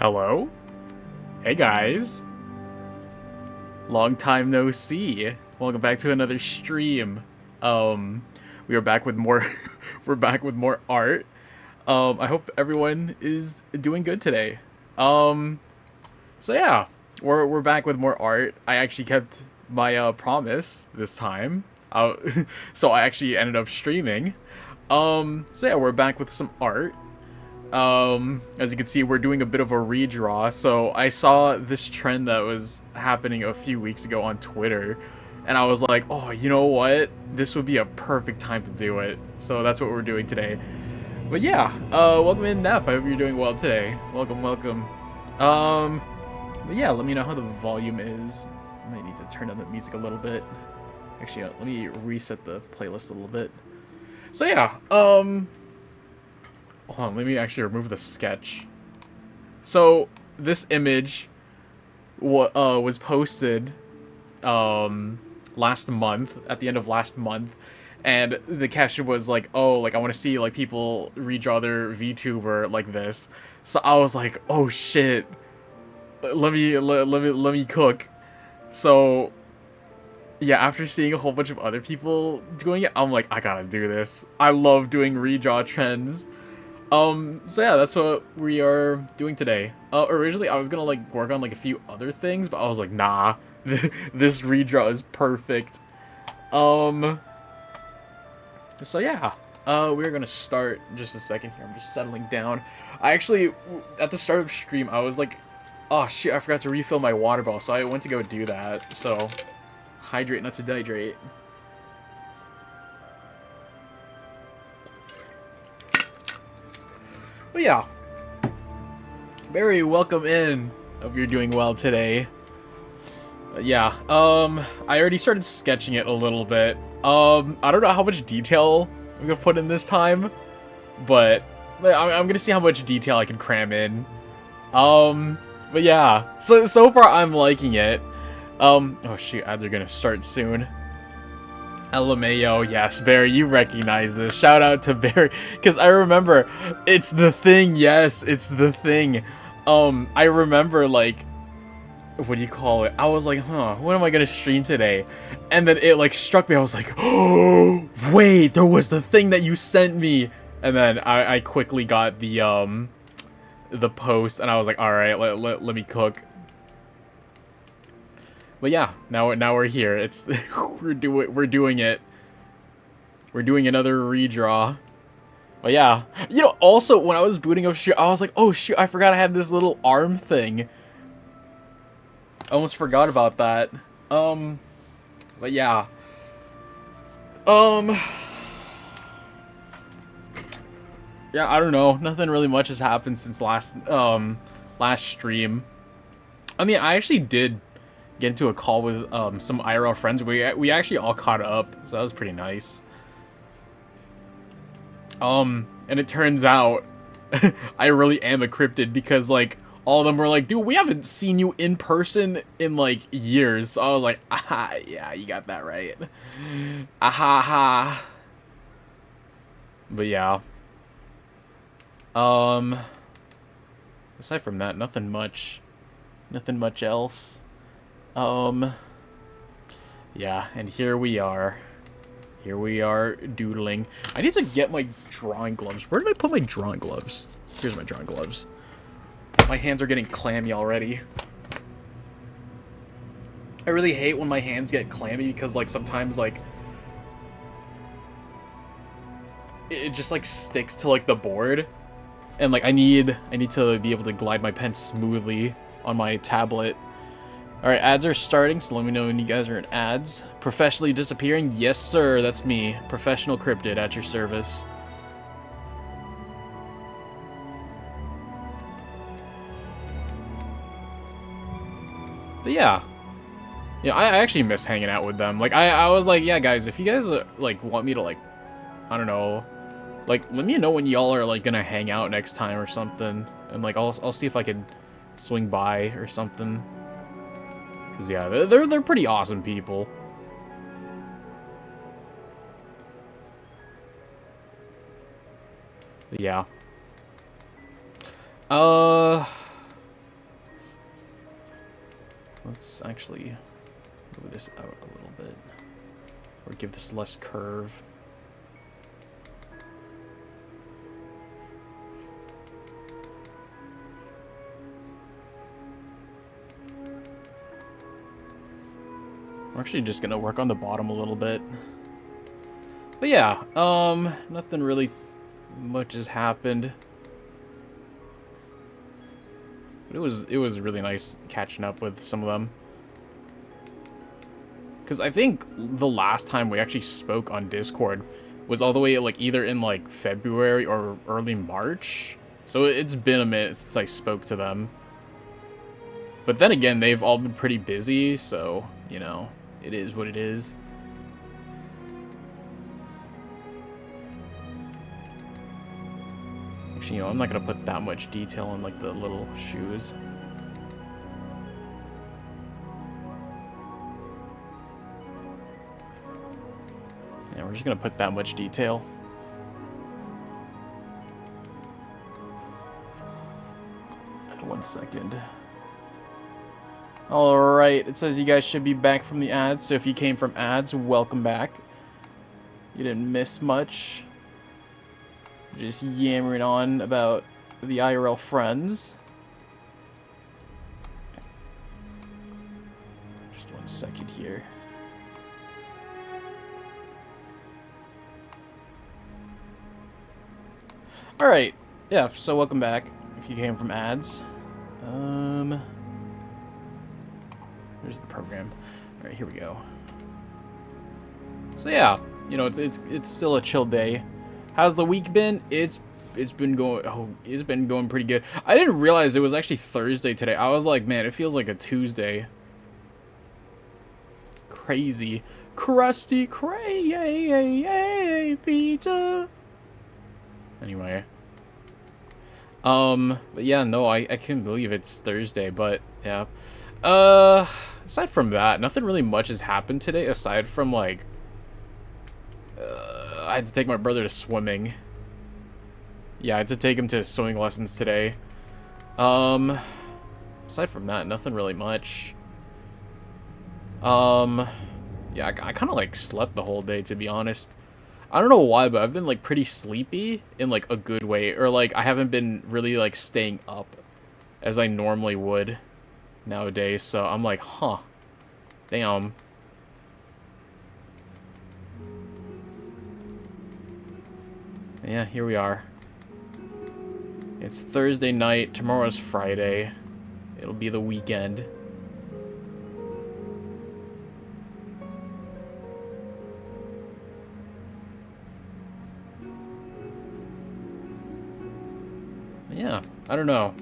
Hello? Hey guys. Long time no see. Welcome back to another stream. Um we are back with more we're back with more art. I hope everyone is doing good today. Um so yeah, we're back with more art. I actually kept my promise this time. Uh, so I actually ended up streaming. So yeah, we're back with some art. As you can see, we're doing a bit of a redraw. So I saw this trend that was happening a few weeks ago on Twitter, and I was like, oh, you know what? This would be a perfect time to do it. So that's what we're doing today. But yeah, welcome in, Neff. I hope you're doing well today. Welcome, welcome. Um, but yeah, let me know how the volume is. I might need to turn down the music a little bit. Actually, let me reset the playlist a little bit. So yeah, hold on, let me actually remove the sketch. So this image was posted last month, at the end of last month, and the caption was like, "Oh, like I want to see like people redraw their VTuber like this." So I was like, "Oh shit, let me cook." So yeah, after seeing a whole bunch of other people doing it, I'm like, I gotta do this. I love doing redraw trends. So yeah, that's what we are doing today. Originally I was gonna like work on like a few other things, but I was like, nah, this redraw is perfect. Um, so yeah, we're gonna start in just a second here. I'm just settling down. I actually, at the start of stream, I was like, oh shit, I forgot to refill my water bottle, so I went to go do that. So, hydrate, not to dehydrate. But yeah, very welcome in. Hope you're doing well today. Yeah, I already started sketching it a little bit. I don't know how much detail I'm gonna put in this time, but I'm gonna see how much detail I can cram in. But yeah, so far I'm liking it. Oh shoot, ads are gonna start soon. LMAO, yes, Barry, you recognize this. Shout out to Barry, because I remember, it's the thing, yes, it's the thing. I remember, like, what do you call it? I was like, huh, what am I gonna stream today? And then it like struck me. I was like, oh, wait, there was the thing that you sent me. And then I quickly got the post, and I was like, all right, let me cook. But yeah, now we're here. It's we're doing it. We're doing another redraw. But yeah, you know, also when I was booting up shit, I was like, oh shoot, I forgot I had this little arm thing. I almost forgot about that. But yeah. Um, yeah, I don't know. Nothing really much has happened since last stream. I mean, I actually did get into a call with some IRL friends. We actually all caught up, so that was pretty nice. And it turns out I really am a cryptid because like all of them were like, dude, we haven't seen you in person in like years. So I was like, ah, yeah, you got that right. Aha ha. But yeah. Um, aside from that, nothing much. Nothing much else. Um, yeah, and here we are. Here we are doodling. I need to get my drawing gloves. Where did I put my drawing gloves? Here's my drawing gloves. My hands are getting clammy already. I really hate when my hands get clammy because like sometimes like it just like sticks to like the board. And like I need to be able to glide my pen smoothly on my tablet. Alright, ads are starting, so let me know when you guys are in ads. Professionally disappearing? Yes, sir, that's me. Professional cryptid at your service. But yeah. Yeah, I actually miss hanging out with them. Like, I was like, yeah, guys, if you guys, like, want me to, like, I don't know, like, let me know when y'all are, like, gonna hang out next time or something. And, like, I'll see if I can swing by or something. Because, yeah, they're pretty awesome people. But, yeah. Let's actually move this out a little bit. Or give this less curve. We're actually just gonna work on the bottom a little bit. But yeah, nothing really much has happened. But it was really nice catching up with some of them. Because I think the last time we actually spoke on Discord was all the way like either in like February or early March. So it's been a minute since I spoke to them. But then again, they've all been pretty busy, so, you know, it is what it is. Actually, you know, I'm not going to put that much detail on, like, the little shoes. Yeah, we're just going to put that much detail. One second. Alright, it says you guys should be back from the ads, so if you came from ads, welcome back. You didn't miss much. Just yammering on about the IRL friends. Just 1 second here. Alright, yeah, so welcome back if you came from ads. There's the program. Alright, here we go. So yeah, you know, it's still a chill day. How's the week been? It's been going pretty good. I didn't realize it was actually Thursday today. I was like, man, it feels like a Tuesday. Crazy. Crusty cray pizza. Anyway. But yeah, no, I can't believe it's Thursday, but yeah. Aside from that, nothing really much has happened today aside from like I had to take my brother to swimming. Yeah, I had to take him to swimming lessons today. Aside from that, nothing really much. Yeah, I kind of like slept the whole day, to be honest. I don't know why, but I've been like pretty sleepy in like a good way, or like I haven't been really like staying up as I normally would nowadays. So I'm like, huh, damn. Yeah, here we are. It's Thursday night. Tomorrow's Friday. It'll be the weekend. Yeah, I don't know.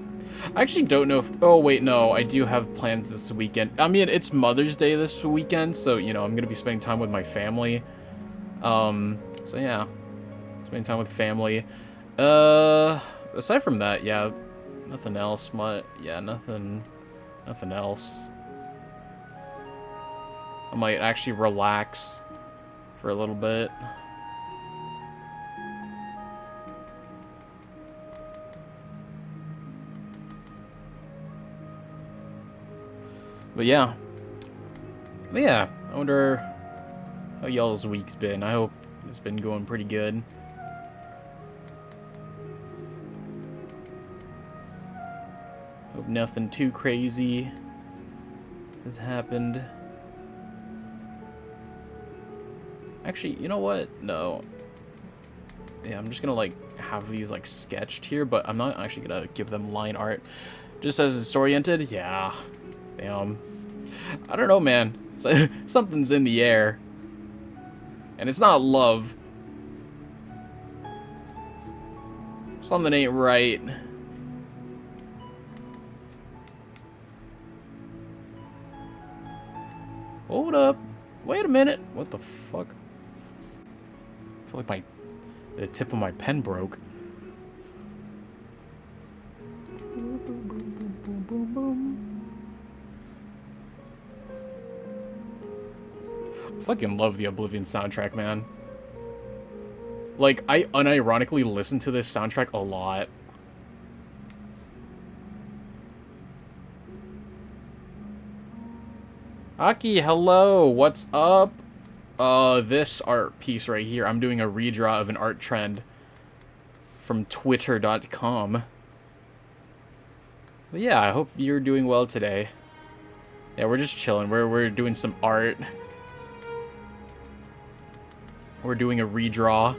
I actually don't know if... Oh, wait, no. I do have plans this weekend. I mean, it's Mother's Day this weekend, so, you know, I'm going to be spending time with my family. So, yeah. Spending time with family. Aside from that, yeah, nothing else. Yeah, nothing else. I might actually relax for a little bit. But yeah. I wonder how y'all's week's been. I hope it's been going pretty good. Hope nothing too crazy has happened. Actually, you know what? No. Yeah, I'm just gonna like have these like sketched here, but I'm not actually gonna give them line art. Just as it's oriented? Yeah. Damn. I don't know, man. Something's in the air. And it's not love. Something ain't right. Hold up. Wait a minute. What the fuck? I feel like the tip of my pen broke. I fucking love the Oblivion soundtrack, man. Like, I unironically listen to this soundtrack a lot. Aki, hello, what's up? This art piece right here, I'm doing a redraw of an art trend from twitter.com. But yeah, I hope you're doing well today. Yeah, we're just chilling. We're doing some art. We're doing a redraw.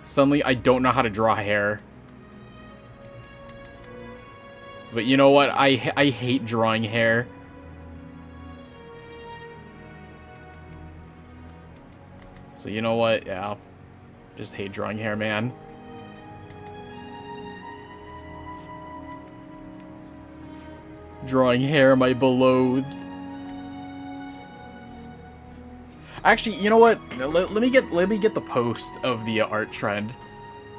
Suddenly, I don't know how to draw hair. But you know what? I hate drawing hair. So you know what? Yeah. Just hate drawing hair, man. Drawing hair, my beloved. Actually, you know what? Let me get the post of the art trend,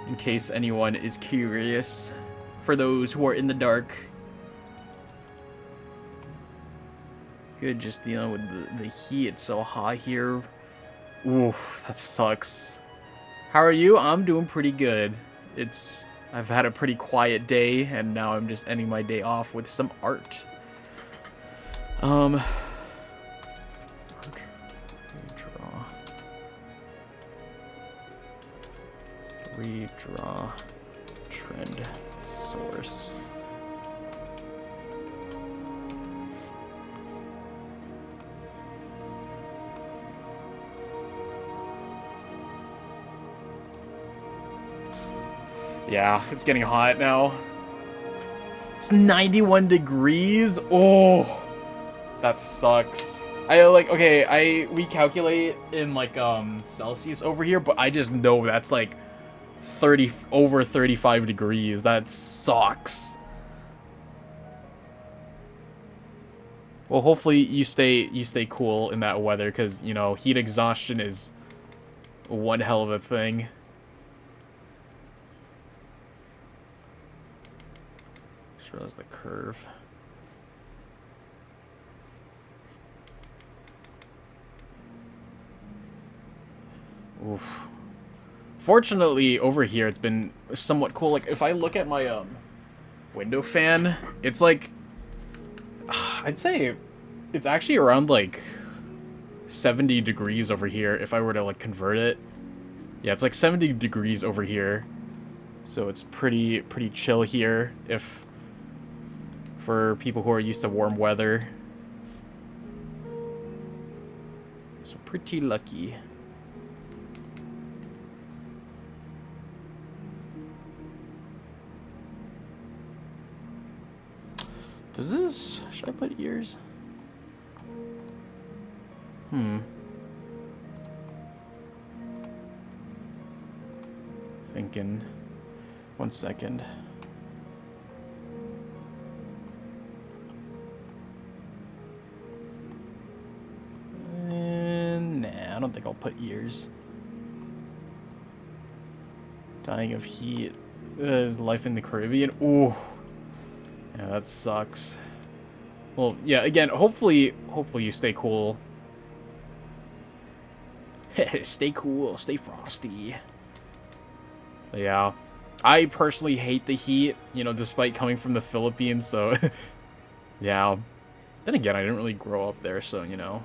in case anyone is curious. For those who are in the dark. Good, just dealing with the heat. It's so hot here. Oof, that sucks. How are you? I'm doing pretty good. I've had a pretty quiet day, and now I'm just ending my day off with some art. Redraw trend source. Yeah, it's getting hot now. It's 91 degrees. Oh, that sucks. We calculate in like Celsius over here, but I just know that's like over 35 degrees. That sucks. Well, hopefully you stay cool in that weather, because you know heat exhaustion is one hell of a thing. Just realized the curve. Oof. Fortunately, over here it's been somewhat cool. Like if I look at my window fan, it's like I'd say it's actually around like 70 degrees over here if I were to like convert it. Yeah, it's like 70 degrees over here. So it's pretty chill here if for people who are used to warm weather. So pretty lucky. Should I put ears? Thinking. 1 second. Nah, I don't think I'll put ears. Dying of heat. Is life in the Caribbean? Ooh. Yeah, that sucks. Well, yeah, again, hopefully you stay cool. Stay cool, stay frosty. But yeah. I personally hate the heat, you know, despite coming from the Philippines, so yeah. Then again, I didn't really grow up there, so, you know.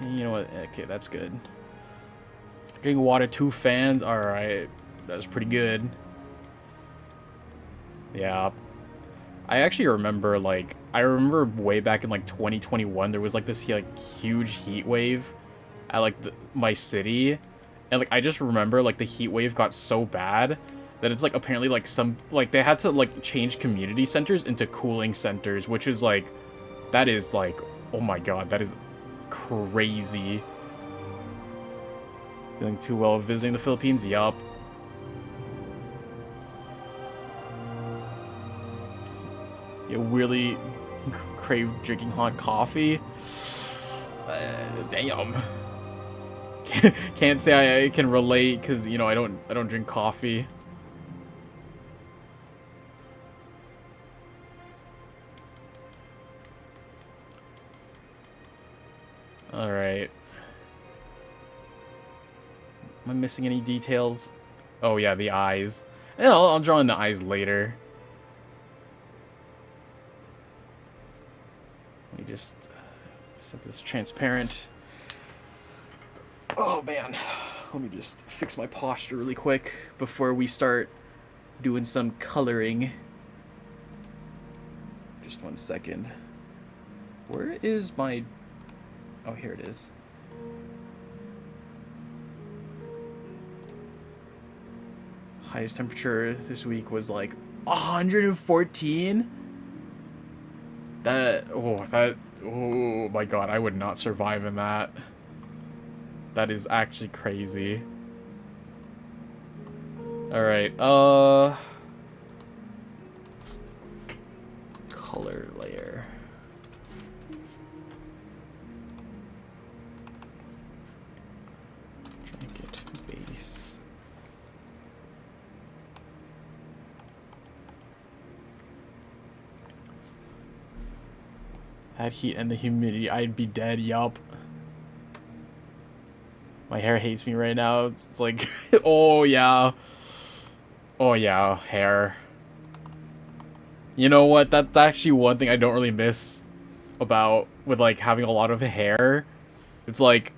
You know what? Okay, that's good. Drink water, 2 fans. Alright. That was pretty good. Yeah. I actually remember, like, way back in, like, 2021, there was, like, this, like, huge heat wave at, like, my city. And, like, I just remember, like, the heat wave got so bad that it's, like, apparently, like, they had to, like, change community centers into cooling centers, which is, like, that is, like, oh my god, that is crazy. Feeling too well visiting the Philippines? Yup. You really crave drinking hot coffee? Damn. Can't say I can relate, because, you know, I don't drink coffee. Alright. Am I missing any details? Oh yeah, the eyes. Yeah, I'll draw in the eyes later. Let me just set this transparent. Oh man, let me just fix my posture really quick before we start doing some coloring. Just 1 second. Where is my... Oh, here it is. Highest temperature this week was like 114? Oh my god, I would not survive in that. That is actually crazy. Alright, color layer. Jacket base. That heat and the humidity, I'd be dead, yup. My hair hates me right now. It's like, oh yeah. Oh yeah, hair. You know what? That's actually one thing I don't really miss about with like having a lot of hair. It's like,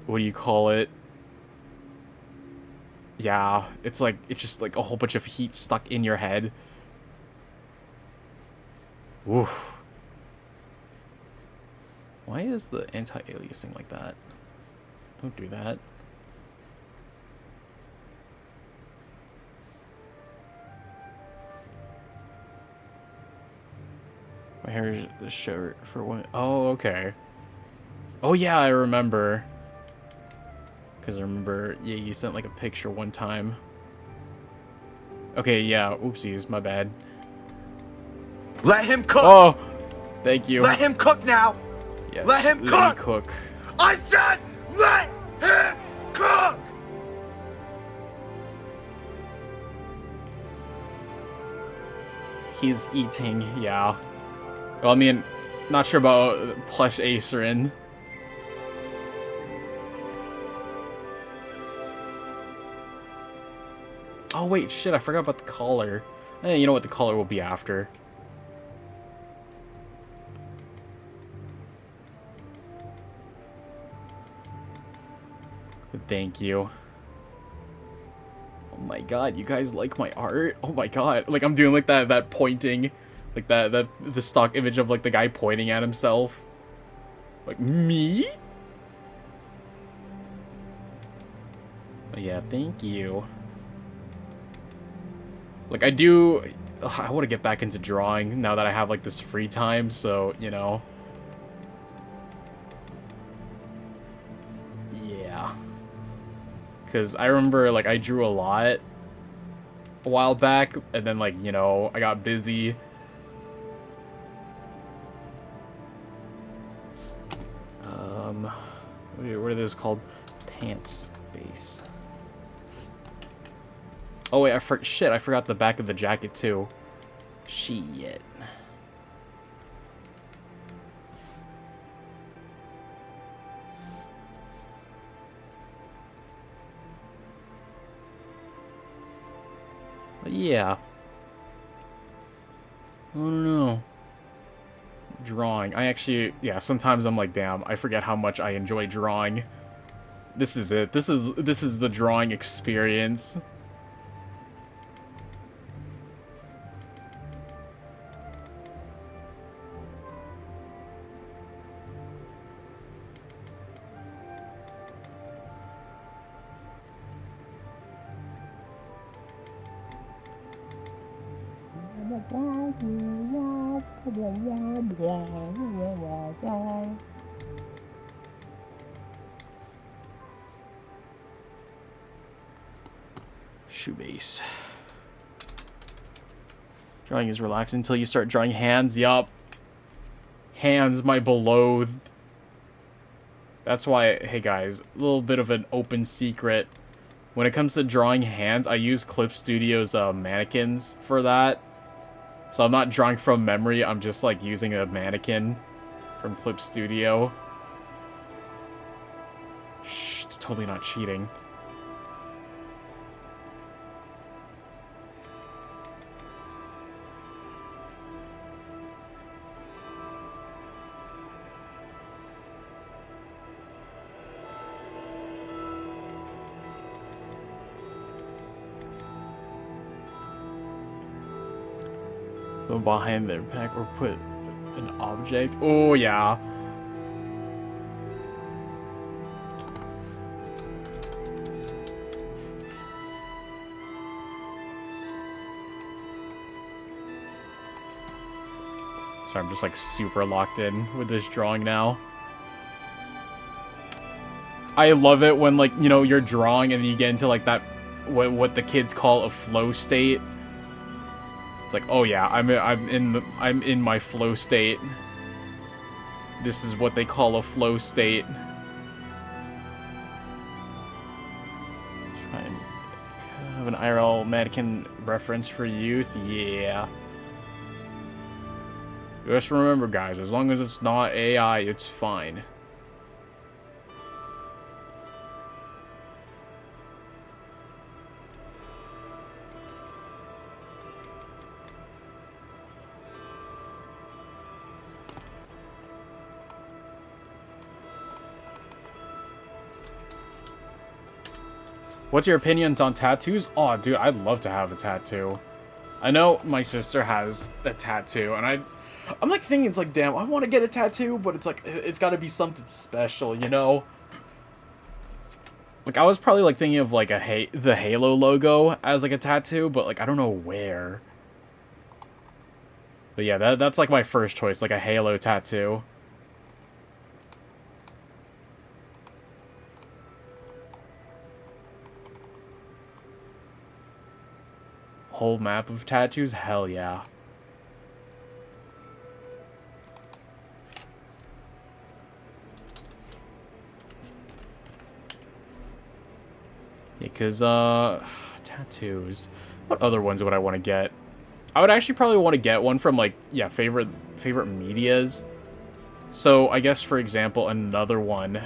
what do you call it? Yeah, it's like, it's just like a whole bunch of heat stuck in your head. Oof. Why is the anti-aliasing like that? Don't do that. My hair is short for one. Oh, okay. Oh yeah, I remember. Because I remember, yeah, you sent like a picture one time. Okay, yeah, oopsies, my bad. Let him cook! Oh! Thank you. Let him cook now! Yes, let him let cook! me cook. I said let him cook! He's eating, yeah. Well, I mean, not sure about plush Acerin. Oh wait, shit, I forgot about the collar. You know what, the collar will be after. Thank you. Oh my god, you guys like my art? Oh my god. Like I'm doing like that pointing, like the stock image of like the guy pointing at himself. Like me? But yeah, thank you. Like I do I want to get back into drawing now that I have like this free time, so, you know. Yeah. Cuz I remember like I drew a lot a while back, and then like, you know, I got busy. What are those called? Pants base. Oh wait, shit, I forgot the back of the jacket too. Shit. But yeah. I don't know. Drawing. I actually, yeah, sometimes I'm like, damn, I forget how much I enjoy drawing. This is it. This is the drawing experience. Shoe base. Drawing is relaxing until you start drawing hands. Yup. Hands, my beloved. That's why, hey guys, a little bit of an open secret. When it comes to drawing hands, I use Clip Studio's mannequins for that. So I'm not drawing from memory, I'm just like using a mannequin from Clip Studio. It's totally not cheating. Go behind their back or put an object. Oh, yeah. Sorry, I'm just like super locked in with this drawing now. I love it when, like, you know, you're drawing and you get into like that what the kids call a flow state. It's like, oh yeah, I'm in my flow state. This is what they call a flow state. Try and have an IRL mannequin reference for use. Yeah. Just remember, guys, as long as it's not AI, it's fine. What's your opinions on tattoos? Oh, dude, I'd love to have a tattoo. I know my sister has a tattoo, and I'm like thinking, it's like, damn, I want to get a tattoo, but it's like, it's got to be something special, you know? Like, I was probably like thinking of like the Halo logo as like a tattoo, but like I don't know where. But yeah, that's like my first choice, like a Halo tattoo. Whole map of tattoos? Hell yeah. Yeah, because, tattoos. What other ones would I want to get? I would actually probably want to get one from, like, yeah, favorite medias. So, I guess, for example, another one.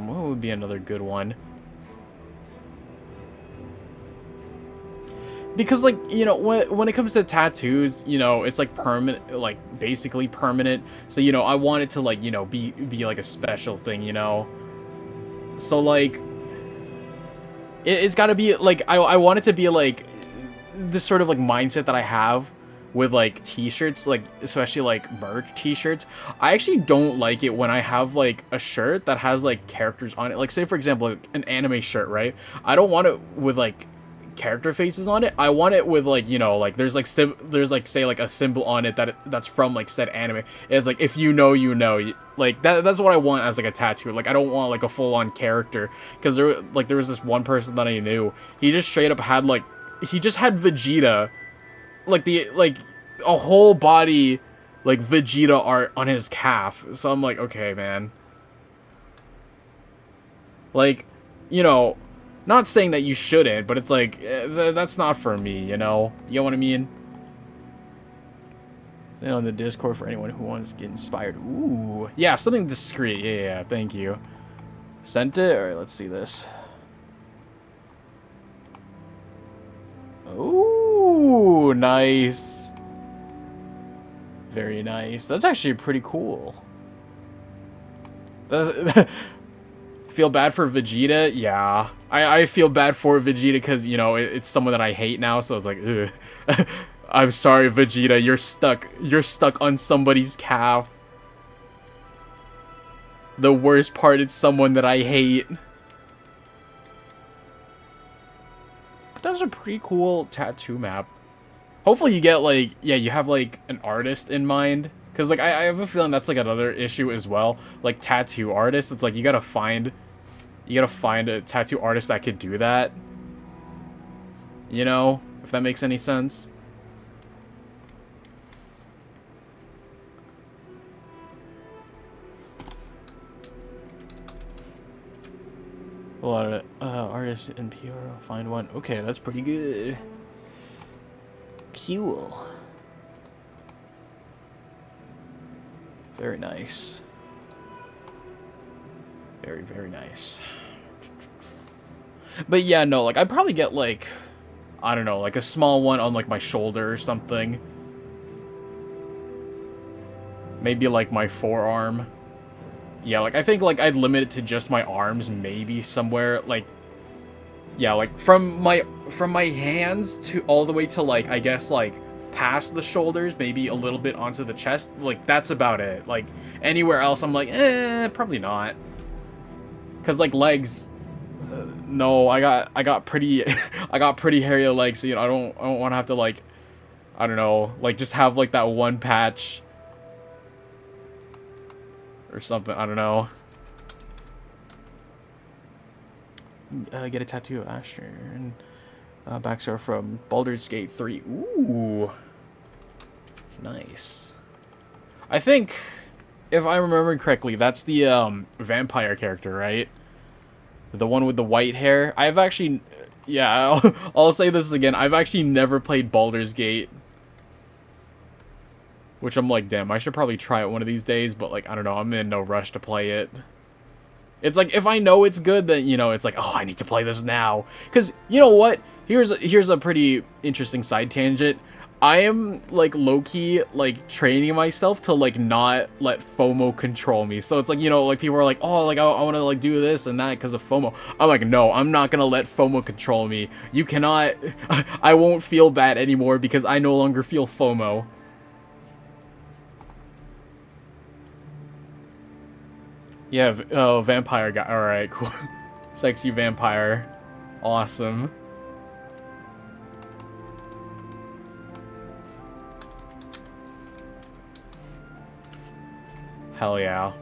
What would be another good one? Because, like, you know, when it comes to tattoos, you know, it's like permanent, like basically permanent. So, you know, I want it to, like, you know, be like a special thing, you know. So, like, it's got to be like I want it to be like this sort of like mindset that I have with like t-shirts, like especially like merch t-shirts. I actually don't like it when I have like a shirt that has like characters on it. Like, say for example, like, an anime shirt, right? I don't want it with like character faces on it. I want it with like, you know, like there's like say like a symbol on it that's from like said anime. It's like, if you know, you know. Like that's what I want as like a tattoo. Like, I don't want like a full-on character, because there was this one person that I knew. He just straight up had like, he just had Vegeta, like a whole body like Vegeta art on his calf. So I'm like, okay, man. Like, you know, not saying that you shouldn't, but it's like, that's not for me, you know? You know what I mean? Send on the Discord for anyone who wants to get inspired. Ooh. Yeah, something discreet. Yeah, thank you. Sent it? Alright, let's see this. Ooh, nice. Very nice. That's actually pretty cool. That's... Feel bad for Vegeta? Yeah. I feel bad for Vegeta because, you know, it's someone that I hate now, so it's like, ugh. I'm sorry, Vegeta, you're stuck. You're stuck on somebody's calf. The worst part is someone that I hate. But that was a pretty cool tattoo map. Hopefully you get, like, yeah, you have, like, an artist in mind. Because, like, I have a feeling that's, like, another issue as well. Like, tattoo artists, it's like, you gotta find a tattoo artist that could do that. You know? If that makes any sense. A lot of artists in PR, I'll find one. Okay, that's pretty good. Cool. Very nice. Very, very nice. But yeah, no, like, I'd probably get, like, I don't know, like a small one on, like, my shoulder or something. Maybe, like, my forearm. Yeah, like, I think, like, I'd limit it to just my arms, maybe somewhere, like, yeah, like, from my hands to all the way to, like, I guess, like, past the shoulders, maybe a little bit onto the chest, like, that's about it. Like, anywhere else, I'm like, probably not. Because, like, legs, no, I got pretty, I got pretty hairy legs, so, you know, I don't want to have to, like, I don't know, like, just have, like, that one patch or something, I don't know. Get a tattoo of Asher and backstory from Baldur's Gate 3. Ooh, nice. I think, if I remember correctly, that's the vampire character, right? The one with the white hair. I've actually, yeah, I'll say this again. I've actually never played Baldur's Gate, which I'm like, damn, I should probably try it one of these days. But like, I don't know, I'm in no rush to play it. It's like, if I know it's good, then, you know, it's like, oh, I need to play this now. Because, you know what? Here's a pretty interesting side tangent. I am, like, low-key, like, training myself to, like, not let FOMO control me. So it's like, you know, like, people are like, oh, like, I want to, like, do this and that because of FOMO. I'm like, no, I'm not going to let FOMO control me. You cannot, I won't feel bad anymore because I no longer feel FOMO. Yeah, vampire guy. Alright, cool. Sexy vampire. Awesome. Hell yeah.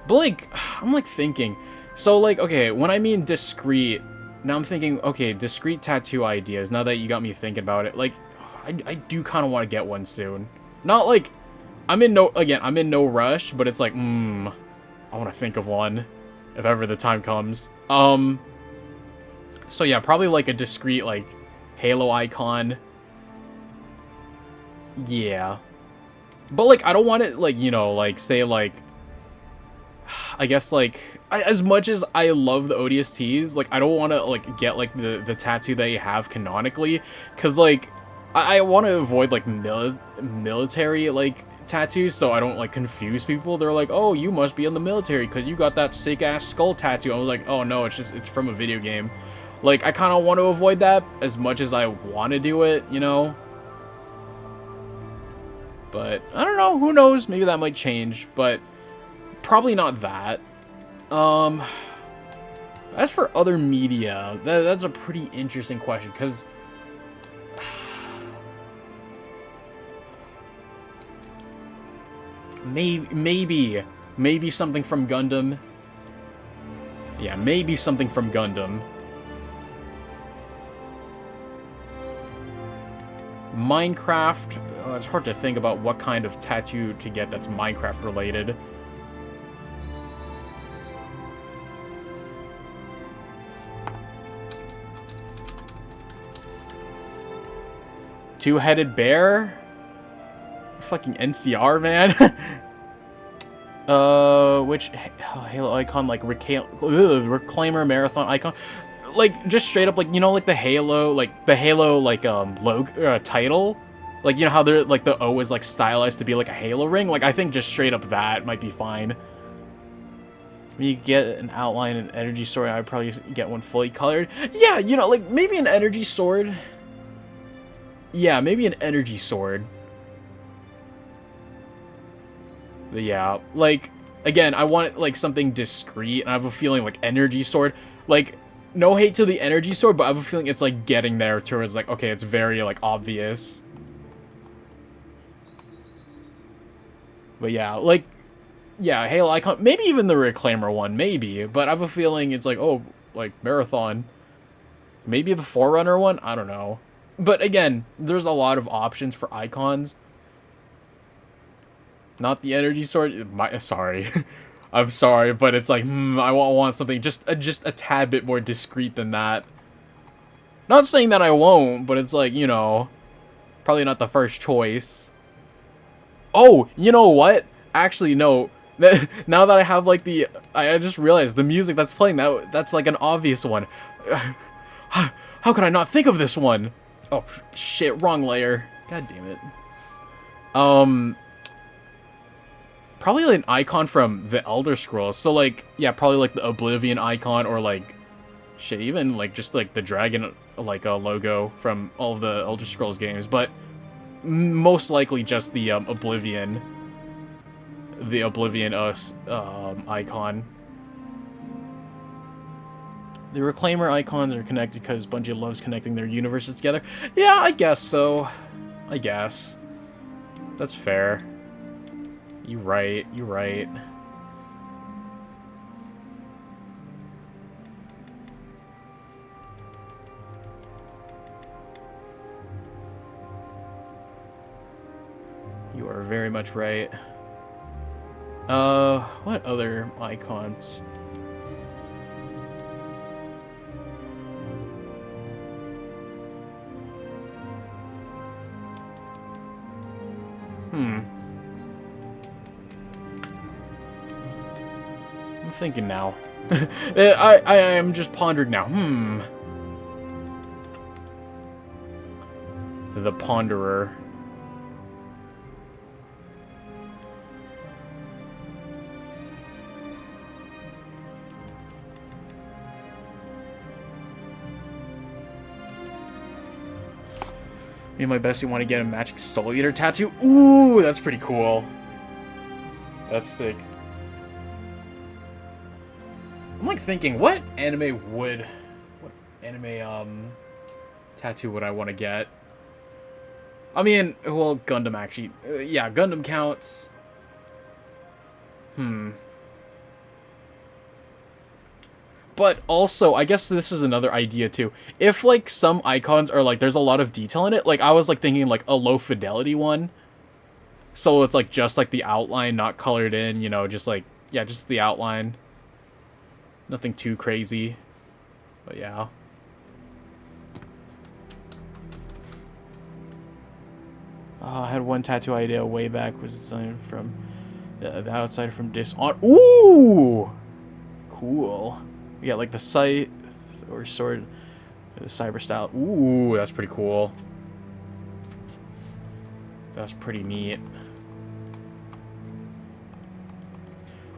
But, like, I'm, like, thinking. So, like, okay, when I mean discreet, now I'm thinking, okay, discreet tattoo ideas, now that you got me thinking about it. Like, I do kind of want to get one soon. Not, like, I'm in no rush, but it's like, I want to think of one, if ever the time comes. So yeah, probably like a discreet, like, Halo icon. Yeah. But, like, I don't want it, like, you know, like, say, like, I guess, like, as much as I love the ODSTs, like, I don't want to, like, get, like, the tattoo that you have canonically, because, like, I want to avoid, like, military, like, tattoos, so I don't, like, confuse people. They're like, oh, you must be in the military, because you got that sick-ass skull tattoo. I was like, oh, no, it's from a video game. Like, I kind of want to avoid that as much as I want to do it, you know? But, I don't know, who knows, maybe that might change, but probably not that. As for other media, that's a pretty interesting question, because maybe something from Gundam. Yeah, maybe something from Gundam. Minecraft, it's hard to think about what kind of tattoo to get that's Minecraft related. Two-headed bear? Fucking NCR, man. Which Halo icon, like, Reclaimer Marathon icon? Like, just straight up, like, you know, like the Halo, logo, title? Like, you know how they're, like, the O is, like, stylized to be, like, a Halo ring? Like, I think just straight up that might be fine. You get an outline and energy sword, I'd probably get one fully colored. Yeah, you know, like, maybe an energy sword. Yeah, maybe an energy sword. But yeah, like, again, I want, like, something discreet, and I have a feeling, like, energy sword, like, no hate to the energy sword, but I have a feeling it's, like, getting there towards, like, okay, it's very, like, obvious. But yeah, like, yeah, Halo icon, maybe even the Reclaimer one, maybe, but I have a feeling it's like, oh, like, Marathon. Maybe the Forerunner one? I don't know. But again, there's a lot of options for icons. Not the energy sword. Sorry. I'm sorry, but it's like, I want something just a tad bit more discreet than that. Not saying that I won't, but it's like, you know, probably not the first choice. Oh, you know what? Actually, no. Now that I have like I just realized the music that's playing, that's like an obvious one. How could I not think of this one? Oh shit, wrong layer. God damn it. Probably an icon from the Elder Scrolls. So like, yeah, probably like the Oblivion icon, or like, shit, even like just like the dragon like a logo from all of the Elder Scrolls games. But most likely just the Oblivion icon. The Reclaimer icons are connected because Bungie loves connecting their universes together. Yeah, I guess so. I guess. That's fair. You're right. You're right. You are very much right. What other icons? I'm thinking now. I am just pondering now. The Ponderer. Me and my bestie want to get a matching Soul Eater tattoo. Ooh, that's pretty cool. That's sick. I'm like thinking, what anime tattoo would I want to get? I mean, well, Gundam actually. Yeah, Gundam counts. But also, I guess this is another idea too. If like some icons are like there's a lot of detail in it, like I was like thinking like a low fidelity one. So it's like just like the outline, not colored in, you know, just like yeah, just the outline. Nothing too crazy. But yeah. I had one tattoo idea way back, was designed from the outside from Dishonored. Ooh! Cool. We got like the scythe or sword, the cyber style. Ooh, that's pretty cool. That's pretty neat.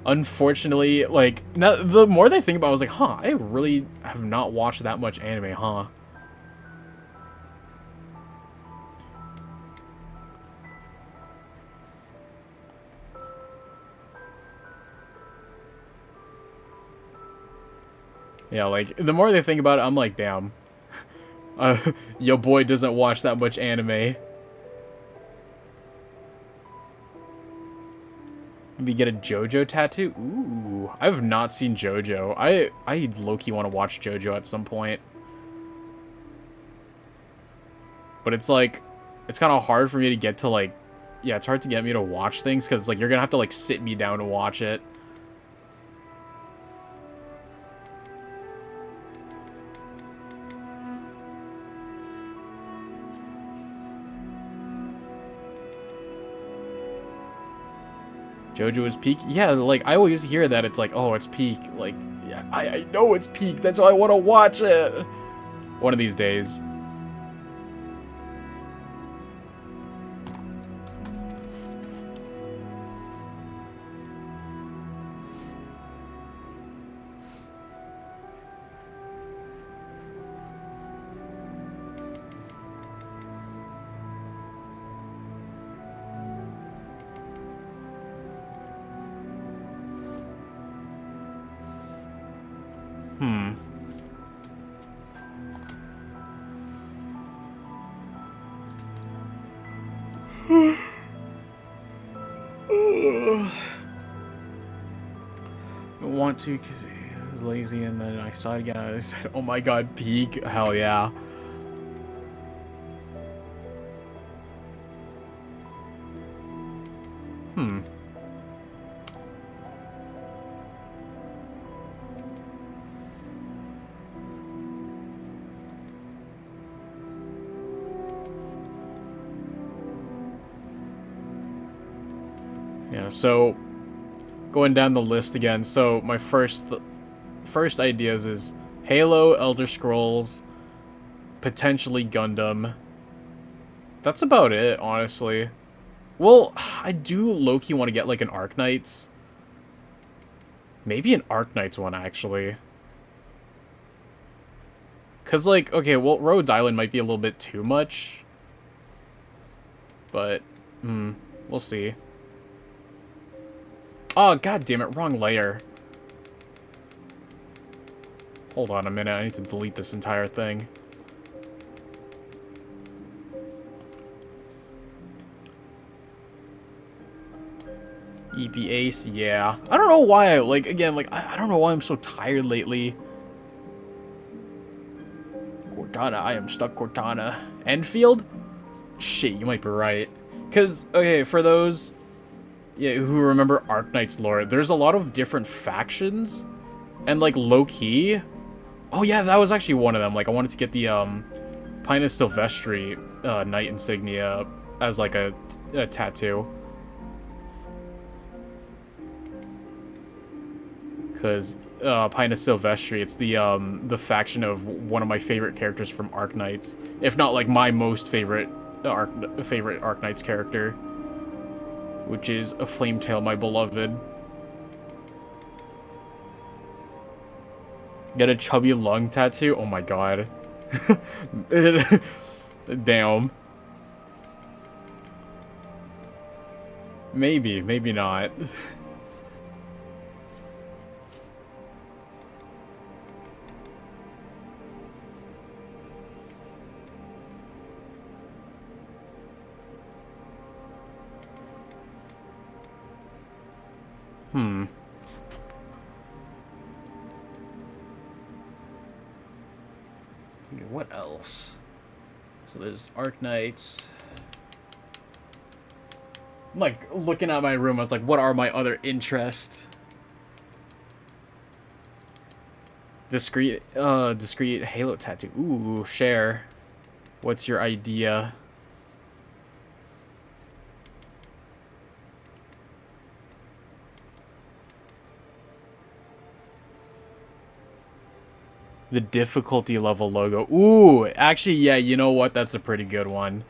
Unfortunately, like, now, the more they think about it, I was like, huh, I really have not watched that much anime, huh? Yeah, like, the more they think about it, I'm like, damn. Your boy doesn't watch that much anime. Maybe get a JoJo tattoo? Ooh, I've not seen JoJo. I low-key want to watch JoJo at some point. But it's like, it's kind of hard for me to get to like, yeah, it's hard to get me to watch things because like you're gonna have to like sit me down to watch it. JoJo is peak? Yeah, like, I always hear that. It's like, oh, it's peak. Like, yeah, I know it's peak. That's why I want to watch it. One of these days. I want to because I was lazy, and then I saw it again. I said, oh my god, peak. Hell yeah. Yeah, so going down the list again. So my first ideas is Halo, Elder Scrolls, potentially Gundam. That's about it, honestly. Well, I do low-key want to get like an Arknights. Maybe an Arknights one, actually. Because, like, okay, well, Rhodes Island might be a little bit too much. But, we'll see. Oh, god damn it, wrong layer. Hold on a minute, I need to delete this entire thing. EP Ace, yeah. I don't know why, like, again, like, I don't know why I'm so tired lately. Cortana, I am stuck, Cortana. Enfield? Shit, you might be right. Because, okay, for those who remember Arknight's lore, there's a lot of different factions. And, like, low-key... Oh, yeah, that was actually one of them. Like, I wanted to get the, Pinus Silvestri Knight insignia as, like, a tattoo. Because Pinus Silvestri, it's the faction of one of my favorite characters from Arknights, if not like my most favorite Arknights character, which is a Flametail, my beloved. Get a chubby lung tattoo? Oh my god. Damn. Maybe, maybe not. What else? So there's Arknights. I'm like looking at my room, I was like, what are my other interests? Discreet Halo tattoo. Ooh, share. What's your idea? The difficulty level logo. Ooh, actually, yeah, you know what? That's a pretty good one.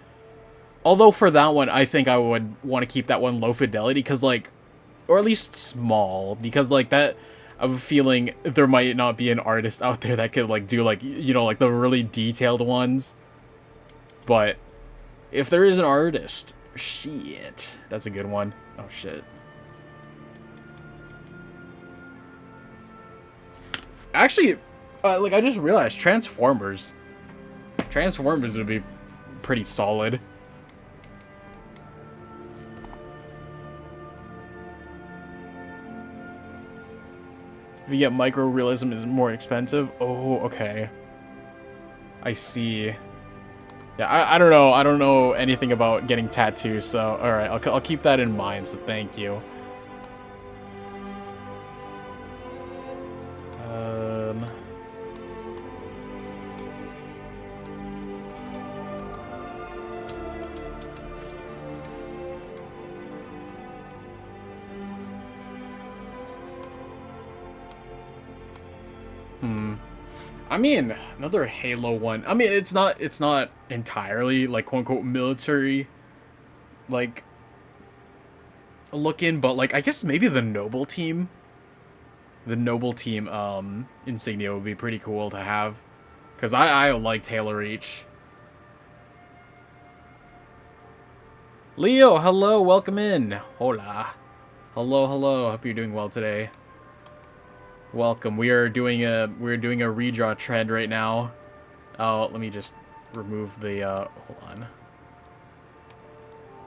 Although for that one, I think I would want to keep that one low fidelity, because, like, or at least small, because, like, that, I have a feeling there might not be an artist out there that could, like, do, like, you know, like, the really detailed ones. But if there is an artist, shit, that's a good one. Oh, shit. Actually, like, I just realized Transformers would be pretty solid. If you get micro realism, is more expensive. Oh, okay. I see. Yeah, I don't know. I don't know anything about getting tattoos, so all right, I'll keep that in mind. So thank you. I mean, another Halo one. I mean, it's not entirely like quote unquote military like looking, but like I guess maybe the Noble team. The Noble team insignia would be pretty cool to have. Cause I liked Halo Reach. Leo, hello, welcome in. Hola. Hello, hello. Hope you're doing well today. Welcome. We're doing a redraw trend right now. Oh, let me just remove the hold on.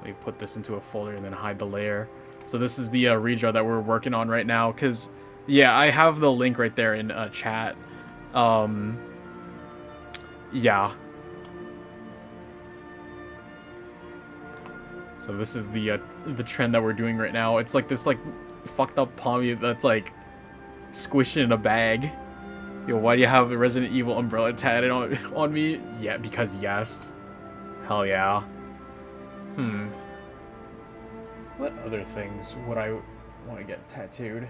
Let me put this into a folder and then hide the layer. So this is the redraw that we're working on right now, cuz yeah, I have the link right there in chat. Yeah. So this is the trend that we're doing right now. It's like this like fucked up pommy that's like squished in a bag. Yo, why do you have a Resident Evil umbrella tatted on me? Yeah, because yes. Hell yeah. What other things would I want to get tattooed.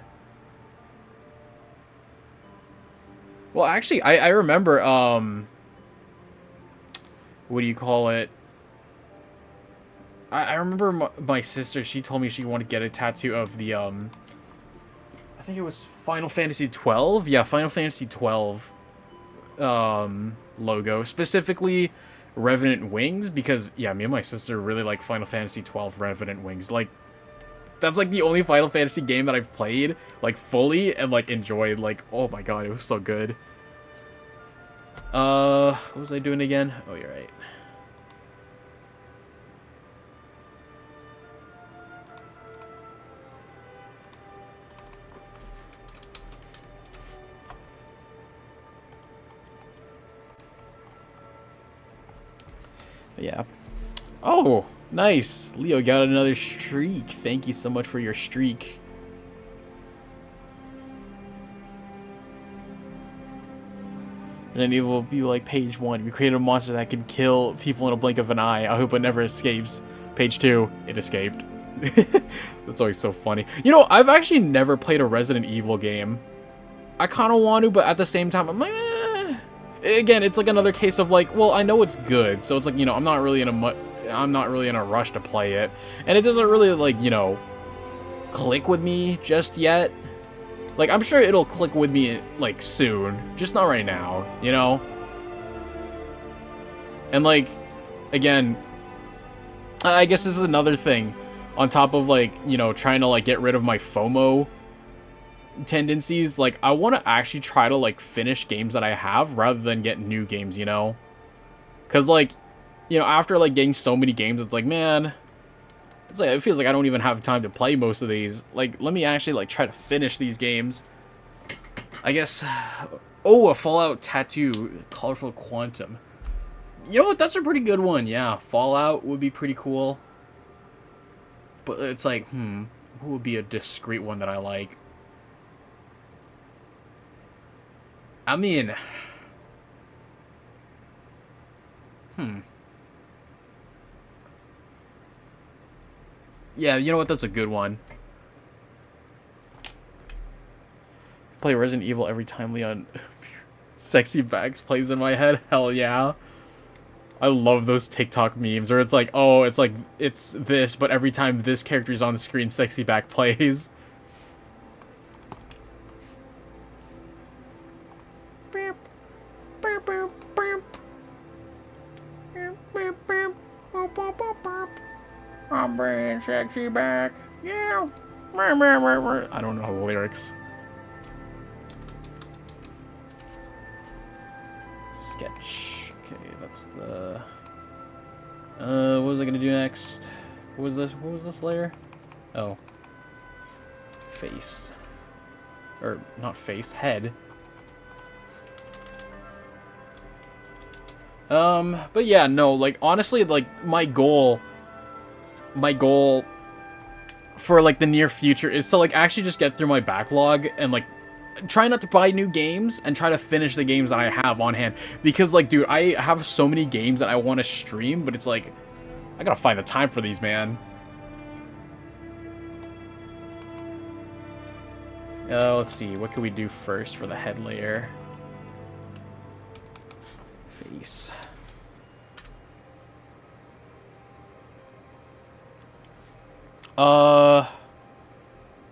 Well, actually, I remember, what do you call it? I remember my sister, she told me she wanted to get a tattoo of the, I think it was Final Fantasy 12? Yeah, Final Fantasy 12, logo. Specifically, Revenant Wings, because, yeah, me and my sister really like Final Fantasy 12 Revenant Wings. Like, that's, like, the only Final Fantasy game that I've played, like, fully and, like, enjoyed. Like, oh my god, it was so good. What was I doing again? Oh, you're right. Yeah. Oh, nice. Leo got another streak. Thank you so much for your streak. And then it will be like page 1. We created a monster that can kill people in a blink of an eye. I hope it never escapes. Page 2, it escaped. That's always so funny. You know, I've actually never played a Resident Evil game. I kind of want to, but at the same time, I'm like, eh. Again, it's like another case of like, well, I know it's good, so it's like, you know, I'm not really in a rush to play it, and it doesn't really like, you know, click with me just yet. Like, I'm sure it'll click with me like soon, just not right now, you know. And like, again, I guess this is another thing on top of like, you know, trying to like get rid of my FOMO tendencies. Like, I want to actually try to like finish games that I have rather than get new games, you know, because like, you know, after like getting so many games, it's like, man, it's like, it feels like I don't even have time to play most of these. Like, let me actually like try to finish these games, I guess. Oh, a Fallout tattoo, colorful quantum. You know what, that's a pretty good one. Yeah, Fallout would be pretty cool, but it's like, who would be a discreet one that I like? I mean, yeah, you know what? That's a good one. Play Resident Evil every time Leon Sexy Bags plays in my head. Hell yeah. I love those TikTok memes where it's like, oh, it's like, it's this, but every time this character's on the screen, Sexy Back plays. I'm bringing Sexy back. Yeah. I don't know the lyrics. Sketch. Okay, that's the... what was I gonna do next? What was this? What was this layer? Oh. Face. Or, not face, head. But yeah, no, like, honestly, like, my goal for, like, the near future is to, like, actually just get through my backlog and, like, try not to buy new games and try to finish the games that I have on hand. Because, like, dude, I have so many games that I want to stream, but it's like, I gotta find the time for these, man. Let's see, what can we do first for the head layer? Face.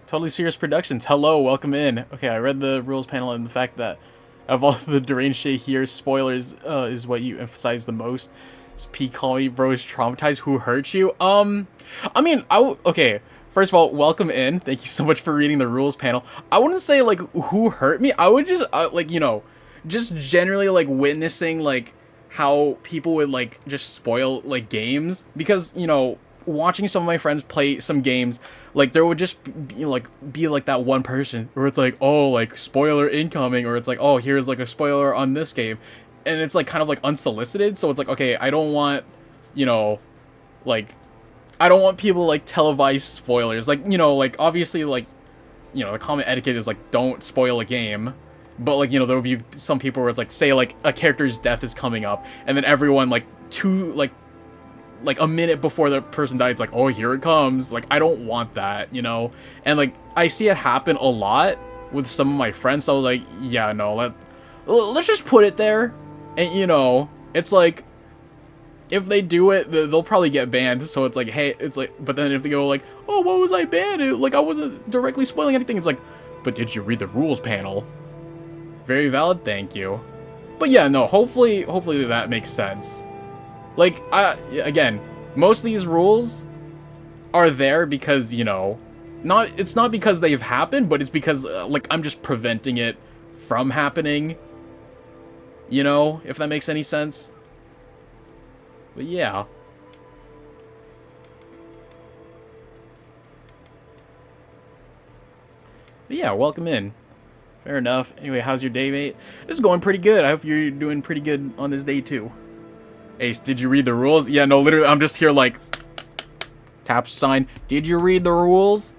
Totally Serious Productions. Hello, welcome in. Okay, I read the rules panel and the fact that of all the deranged shit here, spoilers is what you emphasize the most. Is P call me bro is traumatized. Who hurt you? I mean, okay. First of all, welcome in. Thank you so much for reading the rules panel. I wouldn't say like who hurt me. I would just like, you know, just generally like witnessing like how people would like just spoil like games, because, you know, watching some of my friends play some games, like there would just be like that one person where it's like, oh, like spoiler incoming, or it's like, oh, here's like a spoiler on this game, and it's like kind of like unsolicited. So it's like, okay, I don't want, you know, like, I don't want people like televised spoilers. Like, you know, like obviously, like, you know, the common etiquette is like, don't spoil a game. But like, you know, there will be some people where it's like, say like a character's death is coming up, and then everyone like like a minute before the person died, it's like, oh, here it comes. Like, I don't want that, you know? And like, I see it happen a lot with some of my friends, so I was like, yeah, no, let's just put it there. And you know, it's like, if they do it, they'll probably get banned. So it's like, hey, it's like, but then if they go like, oh, what was I banned? Like, I wasn't directly spoiling anything. It's like, but did you read the rules panel? Very valid, thank you. But yeah, no, hopefully that makes sense. Like, again, most of these rules are there because, you know, it's not because they've happened, but it's because, like, I'm just preventing it from happening. You know, if that makes any sense. But yeah. But yeah, welcome in. Fair enough. Anyway, how's your day, mate? This is going pretty good. I hope you're doing pretty good on this day, too. Ace, did you read the rules? Yeah, no, literally, I'm just here like, tap sign. Did you read the rules?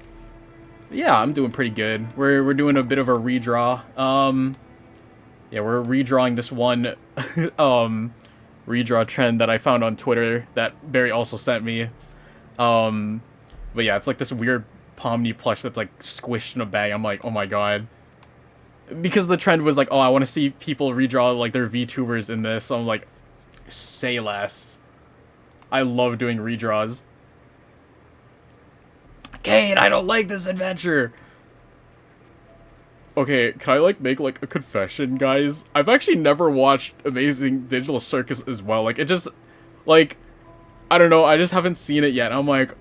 Yeah, I'm doing pretty good. We're doing a bit of a redraw. Yeah, we're redrawing this one, redraw trend that I found on Twitter that Barry also sent me. But yeah, it's like this weird Pomni plush that's like squished in a bag. I'm like, oh my god. Because the trend was like, oh, I want to see people redraw like their VTubers in this. So I'm like, say less. I love doing redraws. Kane, I don't like this adventure. Okay, can I like make like a confession, guys? I've actually never watched Amazing Digital Circus as well. Like, it just, like, I don't know. I just haven't seen it yet. I'm like,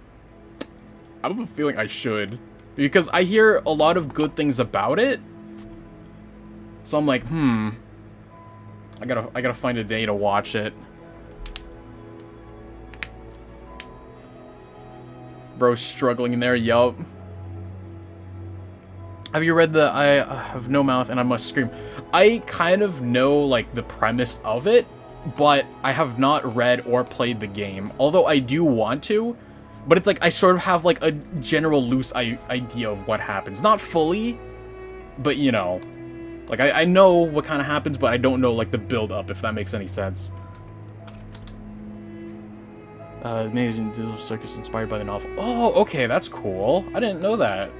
I have a feeling I should, because I hear a lot of good things about it. So I'm like, I gotta find a day to watch it. Bro, struggling in there, yup. Have you read the I have no mouth and I must scream? I kind of know, like, the premise of it, but I have not read or played the game. Although I do want to, but it's like I sort of have, like, a general loose idea of what happens. Not fully, but, you know. Like, I know what kind of happens, but I don't know, like, the build-up, if that makes any sense. Amazing Digital Circus inspired by the novel. Oh, okay, that's cool. I didn't know that.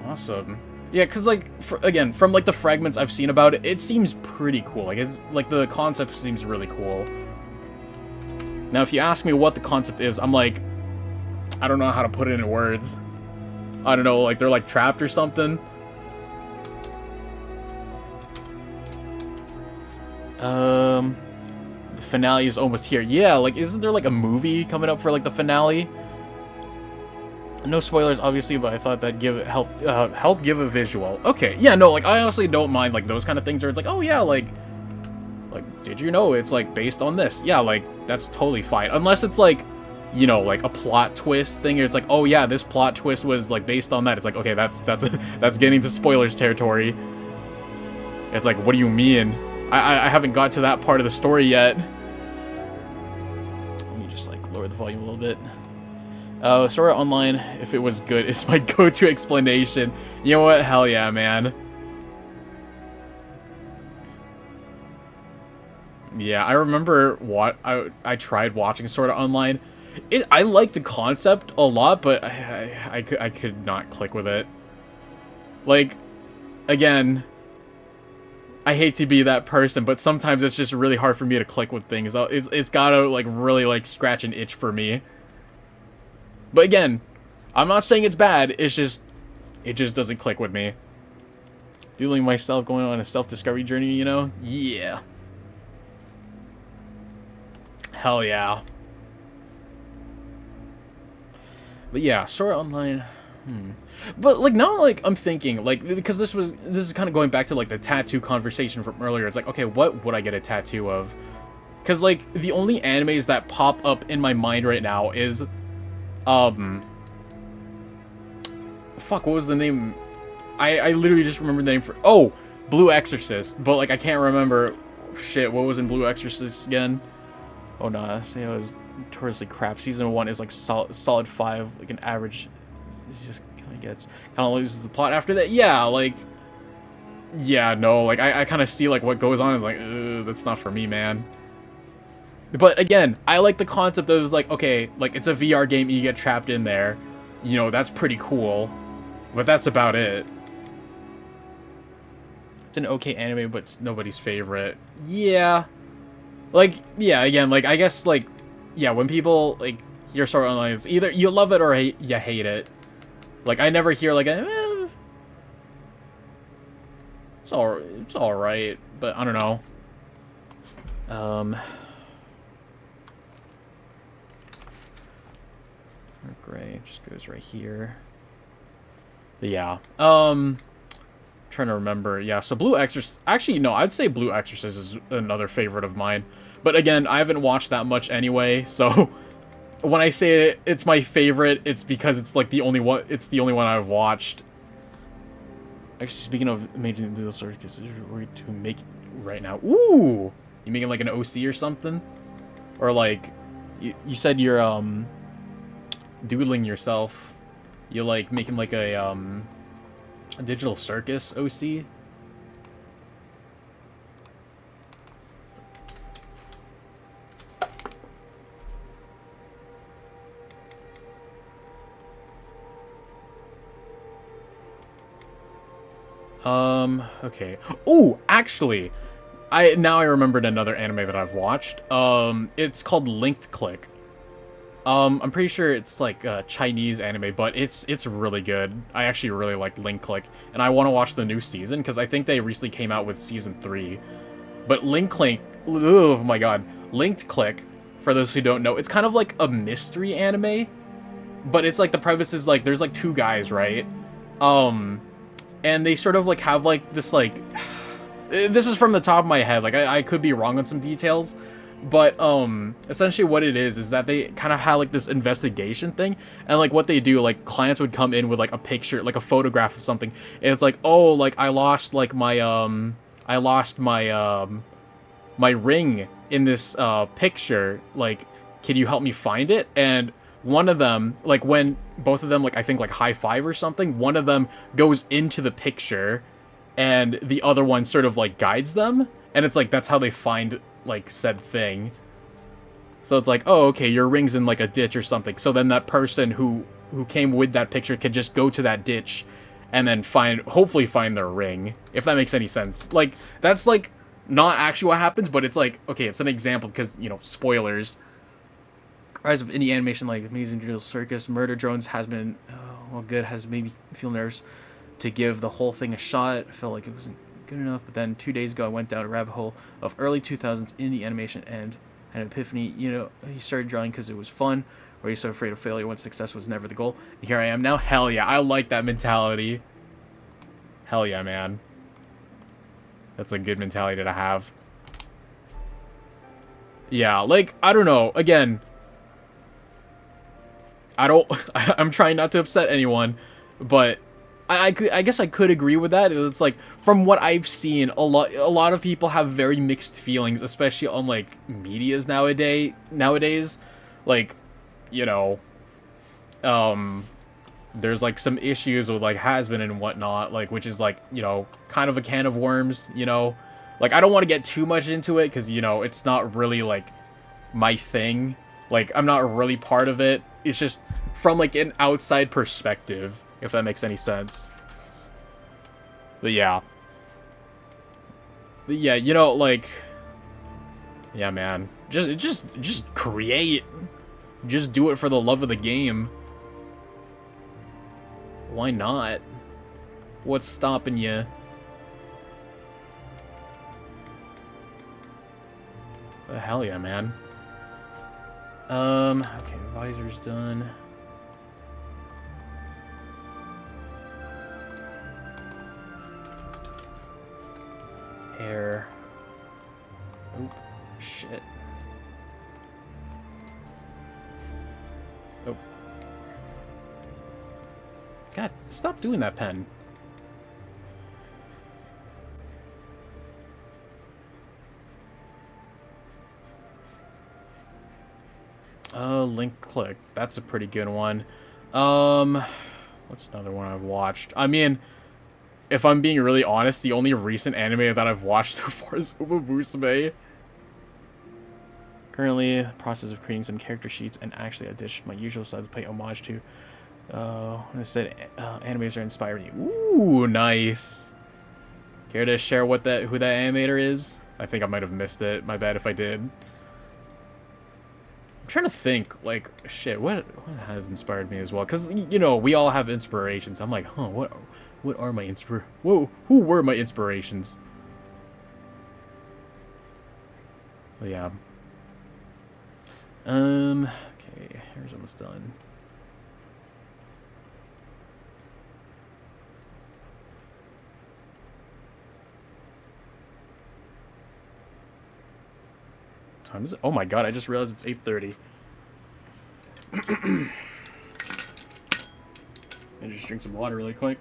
Awesome. Yeah, because, like, again, from, like, the fragments I've seen about it, it seems pretty cool. Like, it's, like, the concept seems really cool. Now, if you ask me what the concept is, I'm like, I don't know how to put it in words. I don't know, like, they're, like, trapped or something. The finale is almost here. Yeah, like, isn't there, like, a movie coming up for, like, the finale? No spoilers, obviously, but I thought that'd help give a visual. Okay, yeah, no, like, I honestly don't mind, like, those kind of things where it's like, oh, yeah, like, did you know it's, like, based on this? Yeah, like, that's totally fine. Unless it's, like, you know, like, a plot twist thing, or it's like, oh, yeah, this plot twist was, like, based on that. It's like, okay, that's getting to spoilers territory. It's like, what do you mean? I haven't got to that part of the story yet. Let me just, like, lower the volume a little bit. Sora Online, if it was good, is my go-to explanation. You know what? Hell yeah, man. Yeah, I remember what I tried watching Sora Online. I like the concept a lot, but I could not click with it. Like, again, I hate to be that person, but sometimes it's just really hard for me to click with things. It's gotta, like, really, like, scratch an itch for me. But again, I'm not saying it's bad, it just doesn't click with me. Feeling myself going on a self-discovery journey, you know? Yeah. Hell yeah. But yeah, Sora Online, But, like, now, like, I'm thinking, like, because this is kind of going back to, like, the tattoo conversation from earlier. It's like, okay, what would I get a tattoo of? Because, like, the only animes that pop up in my mind right now is, fuck, what was the name? I literally just remember the name for, oh, Blue Exorcist, but, like, I can't remember, shit, what was in Blue Exorcist again? Oh, no, it was notoriously crap. Season 1 is, like, solid 5, like, an average, it's just kind of loses the plot after that. Yeah, like, yeah, no, like, I kind of see, like, what goes on, is like, that's not for me, man. But again, I like the concept of like, okay, like it's a VR game, you get trapped in there. You know, that's pretty cool. But that's about it. It's an okay anime, but it's nobody's favorite. Yeah. Like, yeah, again, like, I guess, like, yeah, when people, like, hear Sword Art Online, it's either you love it or you hate it. Like, I never hear, like, it's alright, but I don't know. Gray just goes right here. But yeah, trying to remember. Yeah, so Blue Exorcist, actually, no, I'd say Blue Exorcist is another favorite of mine. But again, I haven't watched that much anyway, so when I say it's my favorite, it's because it's like the only one. It's the only one I've watched. Actually, speaking of making the circus, we're to make right now. Ooh, you making like an OC or something, or like you said you're doodling yourself. You like making like a digital circus OC. Okay. Oh, actually, I remembered another anime that I've watched. It's called Linked Click. I'm pretty sure it's like a Chinese anime, but it's really good. I actually really like Link Click, and I want to watch the new season because I think they recently came out with season 3. But Link Click, oh my god, Linked Click. For those who don't know, it's kind of like a mystery anime, but it's like the premise is like there's like two guys, right? Um, and they sort of like have like this like this is from the top of my head, like I could be wrong on some details, but essentially what it is that they kind of have like this investigation thing, and like what they do, like clients would come in with like a picture, like a photograph of something, and it's like, oh, like I lost like my ring in this picture, like can you help me find it? And one of them, like when both of them, like I think like high five or something, one of them goes into the picture and the other one sort of like guides them, and it's like that's how they find like said thing. So it's like, oh, okay, your ring's in like a ditch or something, so then that person who came with that picture can just go to that ditch and then hopefully find their ring, if that makes any sense. Like that's like not actually what happens, but it's like, okay, it's an example because, you know, spoilers. Rise of indie animation like Amazing Digital Circus, Murder Drones has been, well, good, has made me feel nervous to give the whole thing a shot. I felt like it wasn't good enough, but then 2 days ago I went down a rabbit hole of early 2000s indie animation and had an epiphany. You know, he started drawing because it was fun, or he's so afraid of failure when success was never the goal. And here I am now. Hell yeah, I like that mentality. Hell yeah, man. That's a good mentality to have. Yeah, like, I don't know. Again, I'm trying not to upset anyone, but I guess I could agree with that. It's like, from what I've seen, a lot of people have very mixed feelings, especially on like medias nowadays. Like, you know, there's like some issues with like has-been and whatnot, like, which is like, you know, kind of a can of worms, you know. Like, I don't want to get too much into it because, you know, it's not really like my thing. Like, I'm not really part of it. It's just from like an outside perspective, if that makes any sense. But yeah. But yeah, you know, like, yeah, man. Just create. Just do it for the love of the game. Why not? What's stopping you? Hell yeah, man. Okay, visor's done. Hair. Oop, shit. Oh. God, stop doing that, pen. Link Click. That's a pretty good one. What's another one I've watched? I mean, if I'm being really honest, the only recent anime that I've watched so far is Uma Musume. Currently, process of creating some character sheets and actually I ditched my usual style to pay homage to. I said animators are inspiring you. Ooh, nice. Care to share who that animator is? I think I might have missed it. My bad if I did. I'm trying to think, like, shit, what has inspired me as well? Because, you know, we all have inspirations. I'm like, huh, what are my who were my inspirations? But yeah. Okay, here's almost done. What time is it? Oh my god, I just realized it's 8:30. I just drink some water really quick.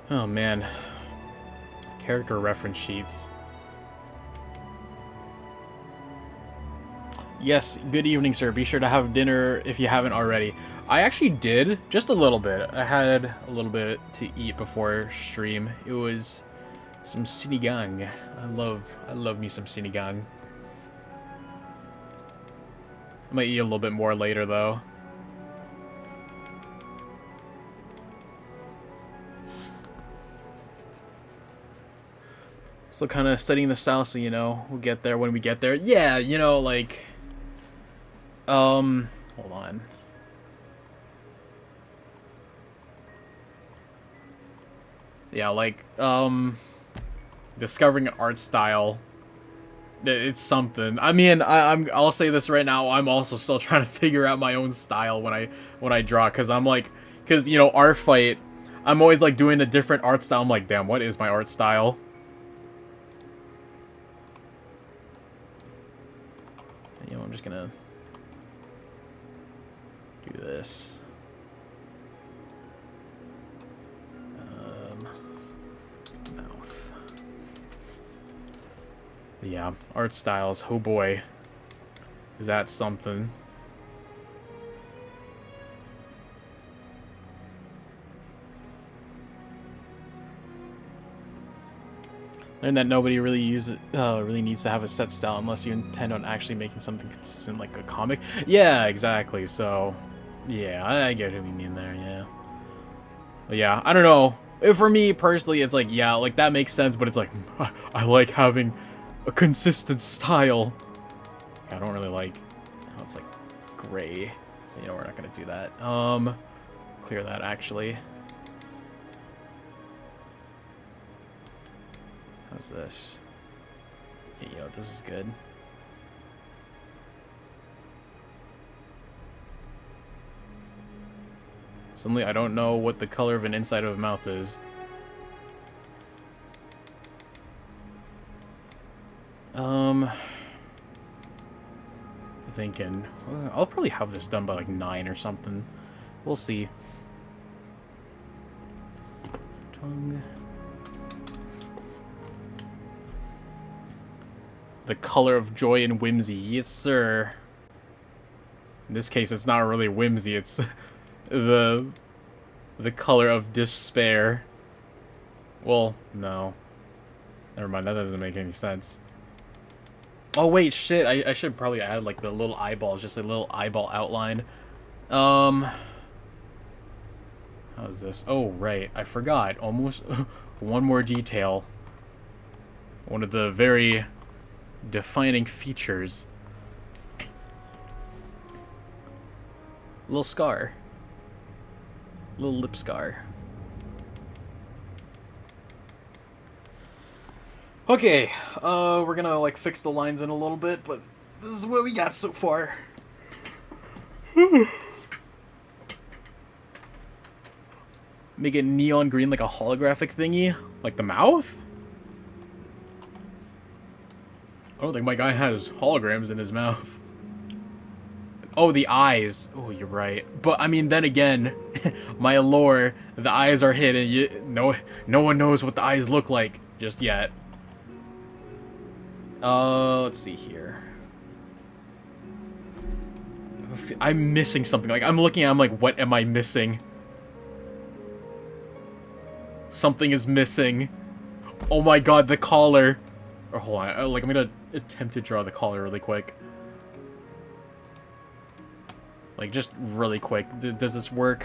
Oh man. Character reference sheets. Yes, good evening, sir. Be sure to have dinner if you haven't already. I actually did, just a little bit. I had a little bit to eat before stream. It was some sinigang. I love me some sinigang. I might eat a little bit more later, though. So kind of studying the style, so, you know, we'll get there when we get there. Yeah, you know, like... hold on. Yeah, like, discovering an art style, it's something. I mean, I'll say this right now, I'm also still trying to figure out my own style when I draw, because I'm like, because, you know, art fight, I'm always, like, doing a different art style. I'm like, damn, what is my art style? You know, I'm just gonna do this. Mouth. Yeah, art styles. Oh boy, is that something? Learned that nobody really really needs to have a set style unless you intend on actually making something consistent, like a comic. Yeah, exactly. So, yeah, I get what you mean there. Yeah, but yeah, I don't know. For me personally, it's like, yeah, like that makes sense, but it's like I like having a consistent style. I don't really like how it's like gray, so you know we're not gonna do that. Clear that actually. How's this? Yeah, you know, this is good. Suddenly, I don't know what the color of an inside of a mouth is. Thinking. I'll probably have this done by like 9 or something. We'll see. Tongue. The color of joy and whimsy. Yes, sir. In this case, it's not really whimsy. It's the color of despair. Well, no. Never mind. That doesn't make any sense. Oh, wait, shit. I should probably add, like, the little eyeballs. Just a little eyeball outline. How's this? Oh, right. I forgot. Almost one more detail. One of the very defining features. Little scar. Little lip scar. Okay, we're gonna, like, fix the lines in a little bit, but this is what we got so far. Make it neon green like a holographic thingy? Like the mouth? I don't think my guy has holograms in his mouth. Oh, the eyes. Oh, you're right. But I mean, then again, my lore, the eyes are hidden. No one knows what the eyes look like just yet. Let's see here. I'm missing something. Like, I'm looking at, I'm like, what am I missing? Something is missing. Oh my god, the collar. Or hold on, like, I'm gonna attempt to draw the collar really quick. Like, just really quick. Does this work?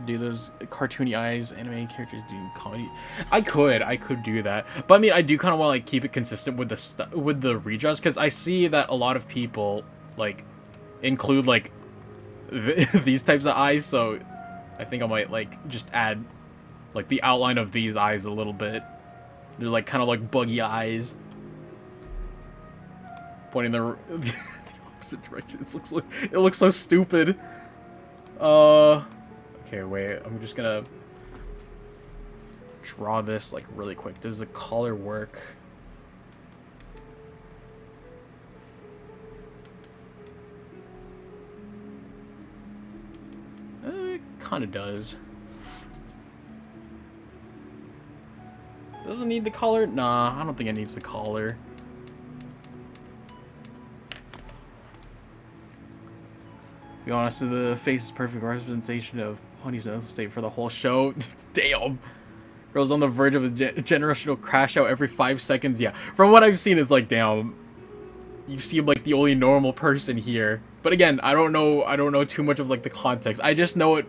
Do those cartoony eyes, anime characters doing comedy? I could do that, but I mean, I do kind of want to like keep it consistent with the redraws, because I see that a lot of people like include like these types of eyes, so I think I might like just add like the outline of these eyes a little bit. They're like kind of like buggy eyes, pointing the opposite direction. It looks so stupid. Okay, wait. I'm just gonna draw this like really quick. Does the collar work? It kind of does. Does it need the collar? Nah, I don't think it needs the collar. To be honest, the face is perfect representation of Honey's mental state for the whole show. Damn. Girl's on the verge of a generational crash out every 5 seconds. Yeah, from what I've seen, it's like, damn, you seem like the only normal person here. But again, I don't know too much of like the context. I just know it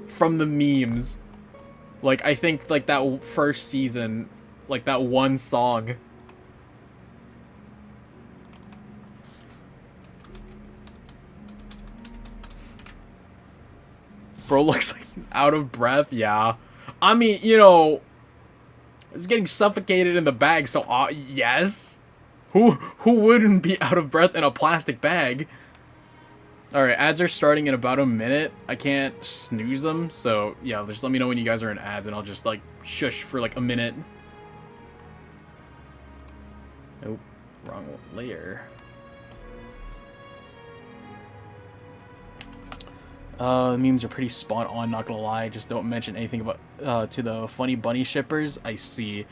from the memes. Like, I think like that first season, like that one song. Bro looks like he's out of breath. Yeah, I mean, you know, it's getting suffocated in the bag, so yes. Who wouldn't be out of breath in a plastic bag? Alright, ads are starting in about a minute. I can't snooze them, so yeah, just let me know when you guys are in ads and I'll just like shush for like a minute. Nope, wrong layer. The memes are pretty spot on, not gonna lie. Just don't mention anything about to the funny bunny shippers. I see.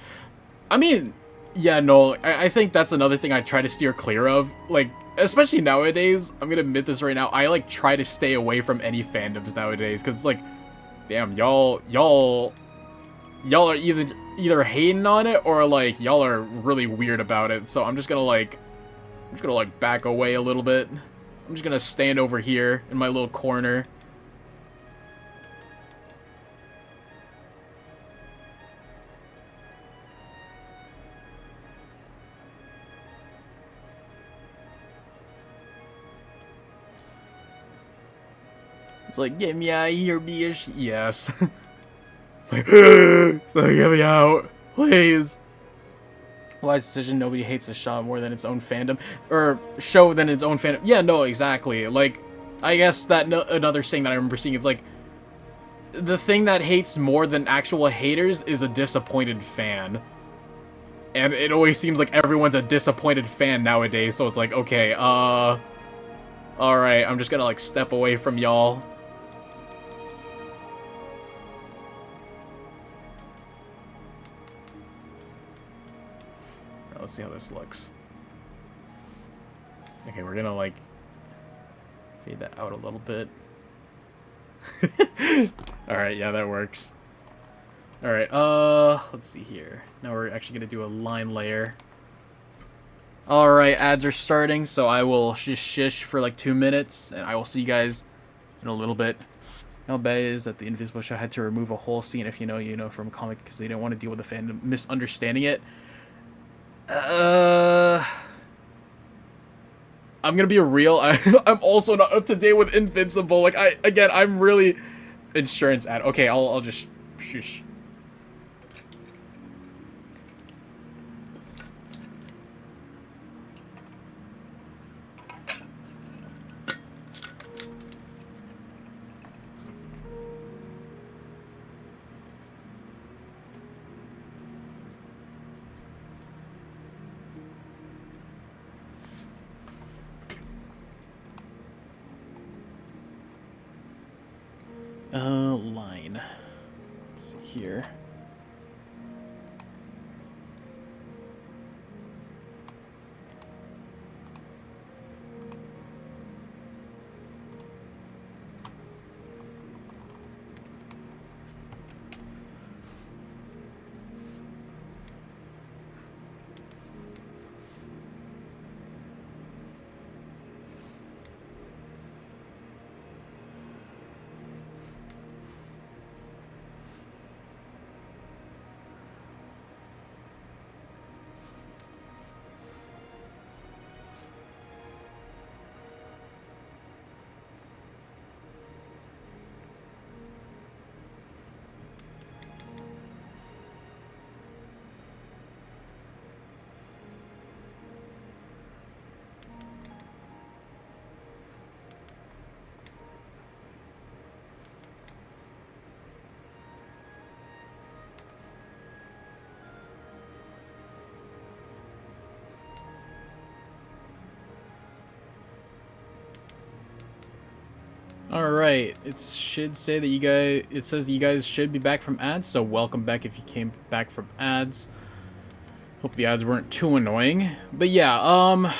I mean, yeah, no, I think that's another thing I try to steer clear of. Like, especially nowadays, I'm gonna admit this right now, I like try to stay away from any fandoms nowadays, because it's like, damn, y'all are either hating on it or like y'all are really weird about it. So I'm just gonna like back away a little bit. I'm just gonna stand over here in my little corner. It's like, get me out of here, bitch. Yes. It's like, get me out, please. Wise decision. Nobody hates a shot more than its own fandom, or show than its own fandom. Yeah, no, exactly. Like, I guess that another saying that I remember seeing is like, the thing that hates more than actual haters is a disappointed fan. And it always seems like everyone's a disappointed fan nowadays, so it's like, okay, alright, I'm just gonna like step away from y'all. Let's see how this looks. Okay, we're gonna like fade that out a little bit. Alright, yeah, that works. Alright, let's see here. Now we're actually gonna do a line layer. Alright, ads are starting, so I will shish for like 2 minutes, and I will see you guys in a little bit. How bad it is that the Invisible Show had to remove a whole scene, if you know, from a comic, because they didn't want to deal with the fandom misunderstanding it. I'm gonna be real. I'm also not up to date with Invincible. Like, I'm really insurance ad. Okay, I'll just shush. Line. Let's see here. Alright, it should say that you guys, it says you guys should be back from ads, so welcome back if you came back from ads. Hope the ads weren't too annoying. But yeah,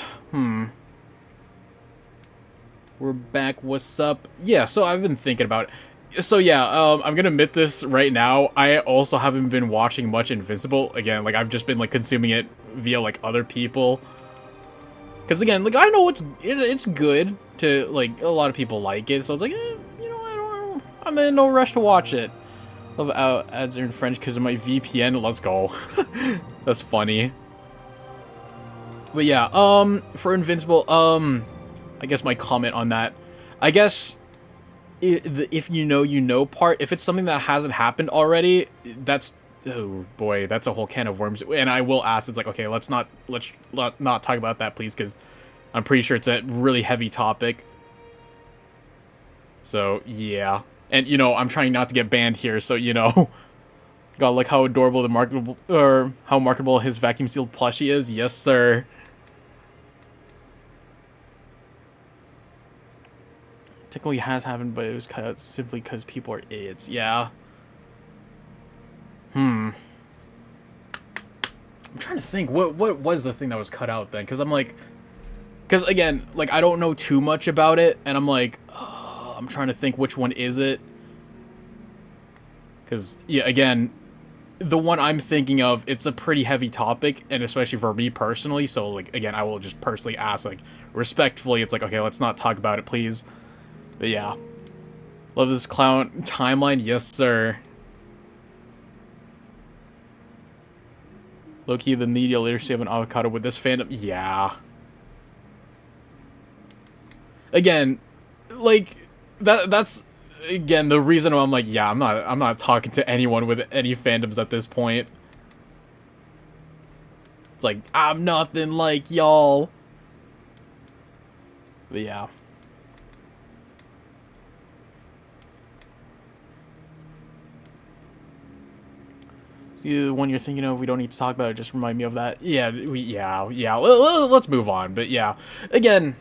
we're back, what's up? Yeah, so I've been thinking about it. So yeah, I'm gonna admit this right now, I also haven't been watching much Invincible. Again, like, I've just been, like, consuming it via, like, other people. Because again, like, I know it's good to, like, a lot of people like it, so it's like, you know, I'm in no rush to watch it. Love ads are in French because of my VPN. Let's go. That's funny. But yeah, for Invincible, I guess my comment on that, I guess if you know part, if it's something that hasn't happened already, that's, oh boy, that's a whole can of worms. And I will ask, it's like, okay, let's not talk about that, please, because I'm pretty sure it's a really heavy topic. So yeah, and you know, I'm trying not to get banned here, so you know. God, like how adorable the marketable, or how marketable his vacuum sealed plushie is. Yes, sir. Technically has happened, but it was cut out simply because people are idiots. Yeah. I'm trying to think. What was the thing that was cut out then? Because I'm like, because again, like, I don't know too much about it, and I'm like, I'm trying to think which one is it. Because yeah, again, the one I'm thinking of, it's a pretty heavy topic, and especially for me personally. So like, again, I will just personally ask, like, respectfully, it's like, okay, let's not talk about it, please. But yeah. Love this clown timeline. Yes, sir. Low-key, the media literacy of an avocado with this fandom. Yeah. Again, like, that's again the reason why I'm like, yeah, I'm not talking to anyone with any fandoms at this point. It's like, I'm nothing like y'all. But yeah. See, the one you're thinking of, we don't need to talk about it, just remind me of that. Yeah, yeah. Let's move on. But yeah, again,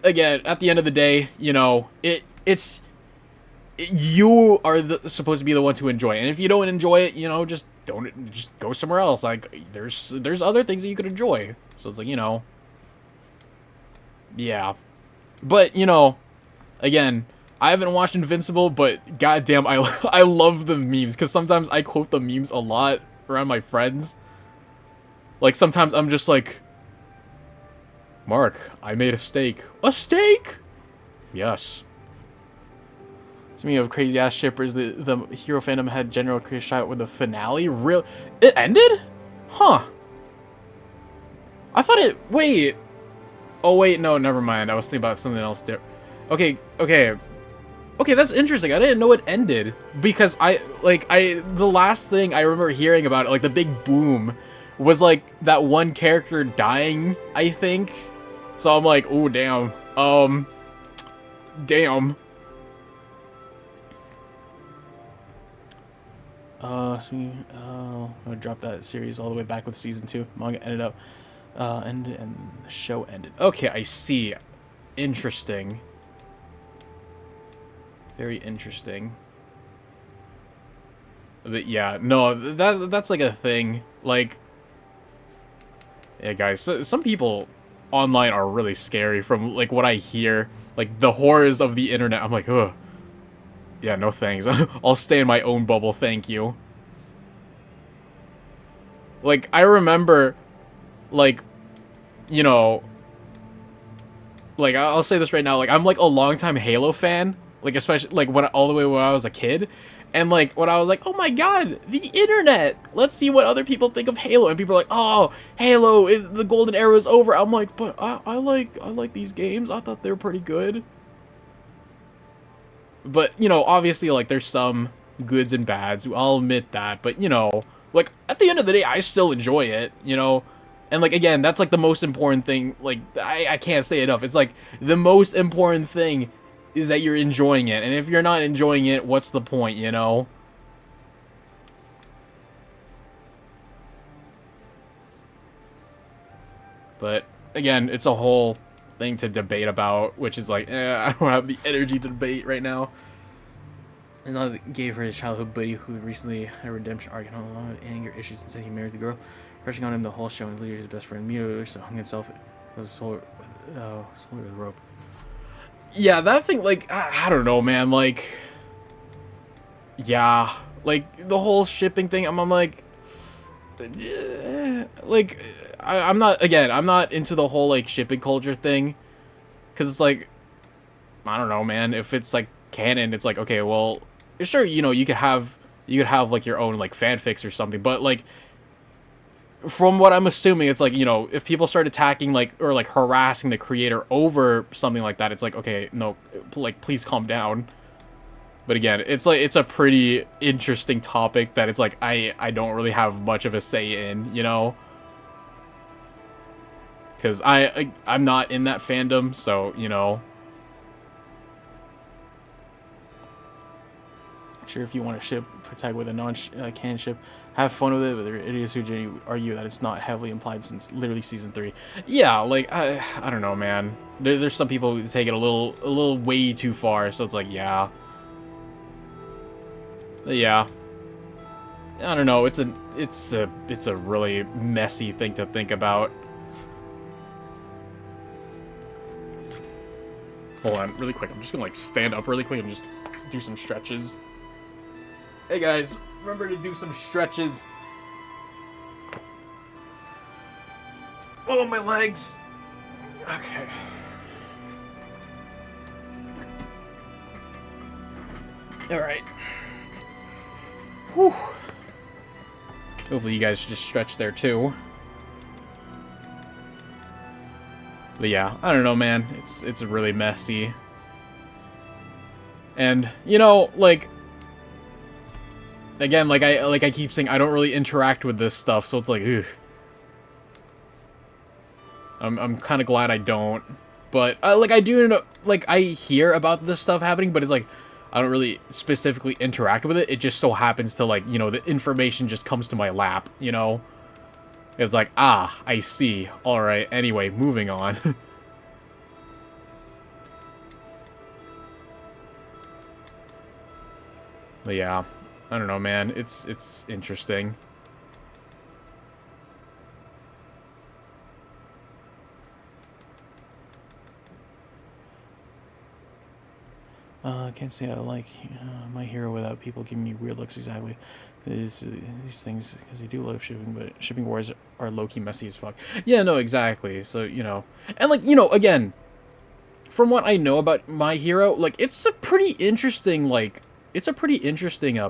at the end of the day, you know, it's you are supposed to be the one to enjoy it. And if you don't enjoy it, you know, just go somewhere else. Like, there's other things that you could enjoy. So it's like, you know, yeah. But, you know, again, I haven't watched Invincible, but goddamn, I love the memes, because sometimes I quote the memes a lot around my friends. Like, sometimes I'm just like, Mark, I made a steak. A steak? Yes. Speaking of crazy ass shippers, the hero fandom had General Chris shot with the finale. Real? It ended? Huh. I thought it. Wait. Oh wait, no, never mind. I was thinking about something else. Okay. Okay, that's interesting. I didn't know it ended, because the last thing I remember hearing about it, like the big boom, was like that one character dying, I think. So I'm like, oh damn. Damn. I'm gonna drop that series all the way back with season 2. Manga ended up ended and the show ended. Okay, I see. Interesting. Very interesting. But yeah, no, that's like a thing. Like, yeah, guys, some people online are really scary from like what I hear. Like the horrors of the internet. I'm like, ugh. Yeah, no thanks. I'll stay in my own bubble, thank you. Like, I remember, like, you know, like, I'll say this right now, like, I'm, like, a longtime Halo fan, like, especially, like, when, all the way when I was a kid, and, like, when I was like, oh my god, the internet, let's see what other people think of Halo, and people are like, oh, Halo, the golden era is over. I'm like, but I like these games, I thought they were pretty good. But, you know, obviously, like, there's some goods and bads. I'll admit that. But, you know, like, at the end of the day, I still enjoy it, you know? And, like, again, that's, like, the most important thing. Like, I can't say enough. It's, like, the most important thing is that you're enjoying it. And if you're not enjoying it, what's the point, you know? But, again, it's a whole thing to debate about, which is, like, I don't have the energy to debate right now. And I gave her his childhood buddy who recently had a redemption arc and a lot of anger issues and said he married the girl. Crushing on him the whole show and later his best friend Mio so hung himself was sold with a rope. Yeah, that thing, like, I don't know, man. Like, yeah, like the whole shipping thing. I'm like, like, I'm not. Again, I'm not into the whole like shipping culture thing, because it's like, I don't know, man. If it's like canon, it's like, okay, well, sure, you know, you could have like your own like fanfics or something, but like from what I'm assuming, it's like, you know, if people start attacking like or like harassing the creator over something like that, it's like, okay, no, like please calm down. But again, it's like it's a pretty interesting topic that it's like I don't really have much of a say in, you know, because I'm not in that fandom, so you know. Sure, if you want to ship protect with a non-canon ship, have fun with it, but there are idiots who argue that it's not heavily implied since literally season 3. Yeah, like, I don't know, man. There's some people who take it a little way too far, so it's like, yeah. Yeah. I don't know, it's a really messy thing to think about. Hold on, really quick. I'm just gonna, like, stand up really quick and just do some stretches. Hey guys, remember to do some stretches. Oh, my legs. Okay. All right. Whew. Hopefully you guys just stretch there too. But yeah, I don't know, man. It's really messy. And you know, like, again, like I keep saying, I don't really interact with this stuff, so it's like, ugh. I'm kind of glad I don't, but like I do know, like I hear about this stuff happening, but it's like I don't really specifically interact with it. It just so happens to, like, you know, the information just comes to my lap, you know. It's like, ah, I see. All right. Anyway, moving on. But yeah, I don't know, man. It's interesting. I can't say I like my hero without people giving me weird looks. Exactly, these things, because they do love shipping, but shipping wars are low key messy as fuck. Yeah, no, exactly. So you know, and like, you know, again, from what I know about my hero, like it's a pretty interesting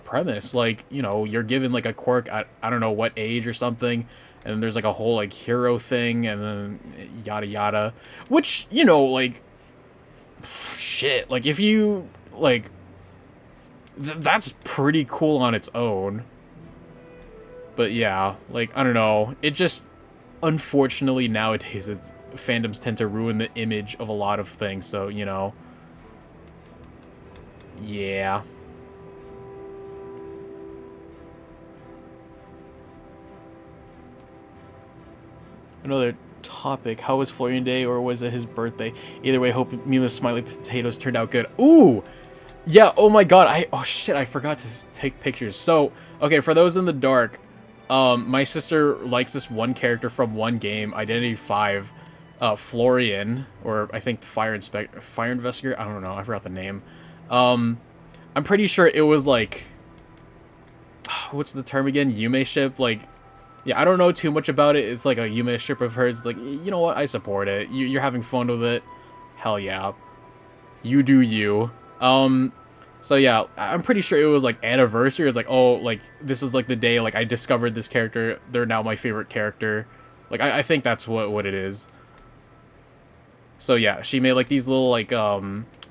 premise. Like, you know, you're given like a quirk at I don't know what age or something, and there's like a whole like hero thing, and then yada yada, which, you know, like, shit, like if you like that's pretty cool on its own. But yeah, like, I don't know, it just, unfortunately nowadays it's fandoms tend to ruin the image of a lot of things, so you know. Yeah. Another topic, how was Florian Day, or was it his birthday? Either way, hope Mila's smiley potatoes turned out good. Ooh, Yeah, oh my god, oh shit, I forgot to take pictures. So, okay, for those in the dark, my sister likes this one character from one game, Identity 5, Florian, or I think Fire Investigator, I don't know, I forgot the name. Um, I'm pretty sure it was like, what's the term again? Yume ship, like, yeah, I don't know too much about it. It's like a Yume ship of hers. It's like, you know what? I support it. You're having fun with it. Hell yeah. You do you. Um, so yeah, I'm pretty sure it was like anniversary. It's like, oh, like this is like the day like I discovered this character. They're now my favorite character. Like I think that's what it is. So yeah, she made like these little like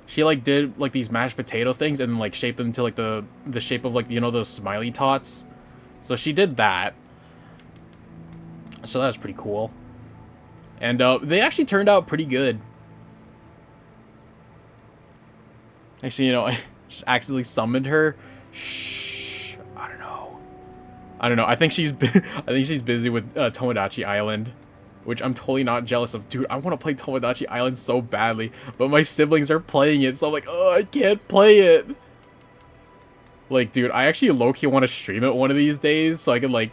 she like did like these mashed potato things and like shaped them to like the shape of like, you know, those smiley tots. So she did that. So that was pretty cool. And they actually turned out pretty good. Actually, you know, I just accidentally summoned her. Shh. I don't know. I don't know. I think she's I think she's busy with Tomodachi Island, which I'm totally not jealous of. Dude, I want to play Tomodachi Island so badly, but my siblings are playing it, so I'm like, oh, I can't play it. Like, dude, I actually low-key want to stream it one of these days so I can like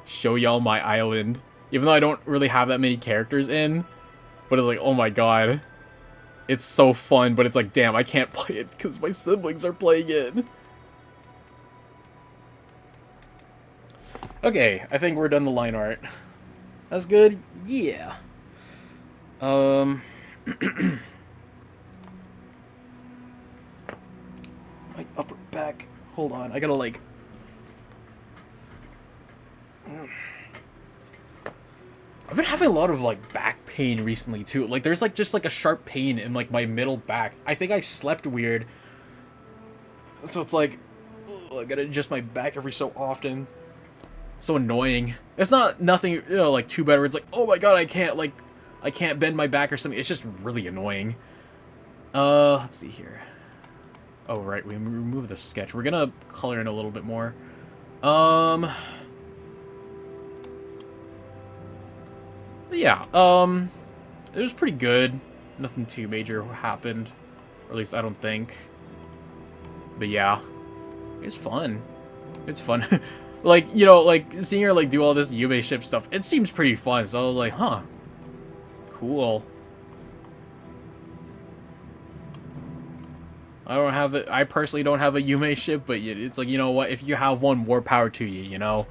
show y'all my island, even though I don't really have that many characters in. But it's like, oh my god. It's so fun, but it's like, damn, I can't play it because my siblings are playing it. Okay, I think we're done the line art. That's good? Yeah. Um... my upper back. Hold on, I gotta like... I've been having a lot of like back pain recently too. Like there's like just like a sharp pain in like my middle back. I think I slept weird. So it's like, ugh, I gotta adjust my back every so often. So annoying. It's not nothing, you know, like too bad where it's like, oh my god, I can't bend my back or something. It's just really annoying. Let's see here. Oh right, we remove the sketch. We're gonna color in a little bit more. Um, but yeah, it was pretty good. Nothing too major happened, or at least I don't think. But yeah, it's fun. It's fun. Like, you know, like seeing her like do all this Yume ship stuff, it seems pretty fun. So I was like, huh, cool. I don't have it. I personally don't have a Yume ship, but it's like, you know what? If you have one, more power to you. You know,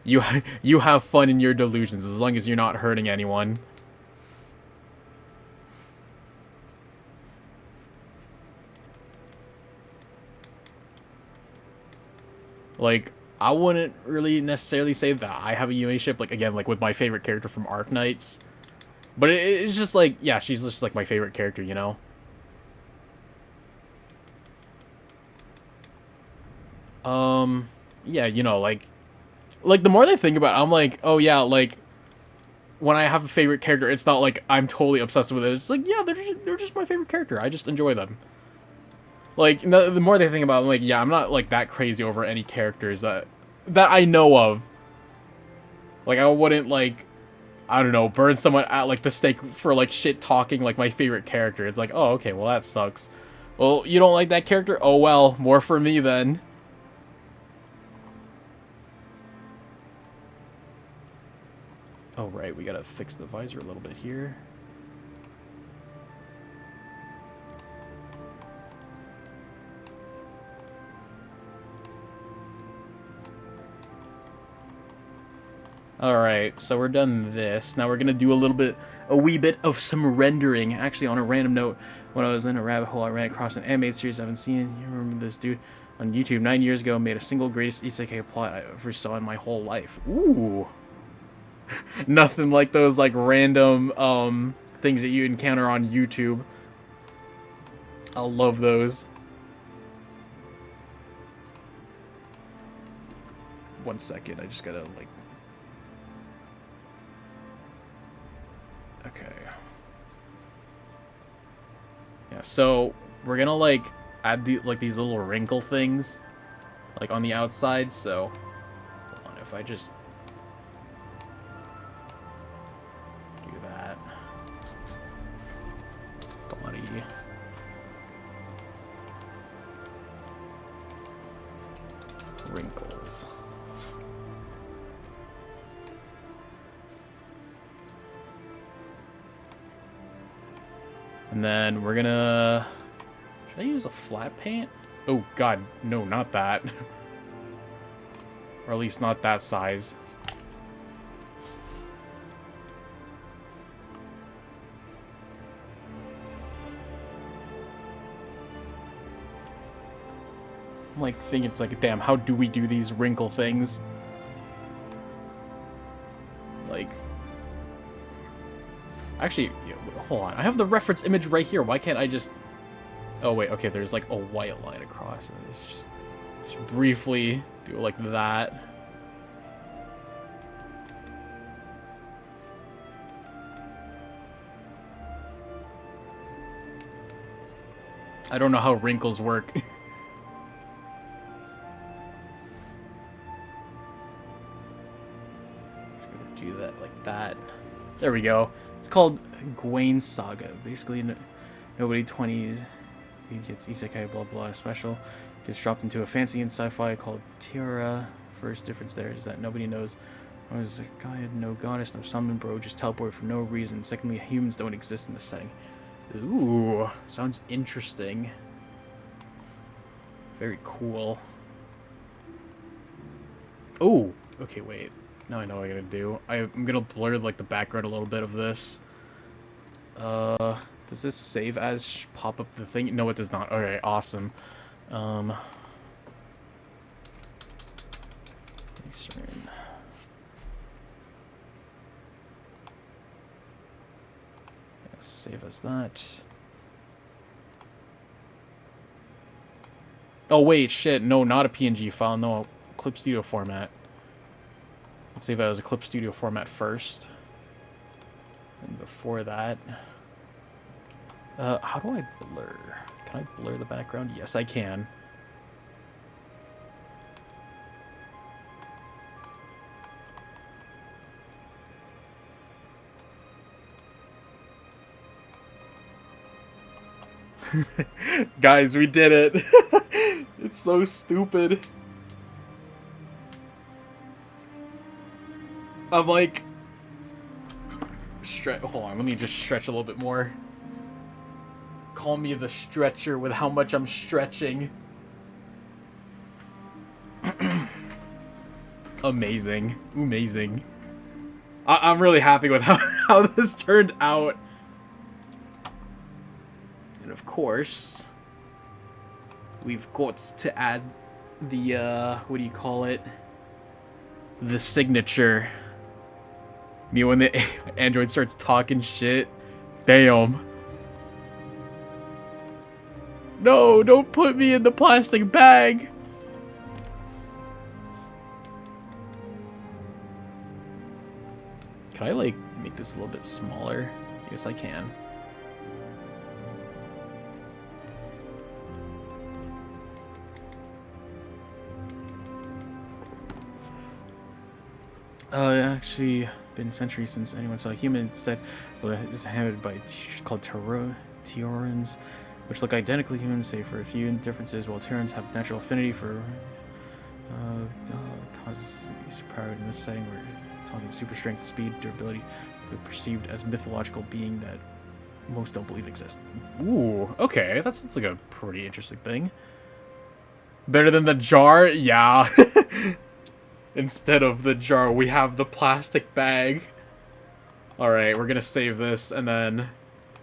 you you have fun in your delusions as long as you're not hurting anyone. Like, I wouldn't really necessarily say that I have a Yume ship. Like again, like with my favorite character from Arc Knights, but it's just like, yeah, she's just like my favorite character. You know. Yeah, you know, like the more I think about it, I'm like, oh yeah, like when I have a favorite character, it's not like I'm totally obsessed with it. It's like, yeah, they're just my favorite character. I just enjoy them. Like no, the more they think about it, I'm like, yeah, I'm not like that crazy over any characters that I know of. Like I wouldn't like, I don't know, burn someone at like the stake for like shit talking like my favorite character. It's like, oh, okay, well that sucks. Well, you don't like that character? Oh well, more for me then. Oh, right, we gotta fix the visor a little bit here. Alright, so we're done this. Now we're gonna do a wee bit of some rendering. Actually, on a random note, when I was in a rabbit hole, I ran across an animated series I haven't seen. You remember this dude on YouTube 9 years ago made a single greatest isekai plot I ever saw in my whole life. Ooh. Nothing like those like random things that you encounter on YouTube. I love those. One second, I just gotta like. Okay. Yeah, so we're gonna like add these little wrinkle things like on the outside. So hold on, if I just do that. Bloody. wrinkles. And then we're gonna... Should I use a flat paint? Oh god, no, not that. Or at least not that size. I'm like thinking, it's like, damn, how do we do these wrinkle things? Like... Actually, hold on. I have the reference image right here. Why can't I just... Oh, wait. Okay, there's like a white line across. Just briefly do it like that. I don't know how wrinkles work. Just gonna do that like that. There we go. It's called Gwaine Saga. Basically, nobody 20s gets isekai blah blah special. Gets dropped into a fantasy and sci-fi called Tiara. First difference there is that nobody knows. There's a guy, no goddess, no summon, bro, just teleport for no reason. Secondly, humans don't exist in this setting. Ooh, sounds interesting. Very cool. Oh, okay, wait. Now I know what I gotta do. I'm gonna blur like the background a little bit of this. Does this save as pop up the thing? No, it does not. Alright, awesome. Save as that. Oh wait, shit, no, not a PNG file, no, Clip Studio format. Let's save it as a Clip Studio format first. And before that... how do I blur? Can I blur the background? Yes, I can. Guys, we did it. It's so stupid. I'm like... Hold on, let me just stretch a little bit more. Call me the stretcher with how much I'm stretching. Amazing. Amazing. I'm really happy with how this turned out. And of course, we've got to add the, what do you call it? The signature. Me when the Android starts talking shit. Damn. No, don't put me in the plastic bag. Can I, like, make this a little bit smaller? Yes, I can. Actually, been centuries since anyone saw a human. Instead, well, it's inhabited by called Tiorans, which look identically human, save for a few differences. While Tiorans have natural affinity for causes superpowered in this setting, we're talking super strength, speed, durability, they're perceived as mythological being that most don't believe exist. Ooh, okay, that's like a pretty interesting thing. Better than the jar, yeah. Instead of the jar, we have the plastic bag. Alright, we're gonna save this, and then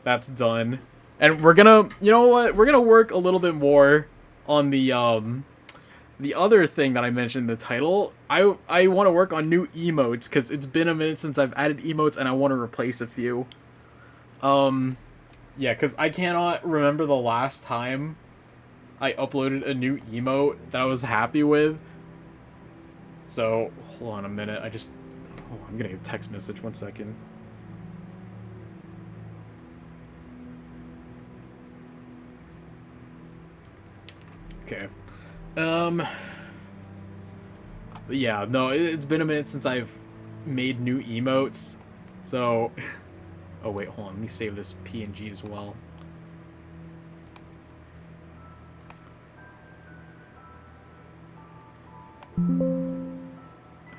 that's done. And we're gonna, you know what? We're gonna work a little bit more on the other thing that I mentioned in the title. I want to work on new emotes, because it's been a minute since I've added emotes, and I want to replace a few. Yeah, because I cannot remember the last time I uploaded a new emote that I was happy with. So, hold on a minute. Oh, I'm getting a text message. 1 second. Okay. But yeah, no, it's been a minute since I've made new emotes. So, oh wait, hold on. Let me save this PNG as well.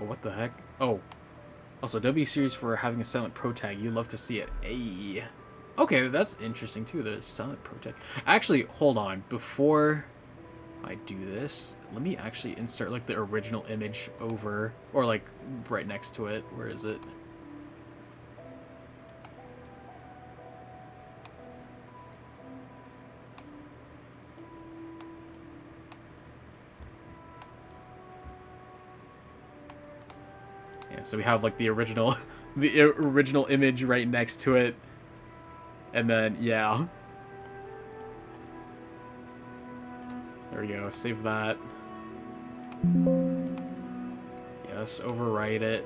Oh, what the heck? Oh, also W series for having a silent pro tag. You love to see it. Ayy. Okay, that's interesting too. The silent pro tag. Actually, hold on. Before I do this, let me actually insert like the original image over, or like right next to it. Where is it? Yeah, so we have like the original, the original image right next to it, and then yeah, there we go. Save that. Yes, overwrite it.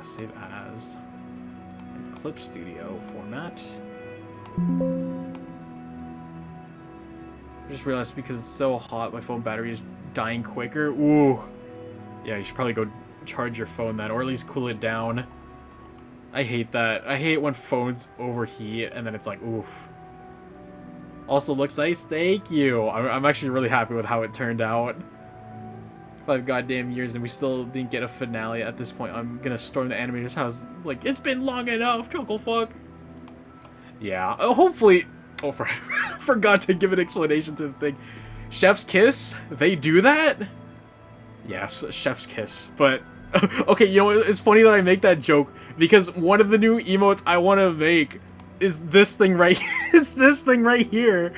Save as. And Clip Studio format. I just realized because it's so hot, my phone battery is dying quicker. Ooh. Yeah, you should probably go charge your phone then, or at least cool it down. I hate that. I hate when phones overheat and then it's like, oof. Also looks nice. Thank you. I'm actually really happy with how it turned out. 5 goddamn years and we still didn't get a finale at this point. I'm gonna storm the animator's house like, it's been long enough, chuckle fuck. Yeah, hopefully... Oh, forgot to give an explanation to the thing. Chef's kiss? They do that? Yes, chef's kiss. But, okay, you know, it's funny that I make that joke because one of the new emotes I want to make is this thing right it's this thing right here.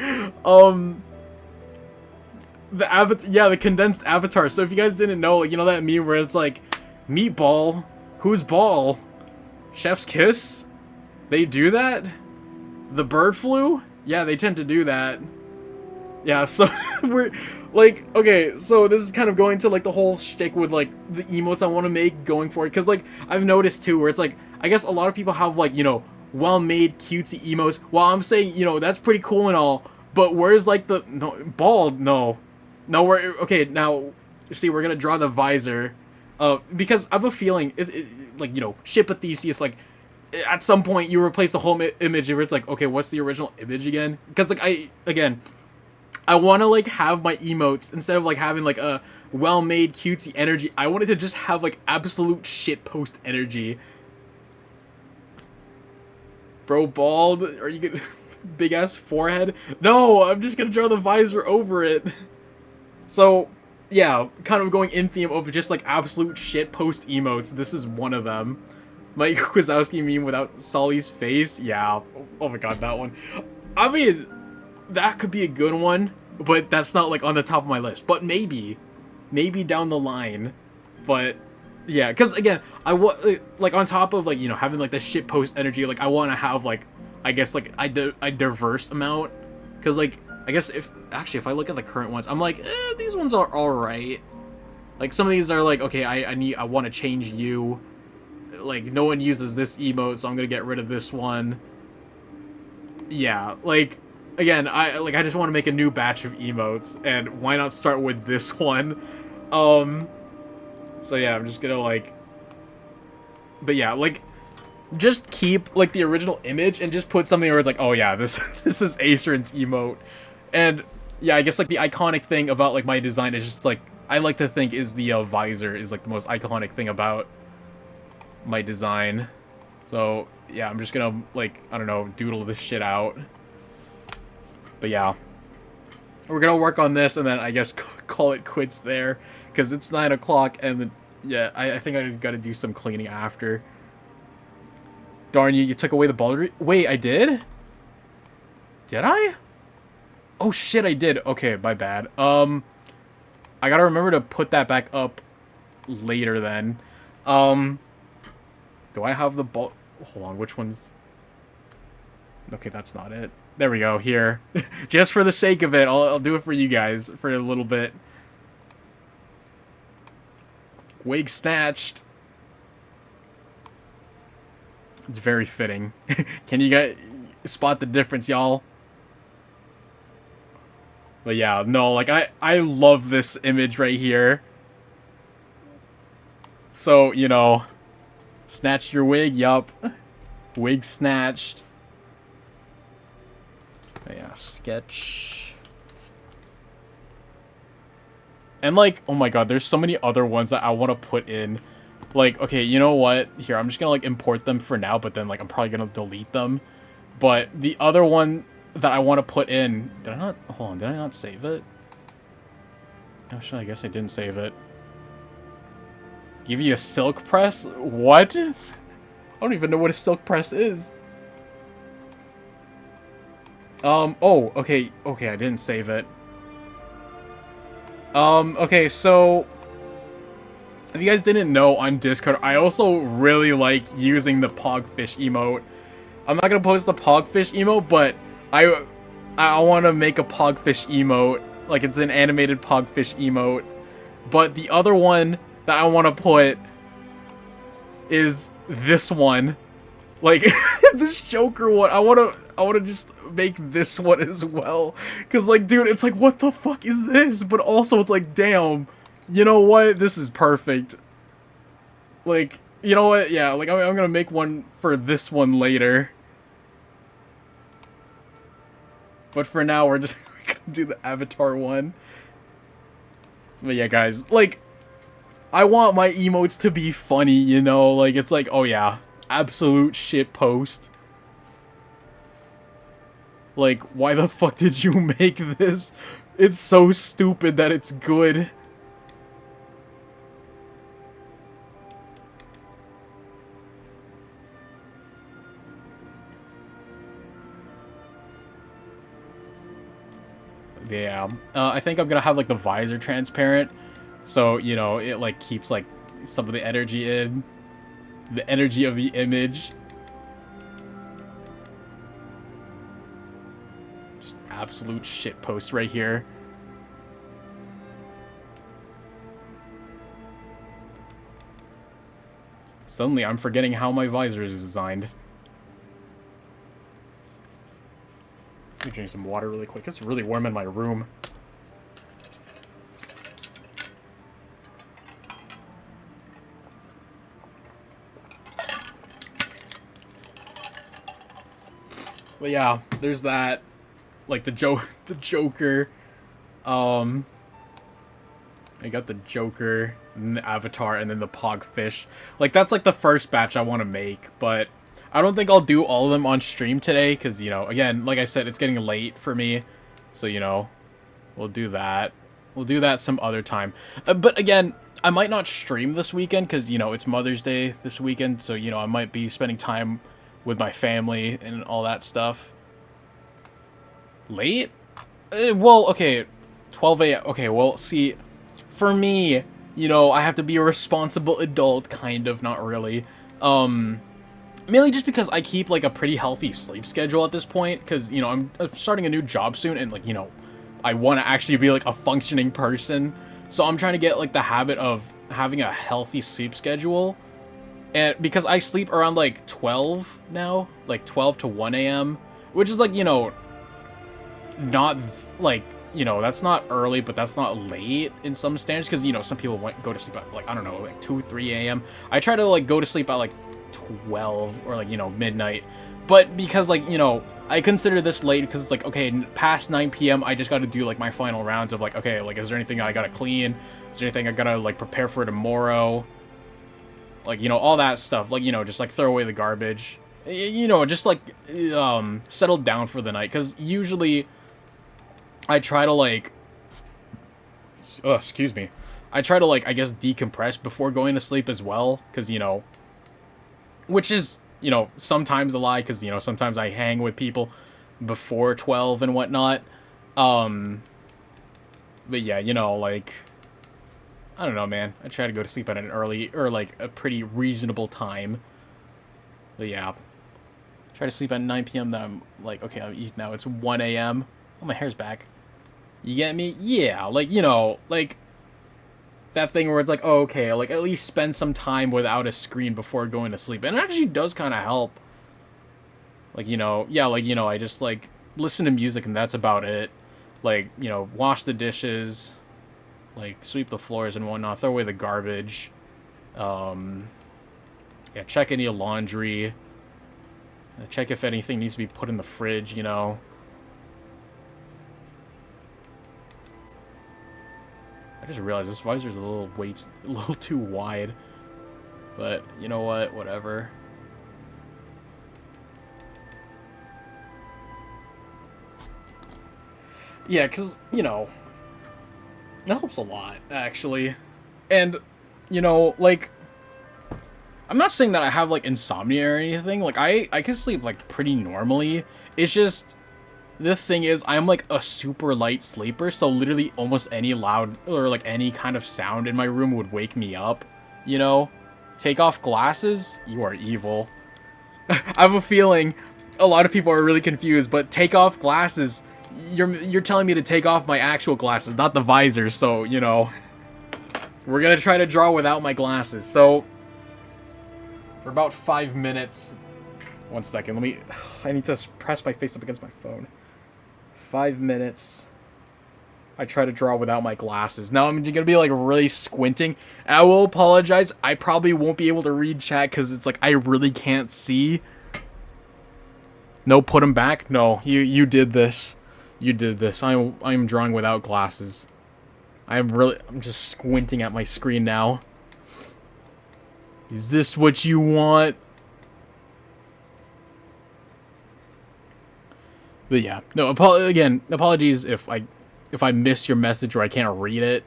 The avatar, yeah, the condensed avatar. So if you guys didn't know, like, you know that meme where it's like, meatball, who's ball? Chef's kiss? They do that? The bird flu? Yeah, they tend to do that. Yeah, so we're like, okay, so this is kind of going to like the whole shtick with like the emotes I want to make going forward, because like I've noticed too where it's like, I guess a lot of people have like, you know, well-made cutesy emotes, while I'm saying, you know, that's pretty cool and all, but where's like the no bald? No, we're okay now. See, we're gonna draw the visor, because I have a feeling like, you know, ship of Theseus, like at some point you replace the whole image where it's like, okay, what's the original image again? Because like I want to like have my emotes, instead of like having like a well-made cutesy energy, I wanted to just have like absolute shit post energy. Bro, bald? Are you gonna big ass forehead? No, I'm just gonna draw the visor over it. So yeah, kind of going in theme of just like absolute shit post emotes. This is one of them. Mike Wazowski meme without Solly's face. Yeah. Oh my god, that one. I mean, that could be a good one, but that's not like on the top of my list. But maybe down the line. But yeah, because again, I want like on top of like, you know, having like the shit post energy, like I want to have like, I guess like a diverse amount, because like I guess if I look at the current ones, I'm like, these ones are all right. Like some of these are like, okay, I want to change you. Like no one uses this emote, so I'm gonna get rid of this one. Yeah, like again, I just want to make a new batch of emotes, and why not start with this one? So yeah, I'm just gonna like, but yeah, like just keep like the original image and just put something where it's like, oh yeah, this this is Acer's emote. And yeah, I guess like the iconic thing about like my design is just like, I like to think is the visor is like the most iconic thing about my design. So yeah, I'm just gonna like, I don't know, doodle this shit out. But yeah, we're gonna work on this and then I guess call it quits there, because it's 9 o'clock and yeah, I think I gotta do some cleaning after. Darn you, you took away the boundary. Wait, I did? Did I? Oh shit, I did. Okay, my bad. I gotta remember to put that back up later then. Do I have the ball? Hold on, which one's... Okay, that's not it. There we go, here. Just for the sake of it, I'll do it for you guys for a little bit. Wig snatched. It's very fitting. Can you guys spot the difference, y'all? But yeah, no, like I love this image right here. So, you know, snatch your wig, yup. Wig snatched. But yeah, sketch. And, like, oh my god, there's so many other ones that I want to put in. Like, okay, you know what? Here, I'm just gonna, like, import them for now, but then, like, I'm probably gonna delete them. But the other one that I want to put in... Did I not... Hold on, did I not save it? Actually, I guess I didn't save it. Give you a silk press? What? I don't even know what a silk press is. Oh, okay, I didn't save it. Okay, so... If you guys didn't know, on Discord, I also really like using the pogfish emote. I'm not gonna post the pogfish emote, but I want to make a pogfish emote. Like, it's an animated pogfish emote. But the other one that I want to put is this one. Like, this Joker one. I wanna just make this one as well. Cause, like, dude, it's like, what the fuck is this? But also, it's like, damn, you know what? This is perfect. Like, you know what? Yeah, like, I'm gonna make one for this one later. But for now, we're just gonna do the Avatar one. But yeah, guys, like, I want my emotes to be funny, you know? Like, it's like, oh yeah, absolute shit post. Like, why the fuck did you make this? It's so stupid that it's good. Yeah, I think I'm gonna have, like, the visor transparent. So, you know, it, like, keeps, like, some of the energy in. The energy of the image. Just absolute shit post right here. Suddenly, I'm forgetting how my visor is designed. Let me drink some water really quick. It's really warm in my room. But yeah, there's that. Like, the Joker. I got the Joker, and the Avatar, and then the Pogfish. Like, that's, like, the first batch I want to make, but I don't think I'll do all of them on stream today, because, you know, again, like I said, it's getting late for me, so, you know, we'll do that. We'll do that some other time. But, again, I might not stream this weekend, because, you know, it's Mother's Day this weekend, so, you know, I might be spending time with my family and all that stuff. Late? Well, okay, 12 a.m. Okay, well, see, for me, you know, I have to be a responsible adult, kind of, not really. Mainly just because I keep, like, a pretty healthy sleep schedule at this point, because, you know, I'm starting a new job soon, and, like, you know, I want to actually be, like, a functioning person, so I'm trying to get, like, the habit of having a healthy sleep schedule, and because I sleep around, like, 12 now, like, 12 to 1 a.m., which is, like, you know, not, like, you know, that's not early, but that's not late in some standards, because, you know, some people go to sleep at, like, I don't know, like, 2, 3 a.m. I try to, like, go to sleep at, like, 12, or, like, you know, midnight, but because, like, you know, I consider this late, because it's, like, okay, past 9 p.m., I just gotta do, like, my final rounds of, like, okay, like, is there anything I gotta clean? Is there anything I gotta, like, prepare for tomorrow? Like, you know, all that stuff, like, you know, just, like, throw away the garbage. You know, just, like, settle down for the night, because usually I try to, like, excuse me. I try to, like, I guess, decompress before going to sleep as well, because, you know, which is, you know, sometimes a lie, because, you know, sometimes I hang with people before 12 and whatnot. Um, but yeah, you know, like, I don't know, man. I try to go to sleep at an early, or, like, a pretty reasonable time. But yeah. Try to sleep at 9 p.m., then I'm like, okay, I'll eat now. It's 1 a.m. Oh, my hair's back. You get me? Yeah, like, you know, like, that thing where it's like, oh, okay, like, at least spend some time without a screen before going to sleep. And it actually does kind of help. Like, you know, yeah, like, you know, I just, like, listen to music and that's about it. Like, you know, wash the dishes, like, sweep the floors and whatnot, throw away the garbage. Yeah, check any laundry. Check if anything needs to be put in the fridge, you know. just realized this visor's a little too wide. But you know what? Whatever. Yeah, because, you know, that helps a lot, actually. And, you know, like, I'm not saying that I have, like, insomnia or anything. Like, I can sleep, like, pretty normally. It's just, the thing is, I'm, like, a super light sleeper, so literally almost any loud, or, like, any kind of sound in my room would wake me up, you know? Take off glasses, you are evil. I have a feeling a lot of people are really confused, but take off glasses, you're telling me to take off my actual glasses, not the visor, so, you know. We're gonna try to draw without my glasses, so... For about 5 minutes... 1 second, let me... I need to press my face up against my phone. 5 minutes... I try to draw without my glasses. Now I'm gonna be, like, really squinting. And I will apologize, I probably won't be able to read chat, because it's like, I really can't see. No, put them back? No, you did this. You did this. I'm drawing without glasses. I'm just squinting at my screen now. Is this what you want? But yeah, no, again, apologies if I miss your message or I can't read it,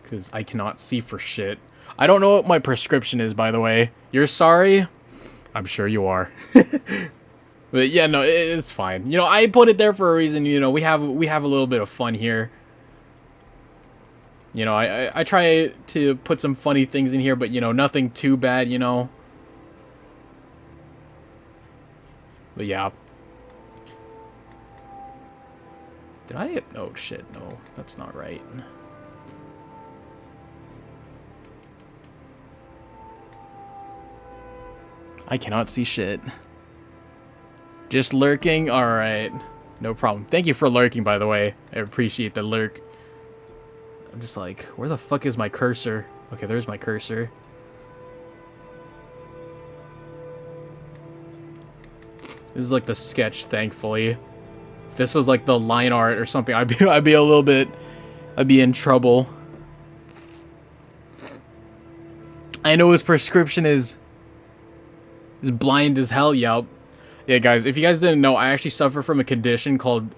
because I cannot see for shit. I don't know what my prescription is, by the way. You're sorry? I'm sure you are. But yeah, no, it's fine. You know, I put it there for a reason. You know, we have a little bit of fun here. You know, I try to put some funny things in here, but, you know, nothing too bad, you know. But yeah. Did I? Oh, shit, no. That's not right. I cannot see shit. Just lurking? Alright. No problem. Thank you for lurking, by the way. I appreciate the lurk. I'm just like, where the fuck is my cursor? Okay, there's my cursor. This is like the sketch, thankfully. If this was like the line art or something, I'd be a little bit... I'd be in trouble. I know his prescription is blind as hell, yup. Yeah, guys, if you guys didn't know, I actually suffer from a condition called,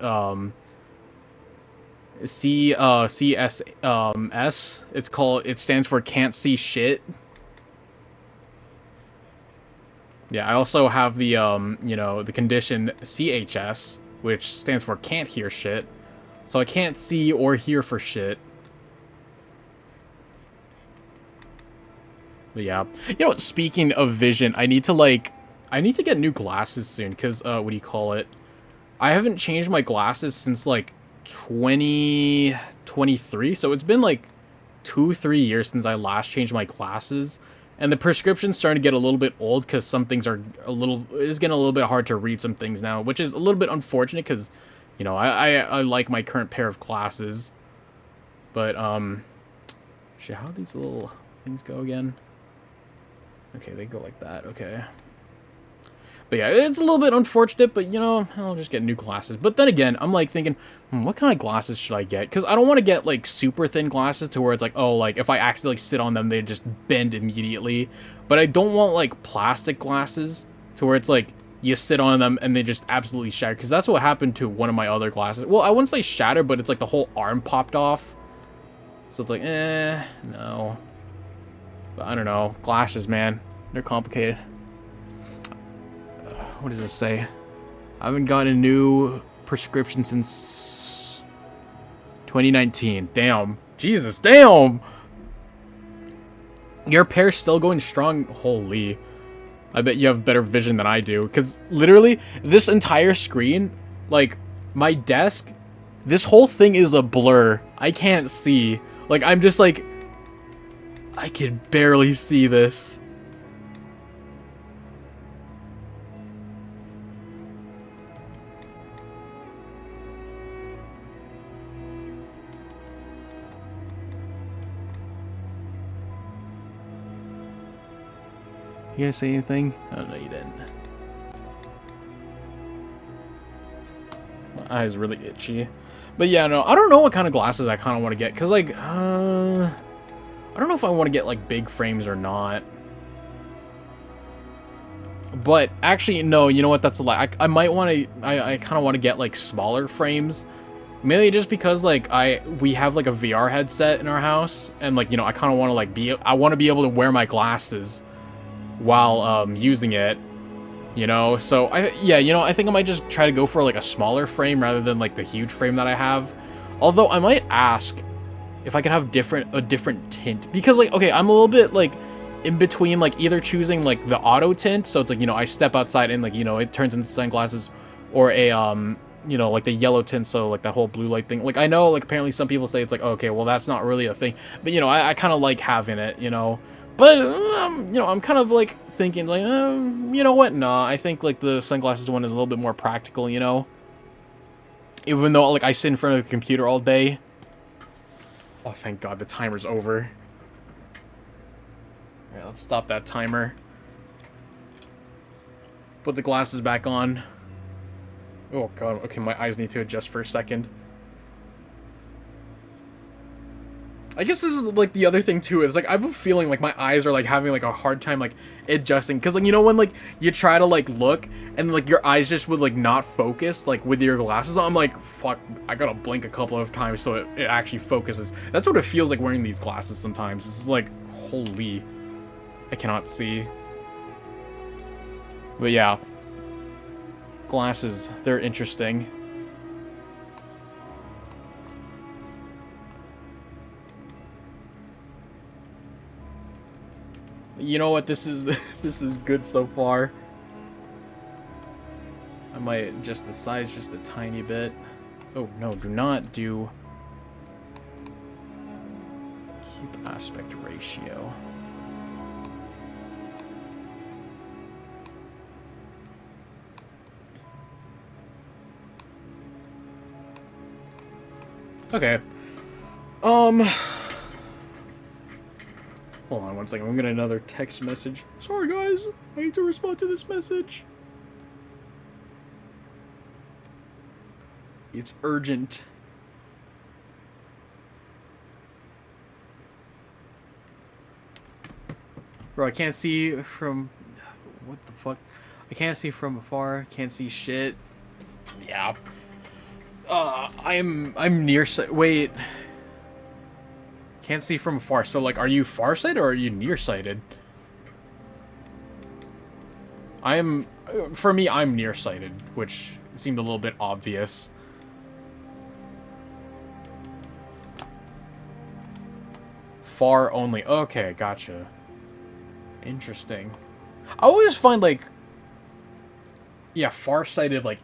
CSS. It stands for can't see shit. Yeah, I also have the, you know, the condition CHS, which stands for can't hear shit. So I can't see or hear for shit. But yeah. You know what, speaking of vision, I need to get new glasses soon, because, what do you call it? I haven't changed my glasses since, like, 2023, so it's been, like, 2-3 years since I last changed my glasses, and the prescription's starting to get a little bit old, because some things are it's getting a little bit hard to read some things now, which is a little bit unfortunate, because, you know, I like my current pair of glasses, but, shit, how do these little things go again? Okay, they go like that, okay. But yeah, it's a little bit unfortunate, but, you know, I'll just get new glasses. But then again, I'm, like, thinking, what kind of glasses should I get? Because I don't want to get, like, super thin glasses to where it's like, oh, like, if I accidentally sit on them, they just bend immediately. But I don't want, like, plastic glasses to where it's like, you sit on them and they just absolutely shatter. Because that's what happened to one of my other glasses. Well, I wouldn't say shatter, but it's like the whole arm popped off. So it's like, no. But I don't know. Glasses, man. They're complicated. What does this say? I haven't got a new prescription since 2019. Damn. Jesus, damn! Your pair's still going strong? Holy. I bet you have better vision than I do. Because literally, this entire screen, like, my desk, this whole thing is a blur. I can't see. Like, I'm just like... I can barely see this. You guys say anything? Oh, no, you didn't. My eye's really itchy. But yeah, no, I don't know what kind of glasses I kind of want to get. Because, like, I don't know if I want to get like big frames or not. But actually, no, you know what? That's a lie. I might want to. I kind of want to get like smaller frames, mainly just because like we have like a VR headset in our house, and like I kind of want to like I want to be able to wear my glasses while using it. So I think I might just try to go for like a smaller frame rather than like the huge frame that I have. Although I might ask if I could have a different tint, because like, okay, I'm a little bit like in between like either choosing like the auto tint, so it's like I step outside and like it turns into sunglasses, or a like the yellow tint, so like that whole blue light thing. Like I know like apparently some people say it's like, okay, well that's not really a thing, but I kind of like having it. But I'm kind of like thinking like, you know what? No, I think like the sunglasses one is a little bit more practical. Even though like I sit in front of the computer all day. Oh, thank God, the timer's over. Alright, let's stop that timer. Put the glasses back on. Oh God, okay, my eyes need to adjust for a second. I guess this is like the other thing too, is like I have a feeling like my eyes are like having like a hard time like adjusting, because like when like you try to like look and like your eyes just would like not focus like with your glasses on. I'm like, fuck, I gotta blink a couple of times so it actually focuses. That's what it feels like wearing these glasses sometimes. It's like, holy, I cannot see. But yeah, glasses, they're interesting. You know what? This is this is good so far. I might adjust the size just a tiny bit. Oh no, do not do keep aspect ratio. Okay. Hold on one second. I'm getting another text message. Sorry guys, I need to respond to this message. It's urgent. Bro, I can't see from... What the fuck? I can't see from afar. Can't see shit. Yeah. I'm nearsighted. Wait. Can't see from afar. So, like, are you farsighted or are you nearsighted? For me, I'm nearsighted, which seemed a little bit obvious. Far only. Okay, gotcha. Interesting. I always find, like... Yeah, farsighted, like...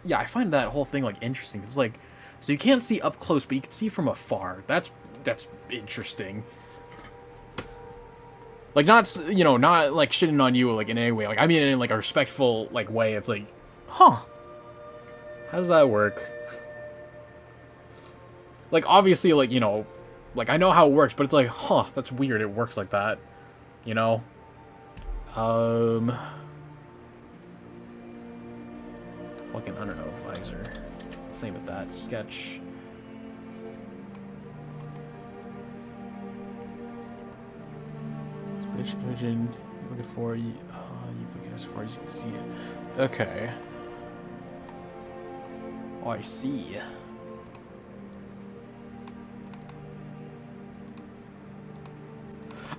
Yeah, I find that whole thing, like, interesting. It's like... So you can't see up close, but you can see from afar. That's interesting. Like, not, not, like, shitting on you, like, in any way. Like, I mean, in, like, a respectful, like, way. It's like, huh. How does that work? Like, obviously, like, like, I know how it works, but it's like, huh, that's weird. It works like that. You know? Fucking, I don't know, visor. Let's name it that. Sketch. Which imaging you're looking for? As far as you can see it. Okay. Oh, I see.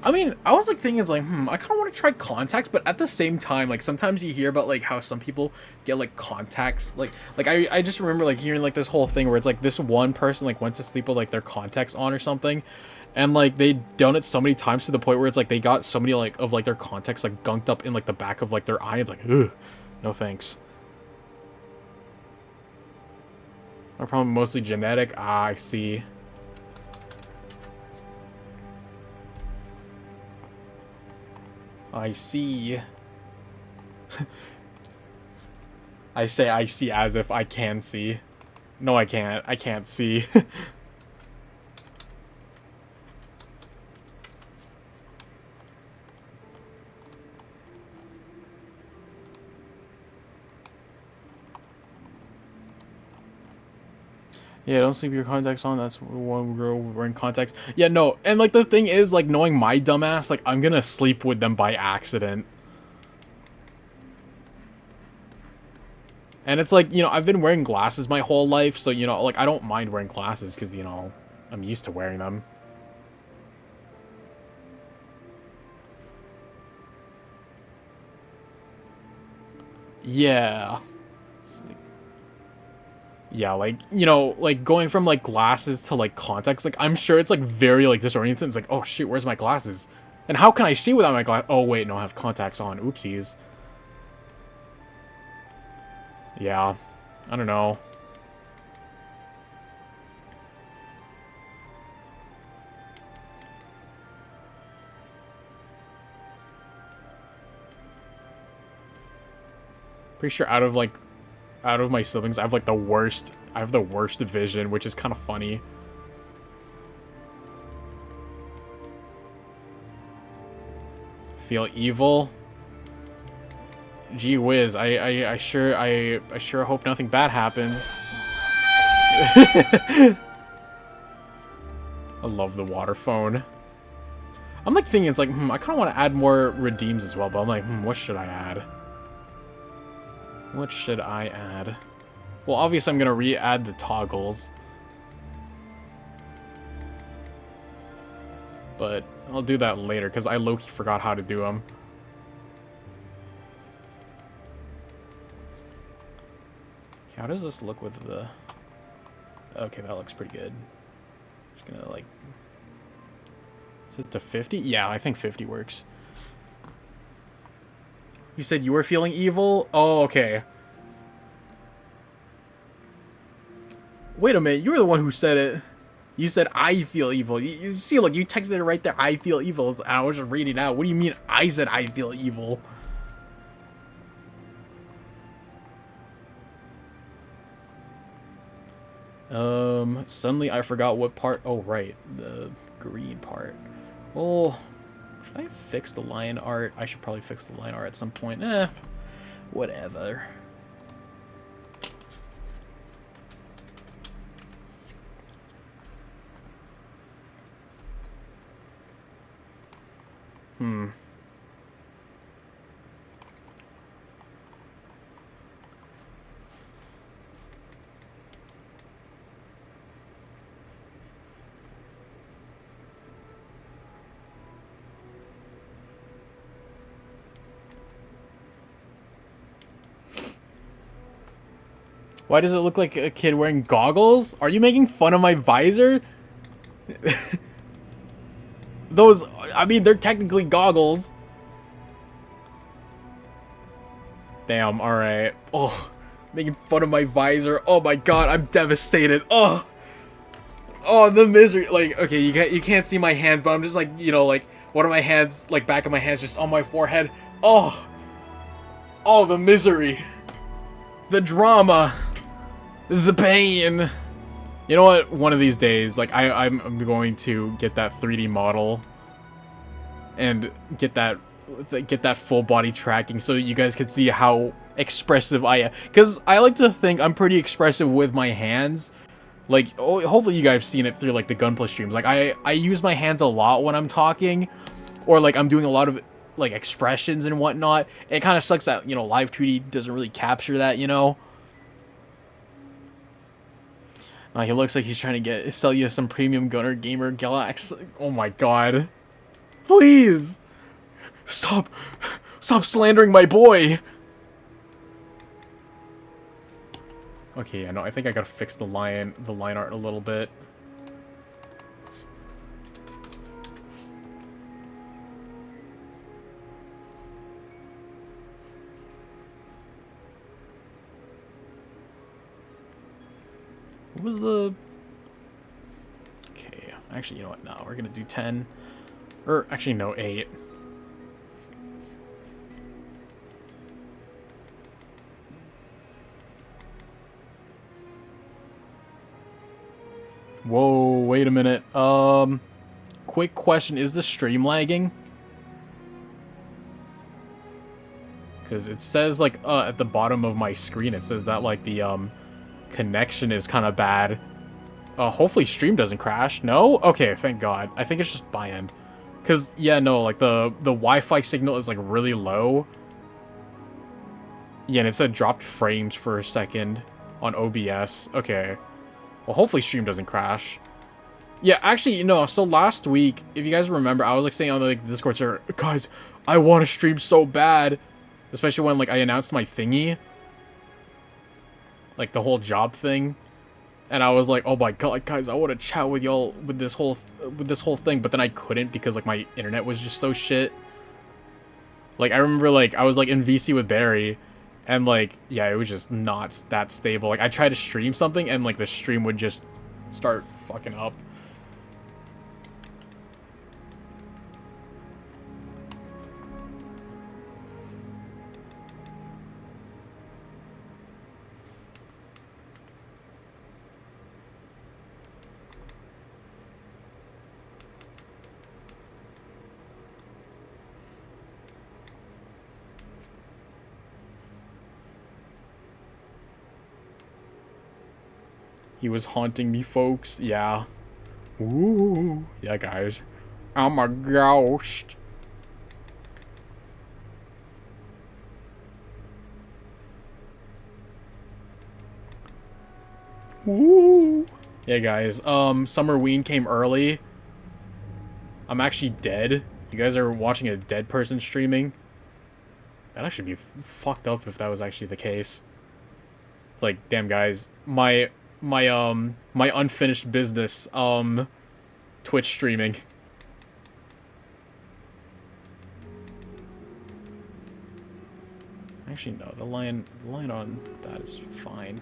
I mean, I was like thinking, it's like, I kind of want to try contacts, but at the same time, like sometimes you hear about like how some people get like contacts, like I just remember like hearing like this whole thing where it's like this one person like went to sleep with like their contacts on or something, and like they done it so many times to the point where it's like they got so many like of like their contacts like gunked up in like the back of like their eye. It's like, ugh, no thanks. Are probably mostly genetic. Ah, I see. I see. I say I see as if I can see. No, I can't. I can't see. Yeah, don't sleep with your contacts on. That's one girl wearing contacts. Yeah, no. And, like, the thing is, like, knowing my dumbass, like, I'm gonna sleep with them by accident. And it's like, I've been wearing glasses my whole life, so, like, I don't mind wearing glasses because, I'm used to wearing them. Yeah. Yeah, like, like, going from, like, glasses to, like, contacts, like, I'm sure it's, like, very, like, disoriented. It's like, oh, shit, where's my glasses? And how can I see without my glass? Oh, wait, no, I have contacts on. Oopsies. Yeah. I don't know. Pretty sure out of my siblings, I have, like, I have the worst vision, which is kind of funny. Feel evil? Gee whiz, I sure hope nothing bad happens. I love the water phone. I'm like thinking, it's like, I kind of want to add more redeems as well, but I'm like, what should I add? What should I add? Well, obviously I'm going to re-add the toggles. But I'll do that later, because I low-key forgot how to do them. How does this look with the... Okay, that looks pretty good. Just gonna, like... Is it to 50? Yeah, I think 50 works. You said you were feeling evil? Oh, okay. Wait a minute, you were the one who said it. You said, I feel evil. You see, look, you texted it right there. I feel evil. I was just reading it out. What do you mean I said I feel evil? Suddenly I forgot what part. Oh, right. The green part. Well, should I fix the line art? I should probably fix the line art at some point. Whatever. Why does it look like a kid wearing goggles? Are you making fun of my visor? Those, I mean, they're technically goggles. Damn, alright. Oh, making fun of my visor. Oh my god, I'm devastated. Oh, the misery. Like, okay, you can't see my hands, but I'm just like, like, one of my hands, like, back of my hands just on my forehead. Oh, the misery. The drama. The pain. You know what? One of these days, like, I'm going to get that 3D model and get that full body tracking so you guys can see how expressive I am. Because I like to think I'm pretty expressive with my hands. Like, hopefully you guys have seen it through, like, the Gunplay streams. Like, I use my hands a lot when I'm talking, or, like, I'm doing a lot of, like, expressions and whatnot. It kind of sucks that, Live 2D doesn't really capture that, He looks like he's trying to sell you some premium Gunner Gamer Galax. Oh my god. Please! Stop slandering my boy! Okay, yeah, no, I think I gotta fix the line art a little bit. What was the... Okay, actually, you know what? No, we're gonna do 10. Or, actually, no, 8. Whoa, wait a minute. Quick question, is the stream lagging? Because it says, like, at the bottom of my screen, it says that, like, the, connection is kind of bad. Hopefully stream doesn't crash. No? Okay, thank God. I think it's just my end. Cause yeah, no, like the Wi-Fi signal is like really low. Yeah, and it said dropped frames for a second on OBS. Okay. Well, hopefully stream doesn't crash. Yeah, actually, you know, so last week, if you guys remember, I was like saying on the like, Discord server, guys, I want to stream so bad. Especially when like I announced my thingy. Like the whole job thing. And I was like, oh my god, guys, I want to chat with y'all with this whole thing, but then I couldn't because like my internet was just so shit. Like I remember like I was like in VC with Barry, and like yeah, it was just not that stable. Like I tried to stream something and like the stream would just start fucking up. He was haunting me, folks. Yeah. Ooh. Yeah, guys. I'm a ghost. Ooh. Yeah, guys. Summerween came early. I'm actually dead. You guys are watching a dead person streaming. That'd actually be fucked up if that was actually the case. It's like, damn, guys. My unfinished business, Twitch streaming. Actually, no. The line on that is fine.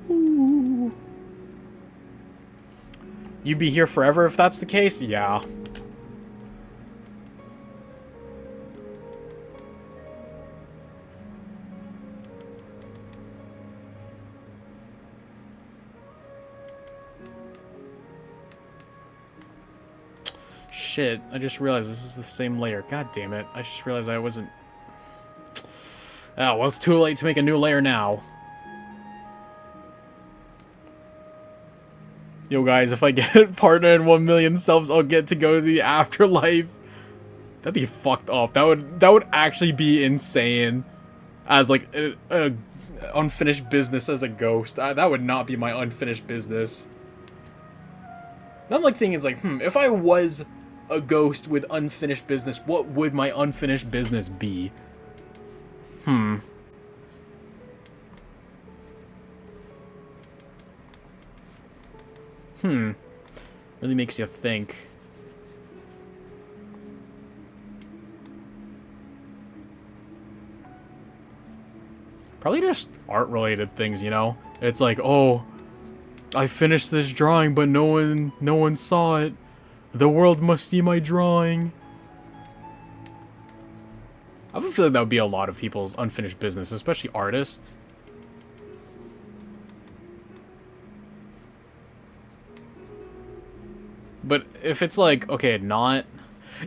Ooh. You'd be here forever if that's the case? Yeah. Shit, I just realized this is the same layer. God damn it. I just realized I wasn't... Oh, well, it's too late to make a new layer now. Yo, guys, if I get partner in 1 million subs, I'll get to go to the afterlife. That'd be fucked up. That would actually be insane. As, like, a unfinished business as a ghost. That would not be my unfinished business. I'm, like, thinking, it's like, if I was a ghost with unfinished business, what would my unfinished business be? Really makes you think. Probably just art-related things, you know? It's like, oh, I finished this drawing, but no one saw it. The world must see my drawing. I have a feeling that would be a lot of people's unfinished business, especially artists. But if it's like, okay, not...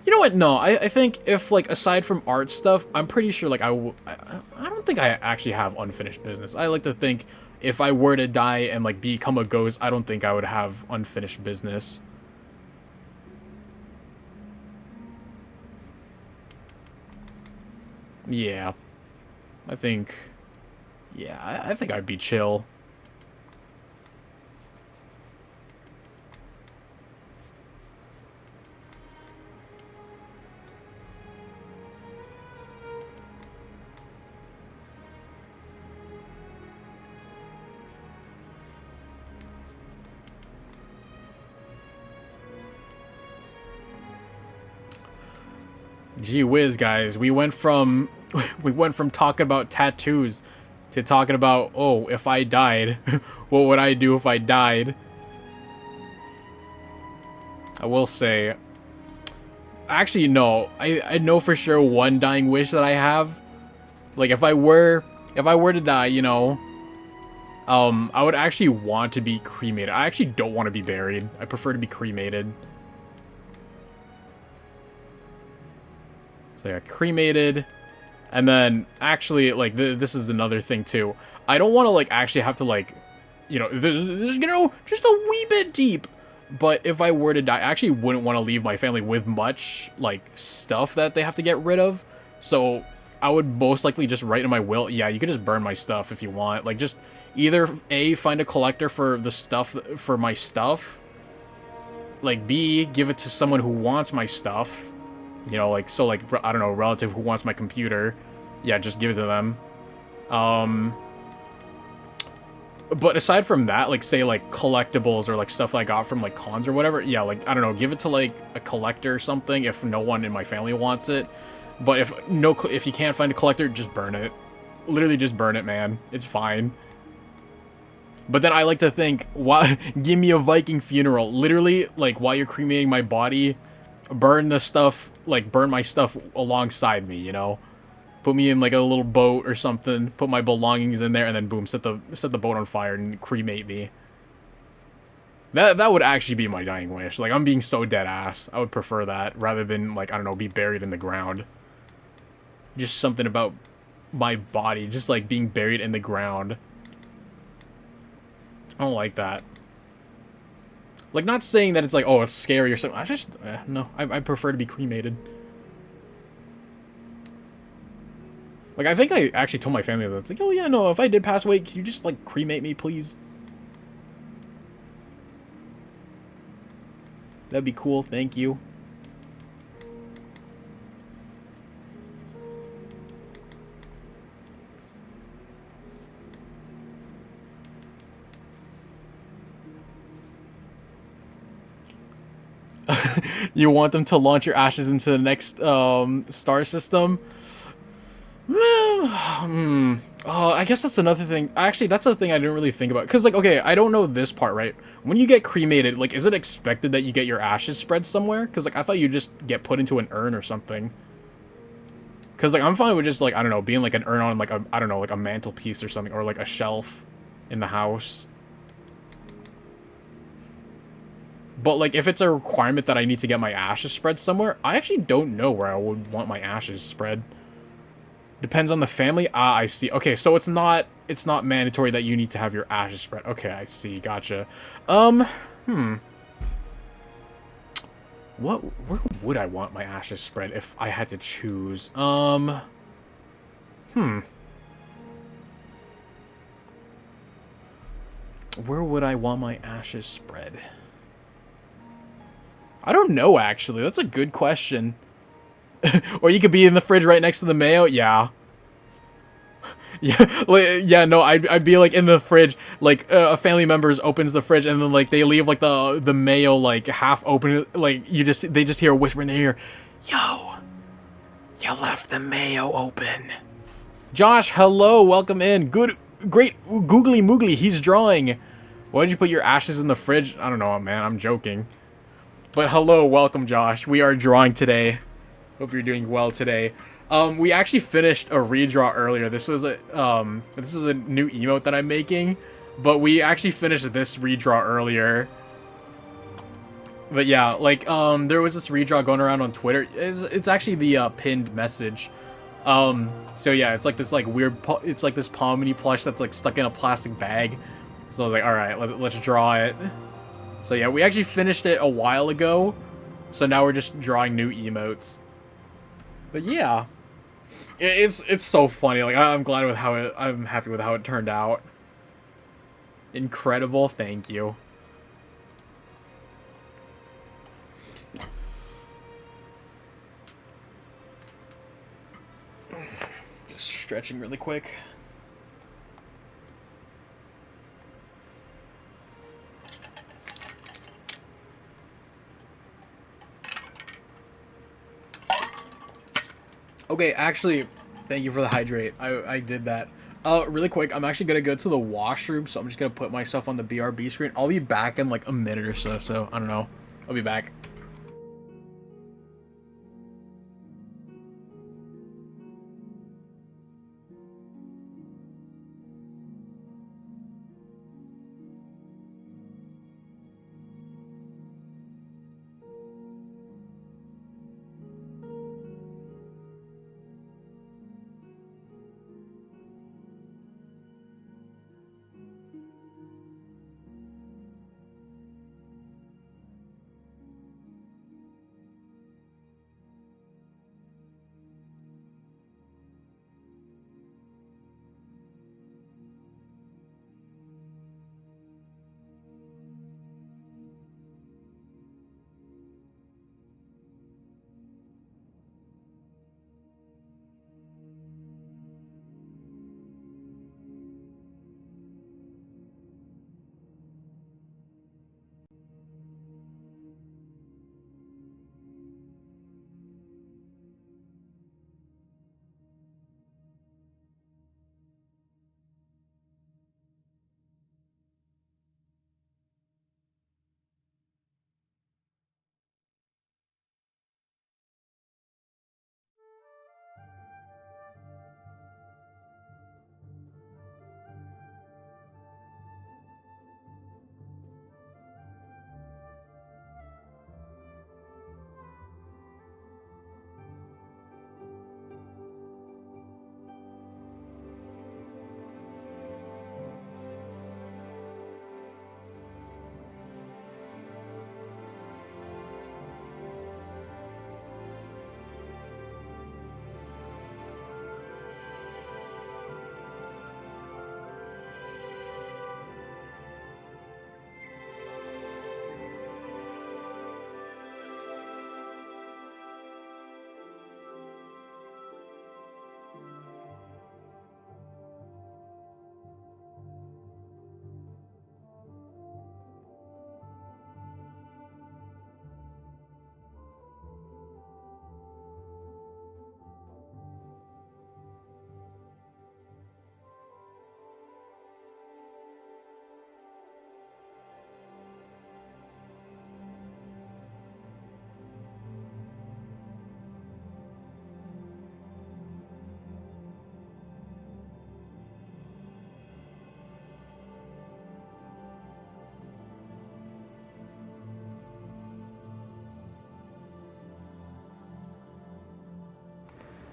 You know what? No, I think if, like, aside from art stuff, I'm pretty sure, like, I don't think I actually have unfinished business. I like to think if I were to die and, like, become a ghost, I don't think I would have unfinished business. Yeah. I think... Yeah, I think I'd be chill. Gee whiz, guys, we went from talking about tattoos to talking about, oh, if I died, what would I do if I died? I will say, actually, no, I know for sure one dying wish that I have. Like, if I were to die, you know, I would actually want to be cremated. I actually don't want to be buried. I prefer to be cremated. So yeah, cremated. And then actually, like, this is another thing too. I don't want to like actually have to like, this is just a wee bit deep. But if I were to die, I actually wouldn't want to leave my family with much like stuff that they have to get rid of. So I would most likely just write in my will, yeah, you could just burn my stuff if you want. Like, just either A, find a collector for the stuff, for my stuff. Like, B, give it to someone who wants my stuff. Like, so, like, I don't know, relative who wants my computer. Yeah, just give it to them. But aside from that, like, say, like, collectibles or, like, stuff I got from, like, cons or whatever, yeah, like, I don't know, give it to, like, a collector or something if no one in my family wants it. But if you can't find a collector, just burn it. Literally just burn it, man. It's fine. But then I like to think, why, give me a Viking funeral. Literally, like, while you're cremating my body, burn the stuff, like, burn my stuff alongside me, you know? Put me in, like, a little boat or something, put my belongings in there, and then boom, set the boat on fire and cremate me. That would actually be my dying wish. Like, I'm being so dead ass. I would prefer that, rather than, like, I don't know, be buried in the ground. Just something about my body, just, like, being buried in the ground. I don't like that. Like, not saying that it's like, oh, it's scary or something. I just, no, I prefer to be cremated. Like, I think I actually told my family that. It's like, oh, yeah, no, if I did pass away, can you just, like, cremate me, please? That'd be cool, thank you. You want them to launch your ashes into the next star system? Oh, I guess that's another thing. Actually, that's the thing I didn't really think about. Because, like, okay, I don't know this part, right? When you get cremated, like, is it expected that you get your ashes spread somewhere? Because, like, I thought you just get put into an urn or something. Because, like, I'm fine with just, like, I don't know, being, like, an urn on, like, I don't know, like, a mantelpiece or something. Or, like, a shelf in the house. But, like, if it's a requirement that I need to get my ashes spread somewhere, I actually don't know where I would want my ashes spread. Depends on the family. Ah, I see. Okay, so it's not mandatory that you need to have your ashes spread. Okay, I see. Gotcha. Where would I want my ashes spread if I had to choose? Where would I want my ashes spread? I don't know, actually. That's a good question. Or you could be in the fridge right next to the mayo. Yeah. Yeah, like, yeah, no, I'd be like in the fridge, like a family members opens the fridge and then like they leave like the mayo like half open, like they just hear a whisper in their ear, "Yo, you left the mayo open." Josh, hello, welcome in. Great, googly moogly, he's drawing. Why did you put your ashes in the fridge? I don't know, man. I'm joking. But hello, welcome, Josh. We are drawing today. Hope you're doing well today. We actually finished a redraw earlier. This is a new emote that I'm making, but we actually finished this redraw earlier. But yeah, like there was this redraw going around on Twitter. It's actually the pinned message. So yeah, it's like this like weird. It's like this Pomini plush that's like stuck in a plastic bag. So I was like, all right, let's draw it. So yeah, we actually finished it a while ago. So now we're just drawing new emotes. But yeah, it's so funny. Like I'm glad with how I'm happy with how it turned out. Incredible, thank you. Just stretching really quick. Okay, actually, thank you for the hydrate. I did that. Really quick, I'm actually gonna go to the washroom, so I'm just gonna put myself on the BRB screen. I'll be back in like a minute or so, so I don't know. I'll be back.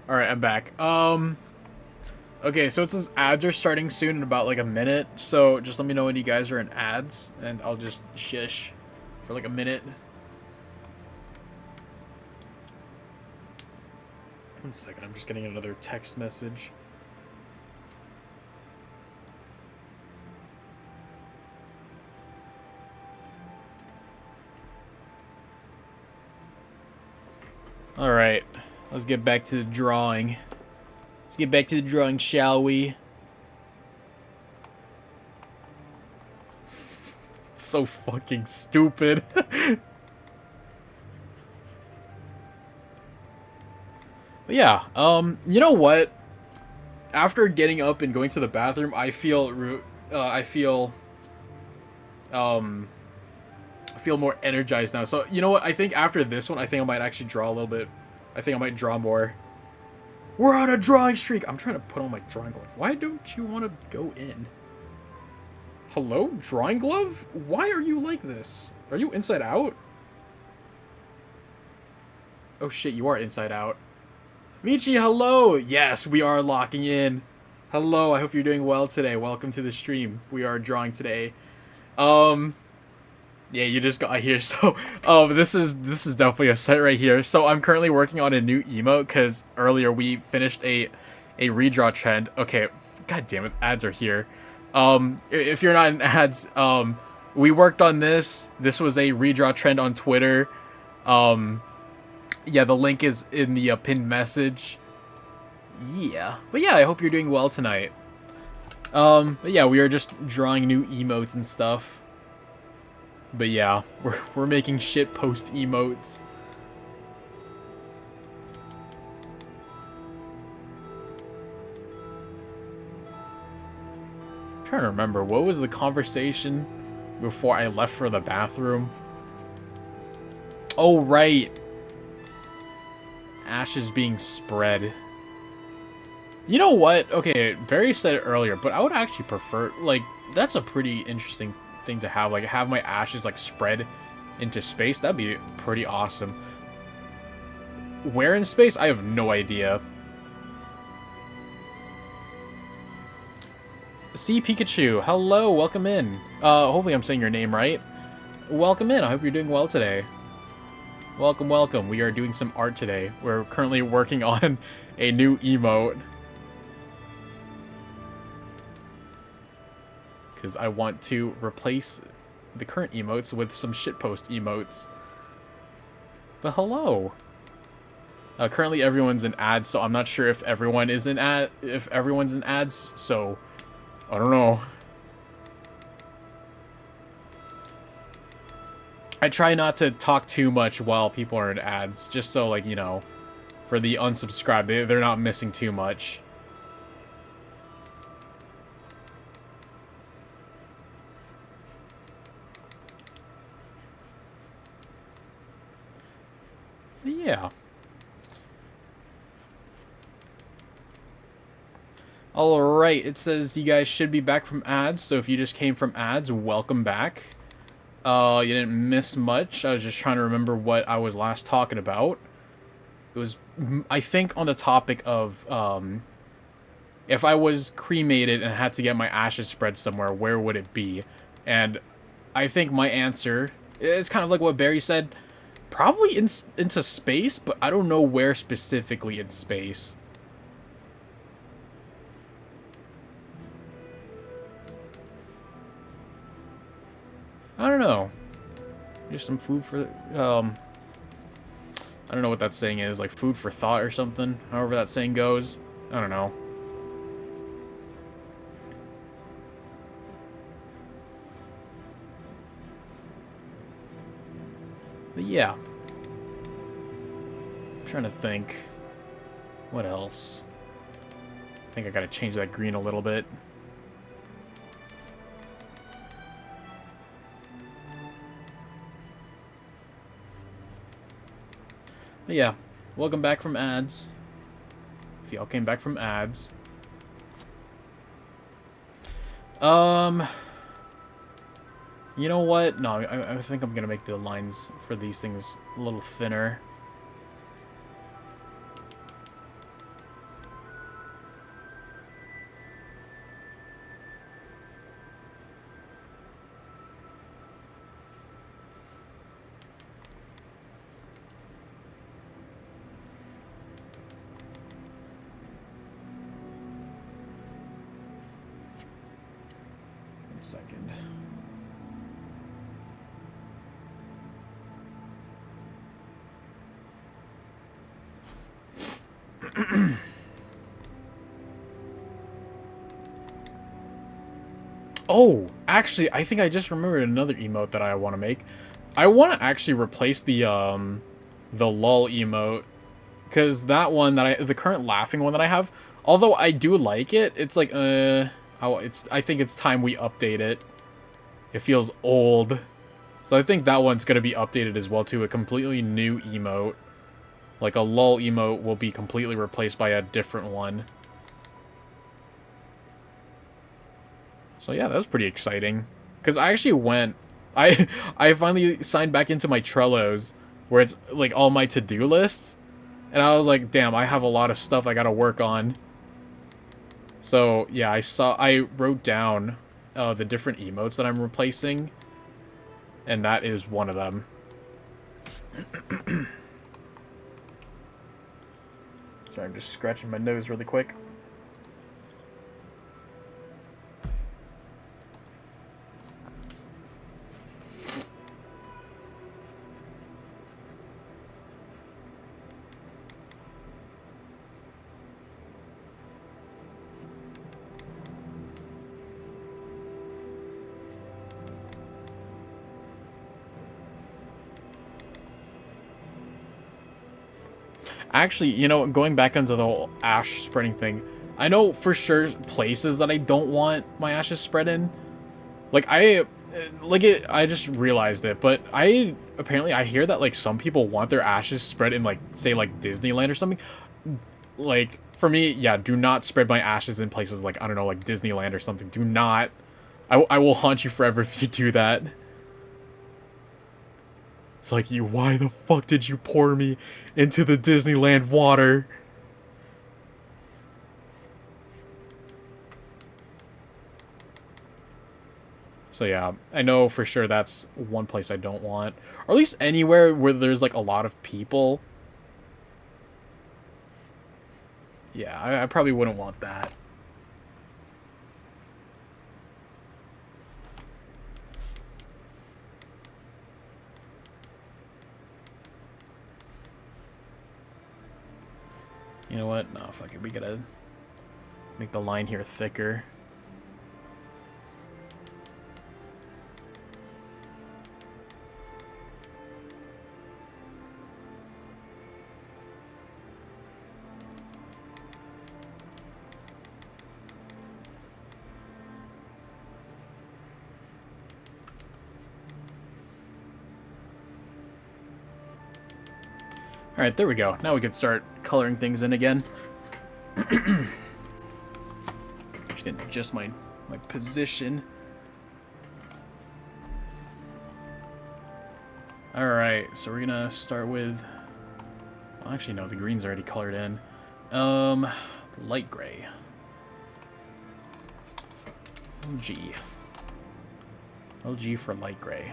All right, I'm back. Okay, so it says ads are starting soon in about like a minute. So just let me know when you guys are in ads, and I'll just shish for like a minute. One second, I'm just getting another text message. All right, let's get back to the drawing. Let's get back to the drawing, shall we? It's so fucking stupid. But yeah, you know what? After getting up and going to the bathroom, um, I feel more energized now. So you know what? I think after this one, I think I might actually draw a little bit. I think I might draw more. We're on a drawing streak. I'm trying to put on my drawing glove. Why don't you want to go in? Hello, drawing glove? Why are you like this? Are you inside out? Oh shit, you are inside out. Michi, hello! Yes, we are locking in. Hello, I hope you're doing well today. Welcome to the stream. We are drawing today. Um, yeah, you just got here. So, this is definitely a set right here. So, I'm currently working on a new emote because earlier we finished a redraw trend. Okay, god damn it, ads are here. If you're not in ads, we worked on this. This was a redraw trend on Twitter. Um, yeah, the link is in the pinned message. Yeah, but yeah, I hope you're doing well tonight. But yeah, we are just drawing new emotes and stuff. But yeah, we're making shit post emotes. I'm trying to remember, what was the conversation before I left for the bathroom? Oh right, ashes being spread. You know what? Okay, Barry said it earlier, but I would actually prefer, like, that's a pretty interesting thing to have. Like, have my ashes, like, spread into space. That'd be pretty awesome. Where in space? I have no idea. See Pikachu, hello, welcome in. Hopefully I'm saying your name right. Welcome in, I hope you're doing well today. Welcome, welcome. We are doing some art today. We're currently working on a new emote. Because I want to replace the current emotes with some shitpost emotes. But hello. Currently everyone's in ads, so I'm not sure if everyone is in if everyone's in ads, so I don't know. I try not to talk too much while people are in ads, just so, like, you know, for the unsubscribed, they're not missing too much. But yeah. Alright, it says you guys should be back from ads, so if you just came from ads, welcome back. You didn't miss much. I was just trying to remember what I was last talking about. It was, I think, on the topic of, if I was cremated and had to get my ashes spread somewhere, where would it be? And I think my answer is kind of like what Barry said. Probably into space, but I don't know where specifically in space. I don't know. Just some food for, I don't know what that saying is, like food for thought or something, however that saying goes. I don't know. But yeah. I'm trying to think. What else? I think I gotta change that green a little bit. But yeah, welcome back from ads. If y'all came back from ads. You know what? No, I think I'm gonna make the lines for these things a little thinner. second. Oh, actually, I think I just remembered another emote that I want to make. I want to actually replace the lull emote, because that one the current laughing one that I have, although I do like it, it's like I think it's time we update it. It feels old. So I think that one's going to be updated as well to a completely new emote. Like a lull emote will be completely replaced by a different one. So yeah, that was pretty exciting. Because I actually went... I I finally signed back into my Trellos, where it's like all my to-do lists. And I was like, damn, I have a lot of stuff I gotta work on. So yeah, I wrote down the different emotes that I'm replacing. And that is one of them. Sorry, I'm just scratching my nose really quick. Actually, you know, going back into the whole ash spreading thing, I know for sure places that I don't want my ashes spread in. Like I just realized it, but I hear that like some people want their ashes spread in like say like Disneyland or something. Like for me, yeah, do not spread my ashes in places like I don't know, like Disneyland or something. Do not. I will haunt you forever if you do that. It's like you. Why the fuck did you pour me into the Disneyland water? So yeah, I know for sure that's one place I don't want. Or at least anywhere where there's like a lot of people. Yeah, I probably wouldn't want that. You know what? No, fuck it. We gotta make the line here thicker. Alright, there we go. Now we can start coloring things in again. Just gonna adjust my position. Alright, so we're gonna start with... Well, actually, no, the green's already colored in. Light gray. LG. LG for light gray.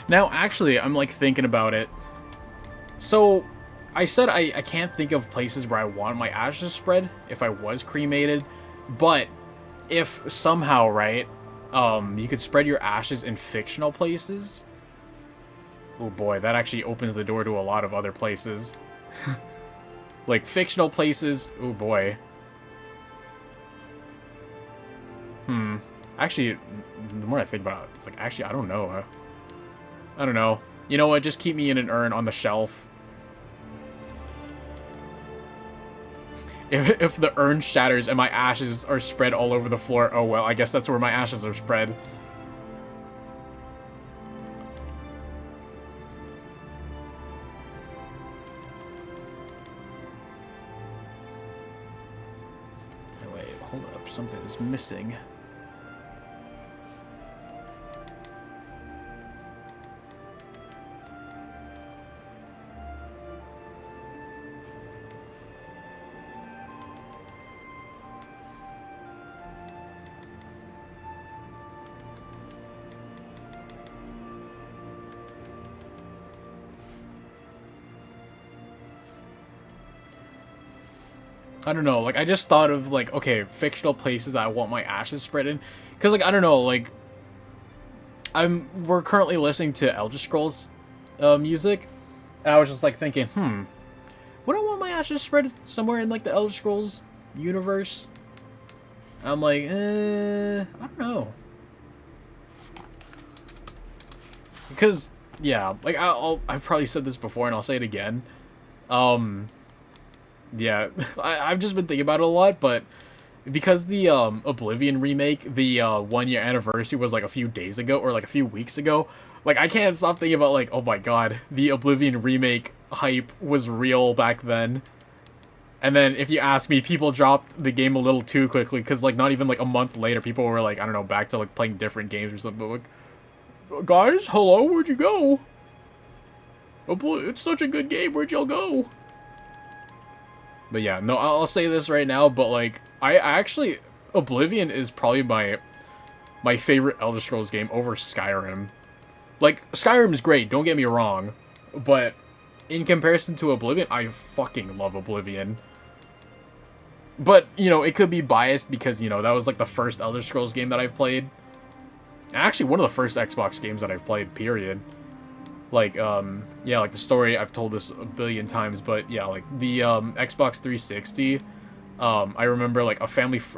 Now, actually, I'm like thinking about it. So, I said I can't think of places where I want my ashes spread if I was cremated, but if somehow, right, you could spread your ashes in fictional places. Oh boy, that actually opens the door to a lot of other places. Like fictional places. Oh boy. Actually, the more I think about it, it's like actually I don't know. I don't know. You know what? Just keep me in an urn on the shelf. If the urn shatters and my ashes are spread all over the floor, oh well, I guess that's where my ashes are spread. Oh, wait, hold up. Something is missing. I don't know, like, I just thought of, like, okay, fictional places I want my ashes spread in. Because, like, I don't know, like, we're currently listening to Elder Scrolls music, and I was just, like, thinking, would I want my ashes spread somewhere in, like, the Elder Scrolls universe? I'm like, I don't know. Because, yeah, like, I've probably said this before, and I'll say it again. Um, yeah, I've just been thinking about it a lot, but because the Oblivion remake, the 1 year anniversary was like a few days ago or like a few weeks ago, like I can't stop thinking about like, oh my god, the Oblivion remake hype was real back then. And then if you ask me, people dropped the game a little too quickly because like not even like a month later, people were like, I don't know, back to like playing different games or something. But like, guys, hello, where'd you go? It's such a good game. Where'd y'all go? But yeah, no, I'll say this right now. But like, I actually Oblivion is probably my favorite Elder Scrolls game over Skyrim. Like, Skyrim is great, don't get me wrong, but in comparison to Oblivion, I fucking love Oblivion. But, you know, it could be biased because, you know, that was like the first Elder Scrolls game that I've played. Actually, one of the first Xbox games that I've played, period. Like, yeah, like the story, I've told this a billion times, but yeah, like the Xbox 360, I remember like a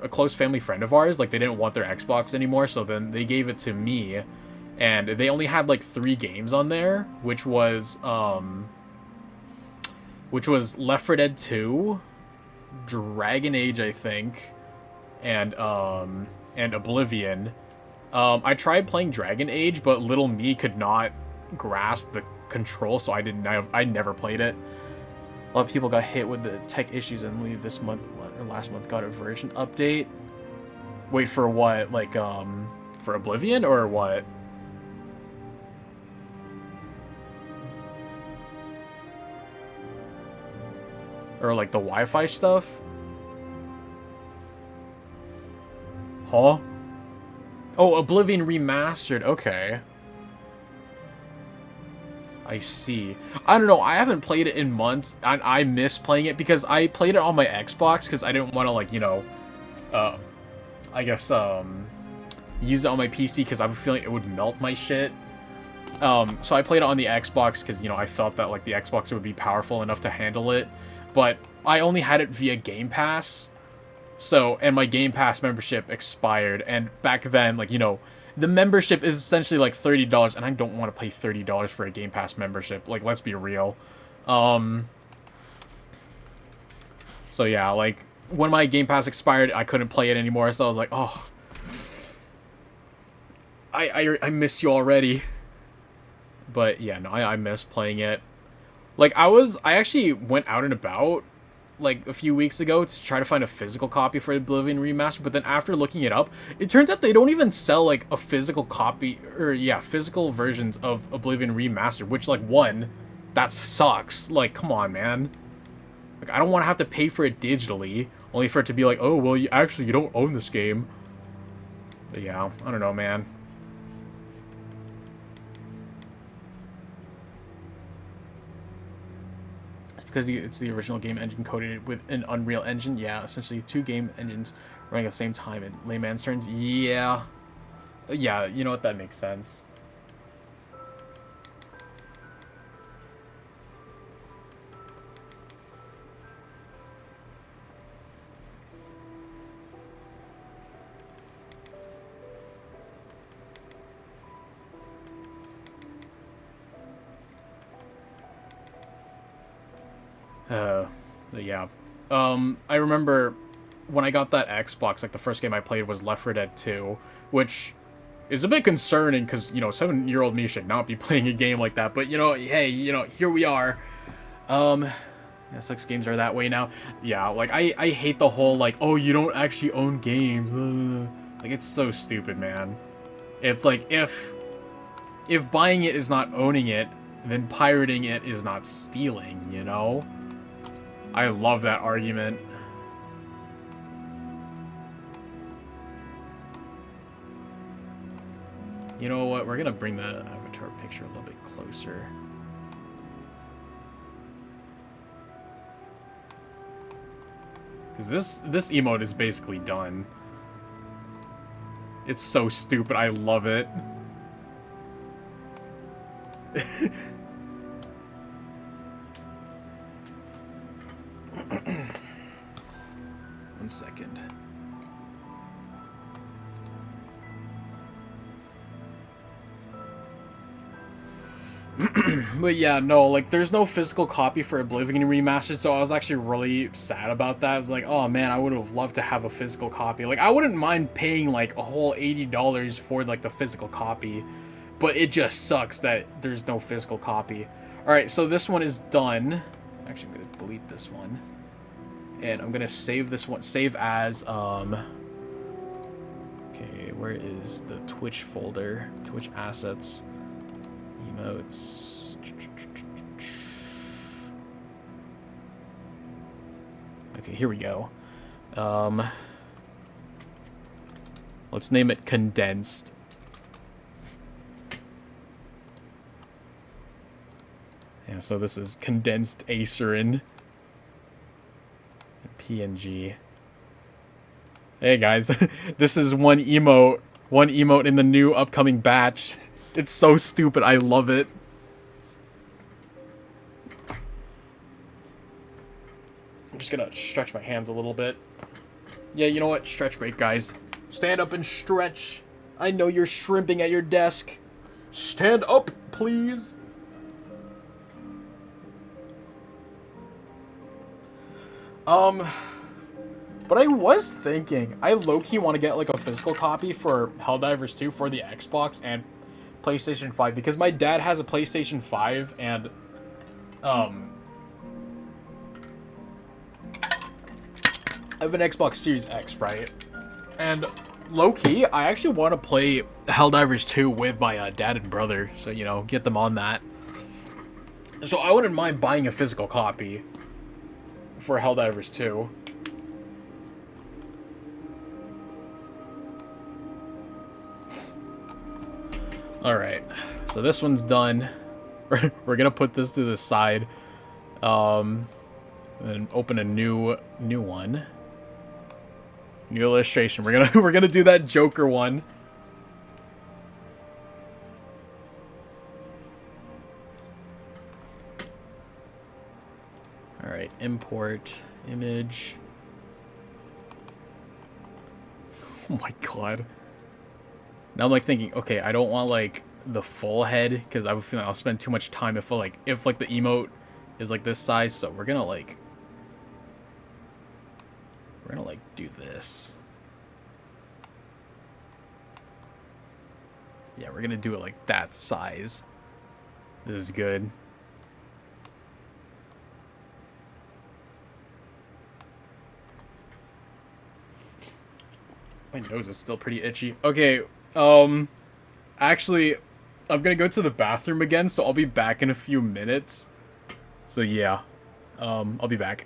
close family friend of ours, like they didn't want their Xbox anymore, so then they gave it to me, and they only had like 3 games on there, which was Left 4 Dead 2, Dragon Age, I think, and Oblivion. I tried playing Dragon Age, but little me could not grasp the control, so I never played it. A lot of people got hit with the tech issues, and we this month or last month got a version update. Wait, for what? Like for Oblivion or what? Or like the Wi-Fi stuff? Huh? Oh, Oblivion Remastered. Okay. I see. I don't know. I haven't played it in months, and I miss playing it because I played it on my Xbox because I didn't want to, like, you know, uh, I guess, use it on my PC because I have a feeling it would melt my shit. So I played it on the Xbox because, you know, I felt that, like, the Xbox would be powerful enough to handle it. But I only had it via Game Pass. So, and my Game Pass membership expired. And back then, like, you know, the membership is essentially like $30, and I don't want to pay $30 for a Game Pass membership. Like, let's be real. Um, so yeah, like, when my Game Pass expired, I couldn't play it anymore, so I was like, oh, I miss you already. But yeah, no, I miss playing it. Like, I actually went out and about like a few weeks ago to try to find a physical copy for Oblivion Remastered, but then after looking it up, it turns out they don't even sell like a physical copy, or yeah, physical versions of Oblivion Remastered, which, like, one, that sucks. Like, come on, man. Like, I don't want to have to pay for it digitally, only for it to be like, oh, well, you don't own this game. But yeah, I don't know, man. Because it's the original game engine coded with an Unreal Engine. Yeah, essentially 2 game engines running at the same time in layman's terms. Yeah. Yeah, you know what? That makes sense. Yeah. I remember when I got that Xbox, like, the first game I played was Left 4 Dead 2, which is a bit concerning because, you know, 7-year-old me should not be playing a game like that. But, you know, hey, you know, here we are. Yeah, 6 games are that way now. Yeah, like, I hate the whole, like, oh, you don't actually own games. Like, it's so stupid, man. It's like, if buying it is not owning it, then pirating it is not stealing, you know? I love that argument. You know what? We're gonna bring the avatar picture a little bit closer. Because this emote is basically done. It's so stupid. I love it. One second. But yeah, no, like, there's no physical copy for Oblivion Remastered, so I was actually really sad about that. I was like, oh man, I would have loved to have a physical copy. Like, I wouldn't mind paying, like, a whole $80 for, like, the physical copy, but it just sucks that there's no physical copy. Alright, so this one is done. Actually, I'm gonna delete this one. And I'm gonna save this one, save as, okay, where is the Twitch folder? Twitch assets. Emotes. Okay, here we go. Let's name it Condensed. Yeah, so this is Condensed Acerin. PNG. Hey guys, this is one emote in the new upcoming batch. It's so stupid, I love it. I'm just gonna stretch my hands a little bit. Yeah, you know what? Stretch break, guys. Stand up and stretch. I know you're shrimping at your desk. Stand up, please. But I was thinking, I low-key want to get, like, a physical copy for Helldivers 2 for the Xbox and PlayStation 5, because my dad has a PlayStation 5, and, I have an Xbox Series X, right? And low-key, I actually want to play Helldivers 2 with my dad and brother, so, you know, get them on that. So I wouldn't mind buying a physical copy for Helldivers 2. Alright, so this one's done. We're gonna put this to the side. And open a new one. New illustration. We're gonna do that Joker one. Alright, import image. Oh my god. Now I'm like thinking, okay, I don't want like the full head because I would feel like I'll spend too much time if like the emote is like this size. So we're gonna do this. Yeah, we're gonna do it like that size. This is good. My nose is still pretty itchy. Okay, actually, I'm gonna go to the bathroom again, so I'll be back in a few minutes. So yeah, I'll be back.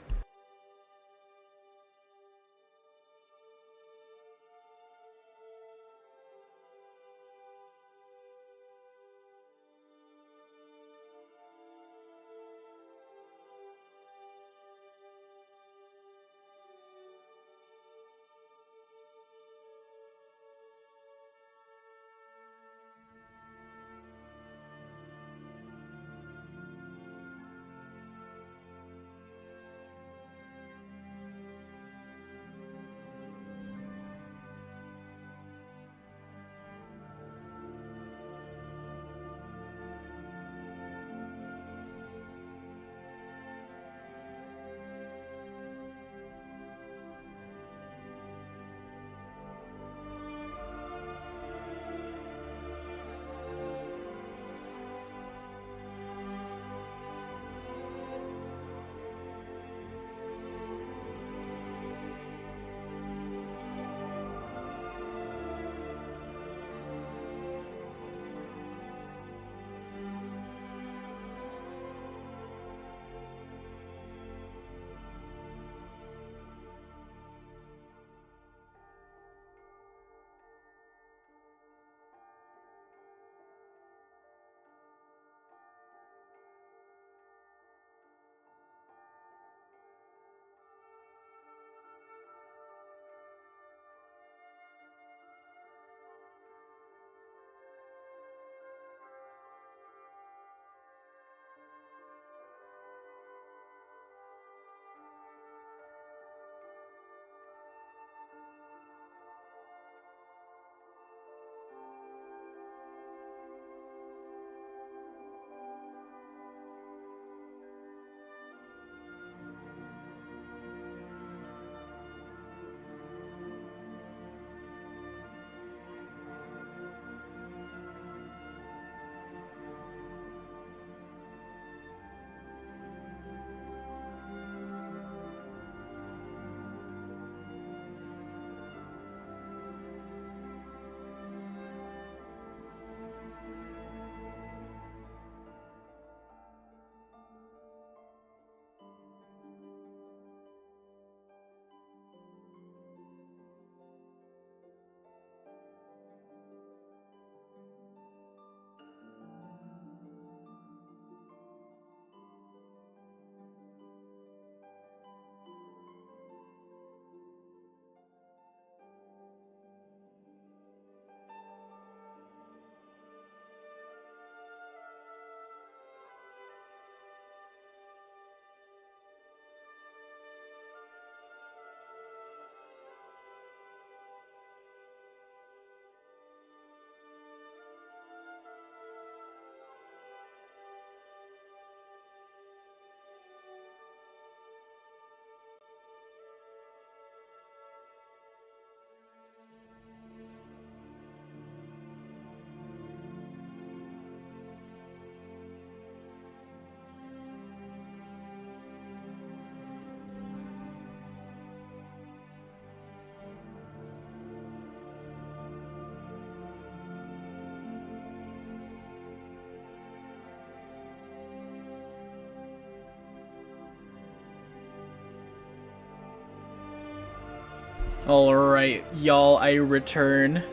Alright, y'all, I return.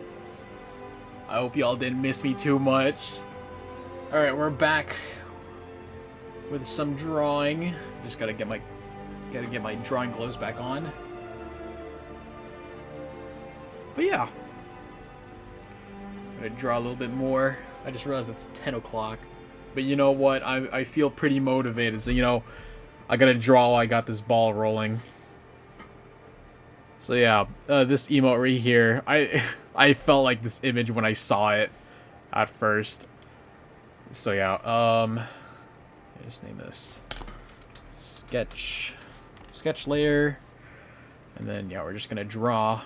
I hope y'all didn't miss me too much. Alright, we're back with some drawing. Just gotta get my drawing gloves back on. But yeah. I'm gonna draw a little bit more. I just realized it's 10 o'clock. But you know what? I feel pretty motivated. So, I gotta draw while I got this ball rolling. So yeah, this emote right here, I felt like this image when I saw it at first. So yeah, I just name this sketch layer, and then yeah, we're just gonna draw.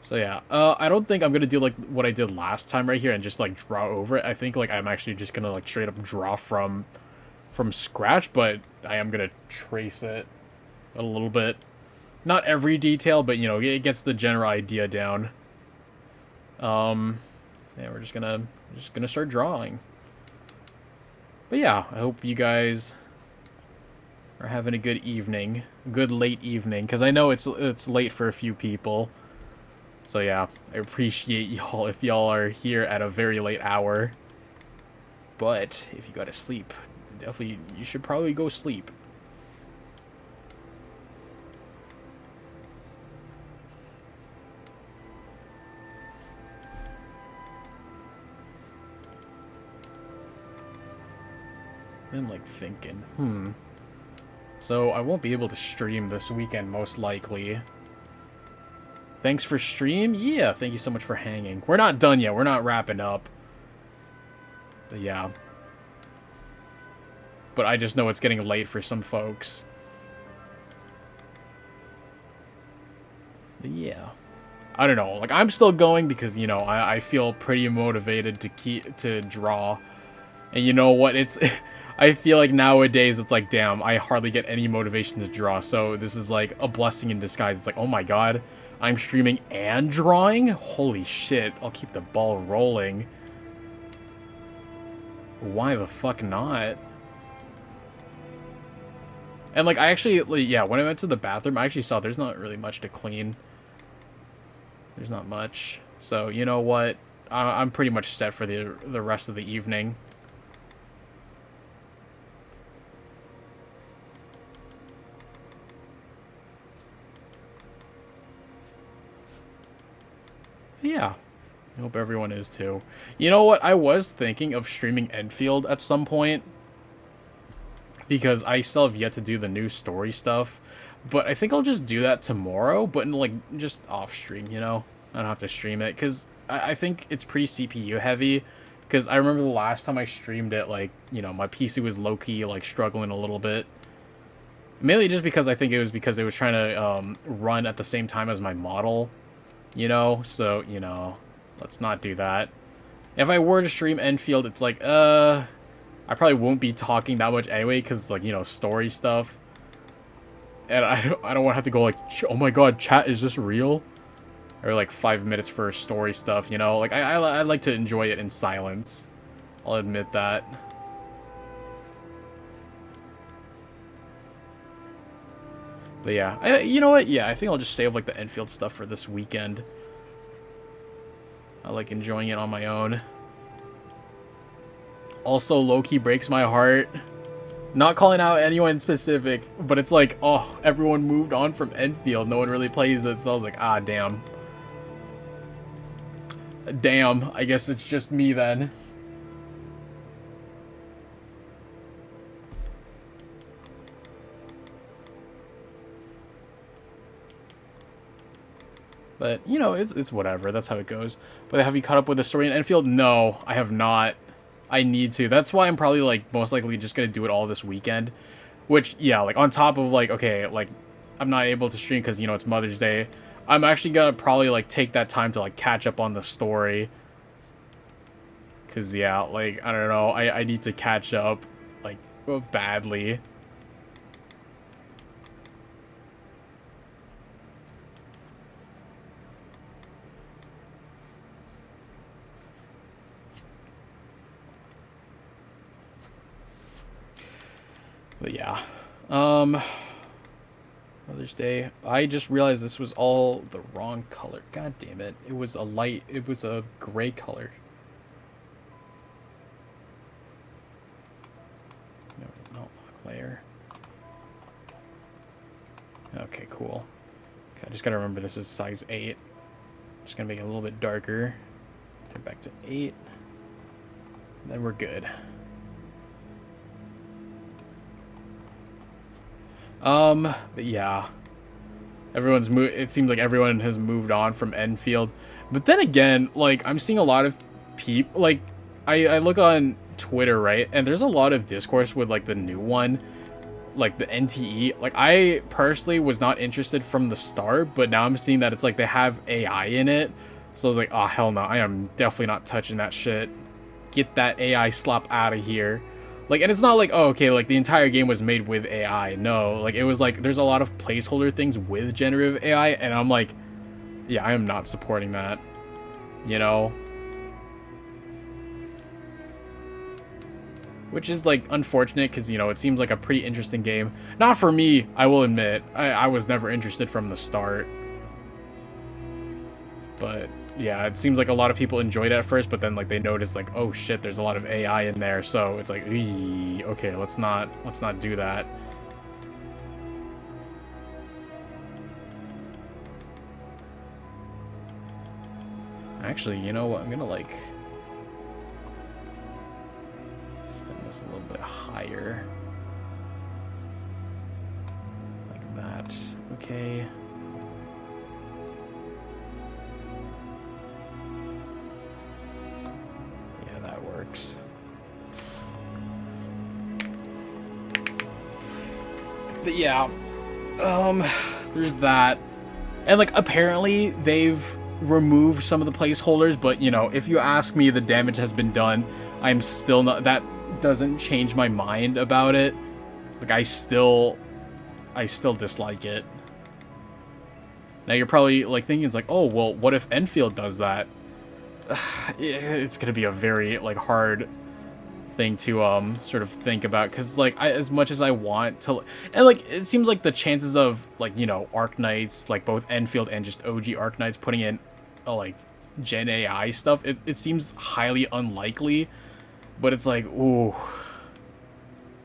So yeah, I don't think I'm gonna do like what I did last time right here and just like draw over it. I think like I'm actually just gonna like straight up draw from scratch, but I am gonna trace it a little bit. Not every detail, but it gets the general idea down. Yeah, we're just gonna start drawing. But yeah, I hope you guys are having a good evening, good late evening, because I know it's late for a few people. So yeah, I appreciate y'all if y'all are here at a very late hour. But if you gotta sleep, definitely you should probably go sleep. I'm like thinking, So I won't be able to stream this weekend most likely. Thanks for stream? Yeah, thank you so much for hanging. We're not done yet. We're not wrapping up. But yeah. But I just know it's getting late for some folks. But yeah. I don't know. Like, I'm still going because, I feel pretty motivated to draw. And you know what? It's... I feel like nowadays it's like, damn, I hardly get any motivation to draw. So this is like a blessing in disguise. It's like, oh my god, I'm streaming and drawing? Holy shit, I'll keep the ball rolling. Why the fuck not? And like, I actually, yeah, when I went to the bathroom, I actually saw there's not really much to clean. There's not much. So, you know what? I'm pretty much set for the rest of the evening. Yeah. I hope everyone is too. You know what? I was thinking of streaming Enfield at some point. Because I still have yet to do the new story stuff. But I think I'll just do that tomorrow, but like, just off stream, I don't have to stream it, because I think it's pretty CPU heavy. Because I remember the last time I streamed it, like, my PC was low-key, like, struggling a little bit. Mainly just because I think it was because it was trying to run at the same time as my model, So, let's not do that. If I were to stream Enfield, it's like, I probably won't be talking that much anyway, because, like, story stuff. And I don't want to have to go like, oh my god, chat, is this real? Or like 5 minutes for story stuff, Like, I like to enjoy it in silence. I'll admit that. But yeah, you know what? Yeah, I think I'll just save like the Enfield stuff for this weekend. I like enjoying it on my own. Also, low-key breaks my heart. Not calling out anyone specific, but it's like, oh, everyone moved on from Enfield. No one really plays it, so I was like, ah, damn. Damn, I guess it's just me then. But, it's whatever. That's how it goes. But have you caught up with the story in Enfield? No, I have not. I need to. That's why I'm probably, like, most likely just going to do it all this weekend. Which, yeah, like, on top of, like, okay, like, I'm not able to stream because, it's Mother's Day. I'm actually going to probably, like, take that time to, like, catch up on the story. Because, yeah, like, I don't know. I need to catch up, like, badly. But yeah. Mother's Mother's Day. I just realized this was all the wrong color. God damn it. It was a gray color. No, not lock layer. Okay, cool. Okay, I just gotta remember this is size 8. Just gonna make it a little bit darker. Turn back to 8. Then we're good. But yeah. It seems like everyone has moved on from Enfield. But then again, like, I'm seeing a lot of people, like, I look on Twitter, right? And there's a lot of discourse with, like, the new one, like, the NTE. Like, I personally was not interested from the start, but now I'm seeing that it's like they have AI in it. So I was like, oh, hell no, I am definitely not touching that shit. Get that AI slop out of here. Like, and it's not like, oh, okay, like, the entire game was made with AI. No, like, it was like, there's a lot of placeholder things with generative AI, and I'm like, yeah, I am not supporting that. You know? Which is, like, unfortunate, because, you know, it seems like a pretty interesting game. Not for me, I will admit. I was never interested from the start. But yeah, it seems like a lot of people enjoyed it at first, but then like they noticed like, oh shit, there's a lot of AI in there, so it's like, okay, let's not do that. Actually, you know what? I'm gonna like extend this a little bit higher, like that. Okay. Yeah, that works. But yeah, there's that. And like apparently they've removed some of the placeholders, but you know, if you ask me, the damage has been done. I'm still not, that doesn't change my mind about it. Like I still dislike it. Now you're probably like thinking it's like, oh well, what if Enfield does that? It's gonna be a very like hard thing to sort of think about, because like as much as I want to, and like it seems like the chances of like, you know, Arknights, like both Enfield and just OG Arknights putting in like Gen AI stuff, it seems highly unlikely, but it's like, ooh,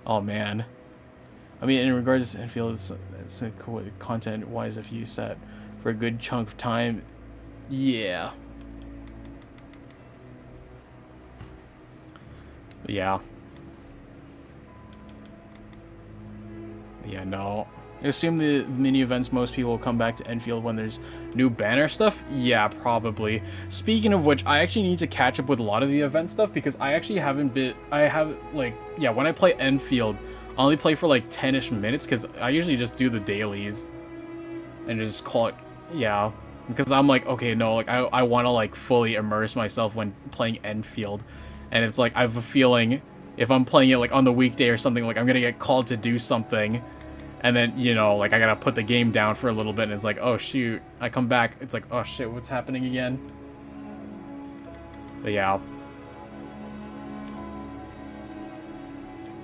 oh man. I mean, in regards to Enfield, it's a cool content wise, if you set for a good chunk of time, yeah. Yeah. Yeah, no. I assume the mini events, most people will come back to Enfield when there's new banner stuff? Yeah, probably. Speaking of which, I actually need to catch up with a lot of the event stuff, because I actually haven't been... I have, like... Yeah, when I play Enfield, I only play for, like, 10-ish minutes, because I usually just do the dailies. And just call it... Yeah. Because I'm like, okay, no, like, I want to, like, fully immerse myself when playing Enfield. And it's like, I have a feeling, if I'm playing it, like, on the weekday or something, like, I'm gonna get called to do something... And then, you know, like, I gotta put the game down for a little bit, and it's like, oh, shoot. I come back, it's like, oh, shit, what's happening again? But, yeah.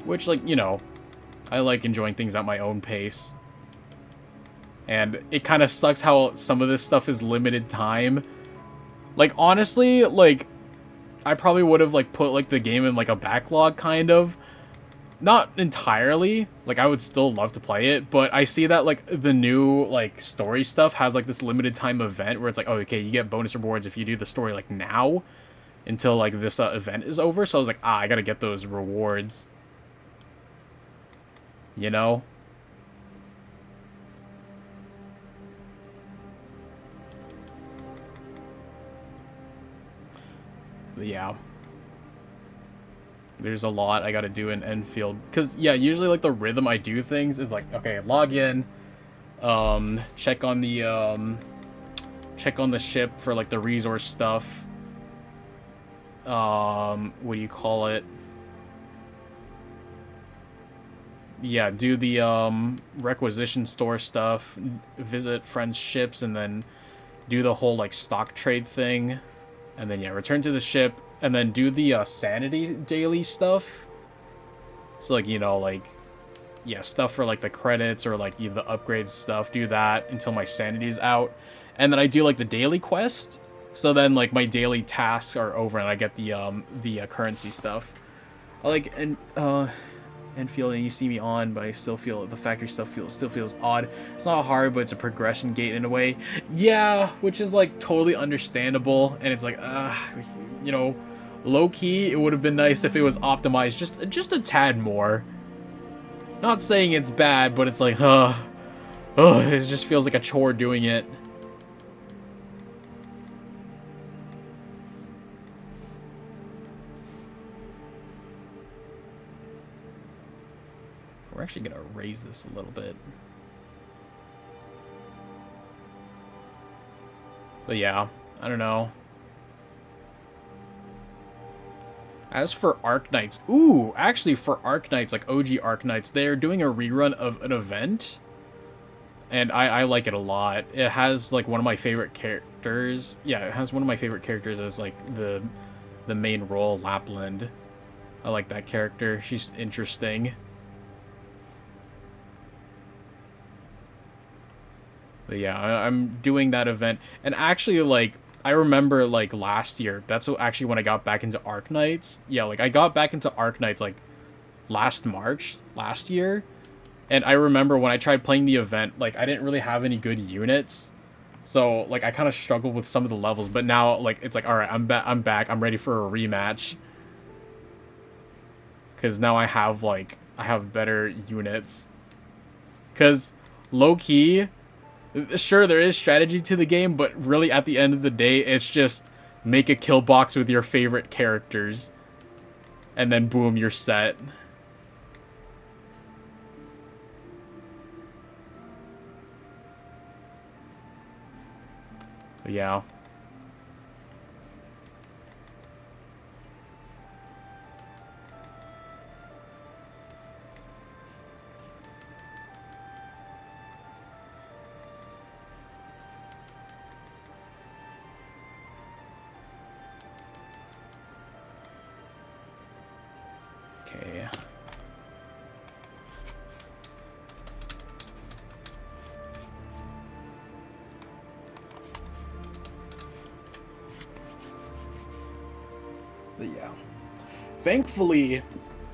Which, like, you know, I like enjoying things at my own pace. And it kind of sucks how some of this stuff is limited time. Like, honestly, like, I probably would have, like, put, like, the game in, like, a backlog, kind of. Not entirely, like, I would still love to play it, but I see that, like, the new, like, story stuff has, like, this limited time event where it's like, oh, okay, you get bonus rewards if you do the story, like, now, until, like, this event is over, so I was like, I gotta get those rewards, you know? But yeah. There's a lot I gotta do in Enfield. Because, yeah, usually, like, the rhythm I do things is, like, okay, log in, check on the ship for, like, the resource stuff. What do you call it? Yeah, do the, requisition store stuff, visit friends' ships, and then do the whole, like, stock trade thing. And then, yeah, return to the ship, and then do the, sanity daily stuff. So, like, you know, like, yeah, stuff for like the credits or like the upgrades stuff. Do that until my sanity's out, and then I do like the daily quest. So then like my daily tasks are over and I get the currency stuff. I like and feeling you see me on, but I still feel the factory stuff still feels odd. It's not hard, but it's a progression gate in a way. Yeah, which is like totally understandable, and it's like you know, low key, it would have been nice if it was optimized just a tad more. Not saying it's bad, but it's like it just feels like a chore doing it. We're actually gonna raise this a little bit. But yeah, I don't know. As for Arknights, ooh, actually for Arknights, like OG Arknights, they're doing a rerun of an event. And I like it a lot. It has like one of my favorite characters. Yeah, it has one of my favorite characters as like the main role, Lapland. I like that character. She's interesting. But yeah, I'm doing that event. And actually, like, I remember, like, last year, that's actually when I got back into Arknights. Yeah, like, I got back into Arknights, like, last March, last year. And I remember when I tried playing the event, like, I didn't really have any good units. So, like, I kind of struggled with some of the levels. But now, like, it's like, alright, I'm back. I'm ready for a rematch. Because now I have, like, I have better units. Because, low-key, sure, there is strategy to the game, but really at the end of the day, it's just make a kill box with your favorite characters. And then boom, you're set. But yeah. Okay. But yeah. Thankfully,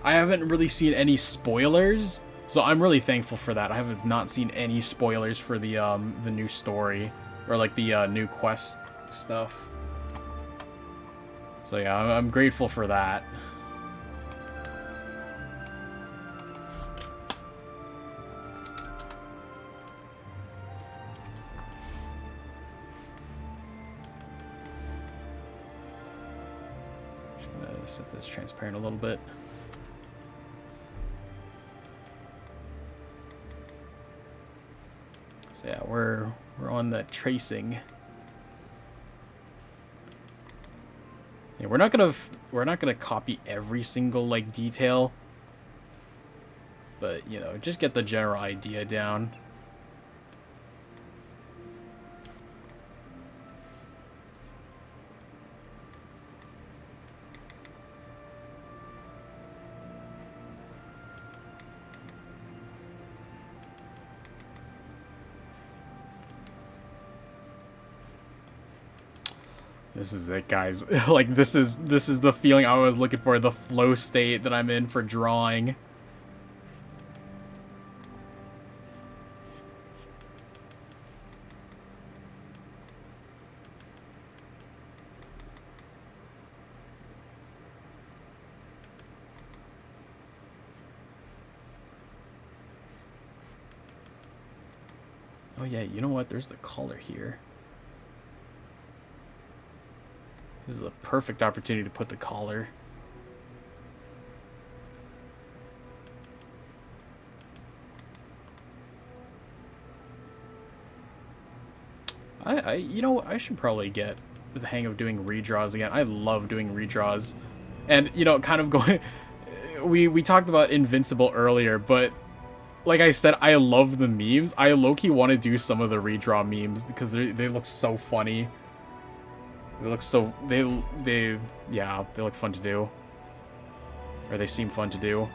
I haven't really seen any spoilers, so I'm really thankful for that. I have not seen any spoilers for the new story or like the new quest stuff. So yeah, I'm grateful for that. Just gonna set this transparent a little bit. So yeah, we're on the tracing. Yeah, we're not gonna copy every single like detail, but you know, just get the general idea down. This is it, guys. Like this is the feeling I was looking for, the flow state that I'm in for drawing. Oh yeah, you know what? There's the collar here. This is a perfect opportunity to put the collar. You know, I should probably get the hang of doing redraws again. I love doing redraws. And, you know, kind of going... We talked about Invincible earlier, but like I said, I love the memes. I low-key want to do some of the redraw memes because they look so funny. They look so... Yeah, they look fun to do. Or they seem fun to do.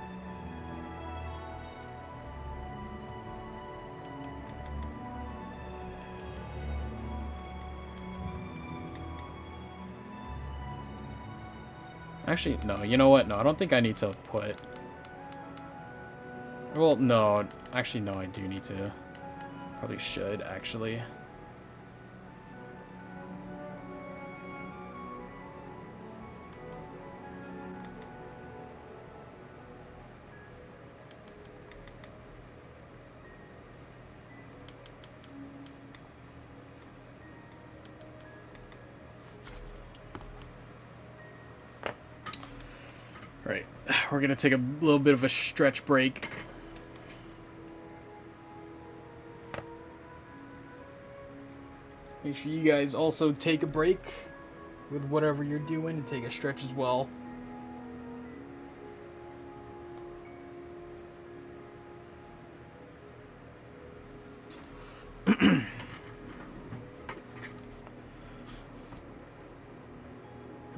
Actually, no, you know what? No, I don't think I need to put... Well, no. Actually, no, I do need to. Probably should, actually. Right. We're gonna take a little bit of a stretch break. Make sure you guys also take a break with whatever you're doing and take a stretch as well. But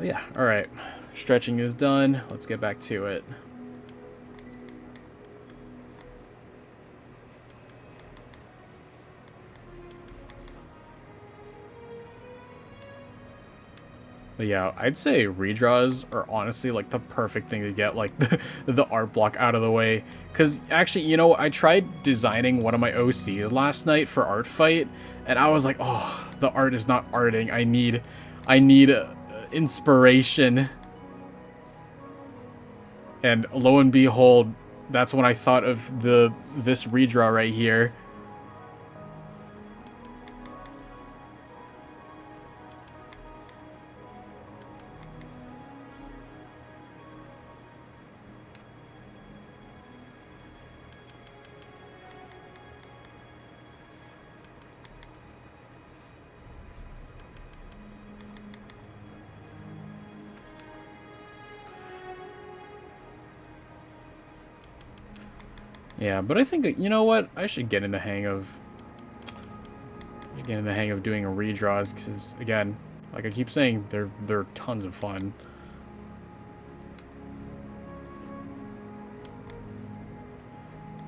yeah, alright. Stretching is done. Let's get back to it. But yeah, I'd say redraws are honestly like the perfect thing to get like the art block out of the way. Because actually, you know, I tried designing one of my OCs last night for Art Fight, and I was like, oh, the art is not arting. I need inspiration. And lo and behold, that's when I thought of this redraw right here. Yeah, but I think, you know what? I should get in the hang of doing redraws because again, like I keep saying, they're tons of fun.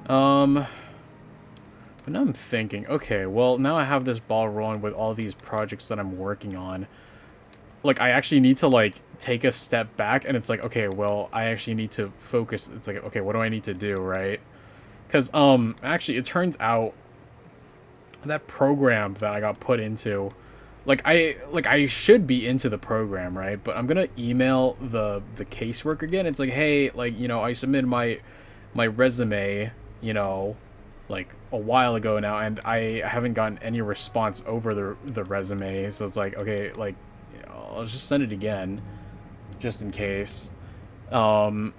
But now I'm thinking, okay, well, now I have this ball rolling with all these projects that I'm working on. Like, I actually need to, like, take a step back, and it's like, okay, well, I actually need to focus. It's like, okay, what do I need to do, right? Because, actually, it turns out that program that I got put into, I should be into the program, right? But I'm gonna email the caseworker again. It's like, hey, like, you know, I submitted my resume, you know, like a while ago now, and I haven't gotten any response over the resume. So it's like, okay, like, you know, I'll just send it again, just in case. Um,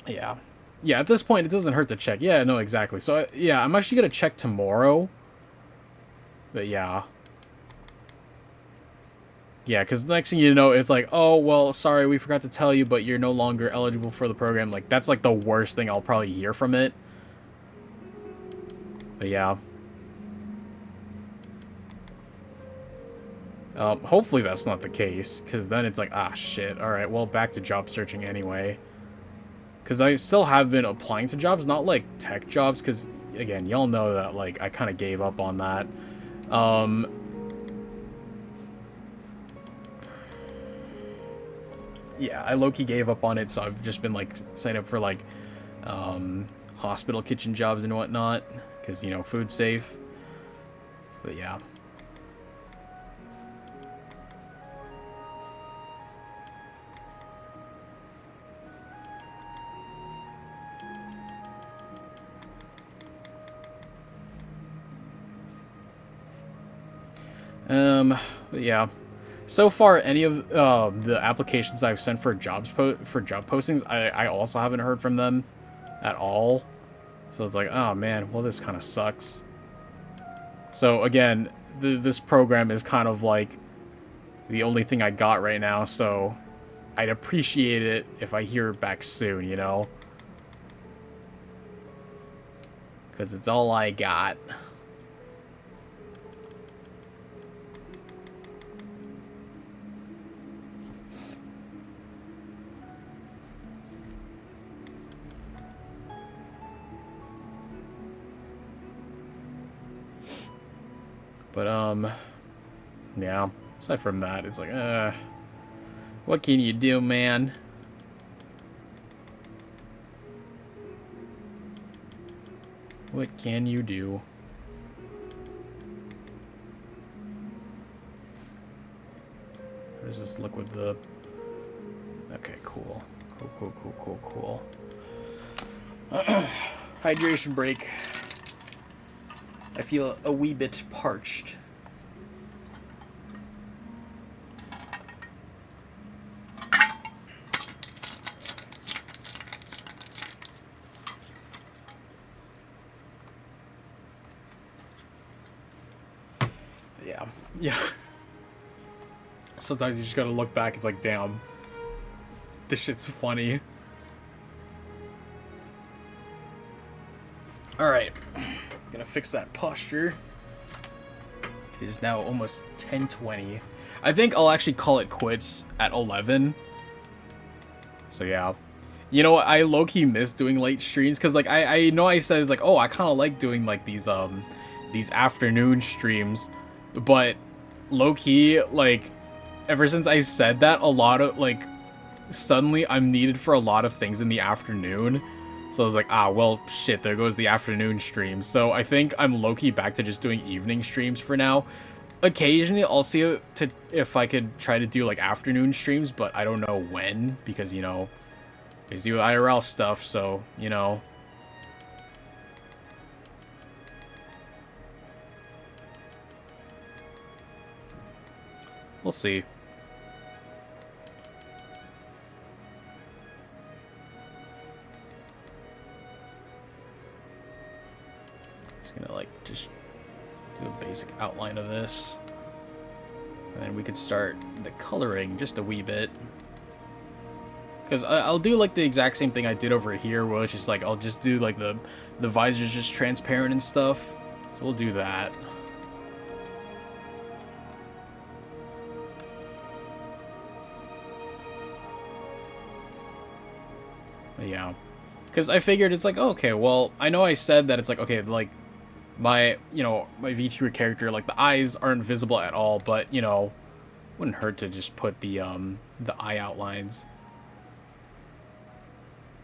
yeah, yeah. At this point, it doesn't hurt to check. Yeah, no, exactly. So yeah, I'm actually gonna check tomorrow. But yeah. Yeah, because next thing you know, it's like, oh, well, sorry, we forgot to tell you, but you're no longer eligible for the program. Like, that's like the worst thing I'll probably hear from it. But yeah. Hopefully that's not the case, because then it's like, ah, shit. Alright, well, back to job searching anyway. Because I still have been applying to jobs, not like tech jobs, because, again, y'all know that, like, I kind of gave up on that. Yeah, I low-key gave up on it, so I've just been, like, signed up for, like, hospital kitchen jobs and whatnot, because, you know, food's safe. But yeah. But yeah. So far, any of the applications I've sent for job postings, I also haven't heard from them at all. So it's like, oh man, well this kind of sucks. So again, this program is kind of like the only thing I got right now. So I'd appreciate it if I hear back soon, you know, because it's all I got. But yeah. Aside from that, it's like, What can you do, man? What can you do? How does this look with the... Okay, cool. Cool. Hydration break. I feel a wee bit parched. Yeah. Sometimes you just gotta look back, it's like, damn. This shit's funny. Alright. Gonna fix that posture. It is now almost 10:20. I think I'll actually call it quits at 11. So yeah. You know what, I low-key miss doing late streams, because like I know I said like, oh, I kinda like doing like these afternoon streams. But low-key, like, ever since I said that, a lot of, like, suddenly I'm needed for a lot of things in the afternoon. So I was like, ah, well, shit, there goes the afternoon streams. So I think I'm low-key back to just doing evening streams for now. Occasionally, I'll see if I could try to do, like, afternoon streams, but I don't know when, because, you know, busy with IRL stuff, so, you know... We'll see. Just gonna like just do a basic outline of this, and then we could start the coloring just a wee bit. Because I'll do like the exact same thing I did over here, which is like I'll just do like the visor's just transparent and stuff. So we'll do that. Yeah, because I figured it's like, oh, okay, well, I know I said that it's like, okay, like, my, you know, my VTuber character, like, the eyes aren't visible at all, but, you know, wouldn't hurt to just put the eye outlines.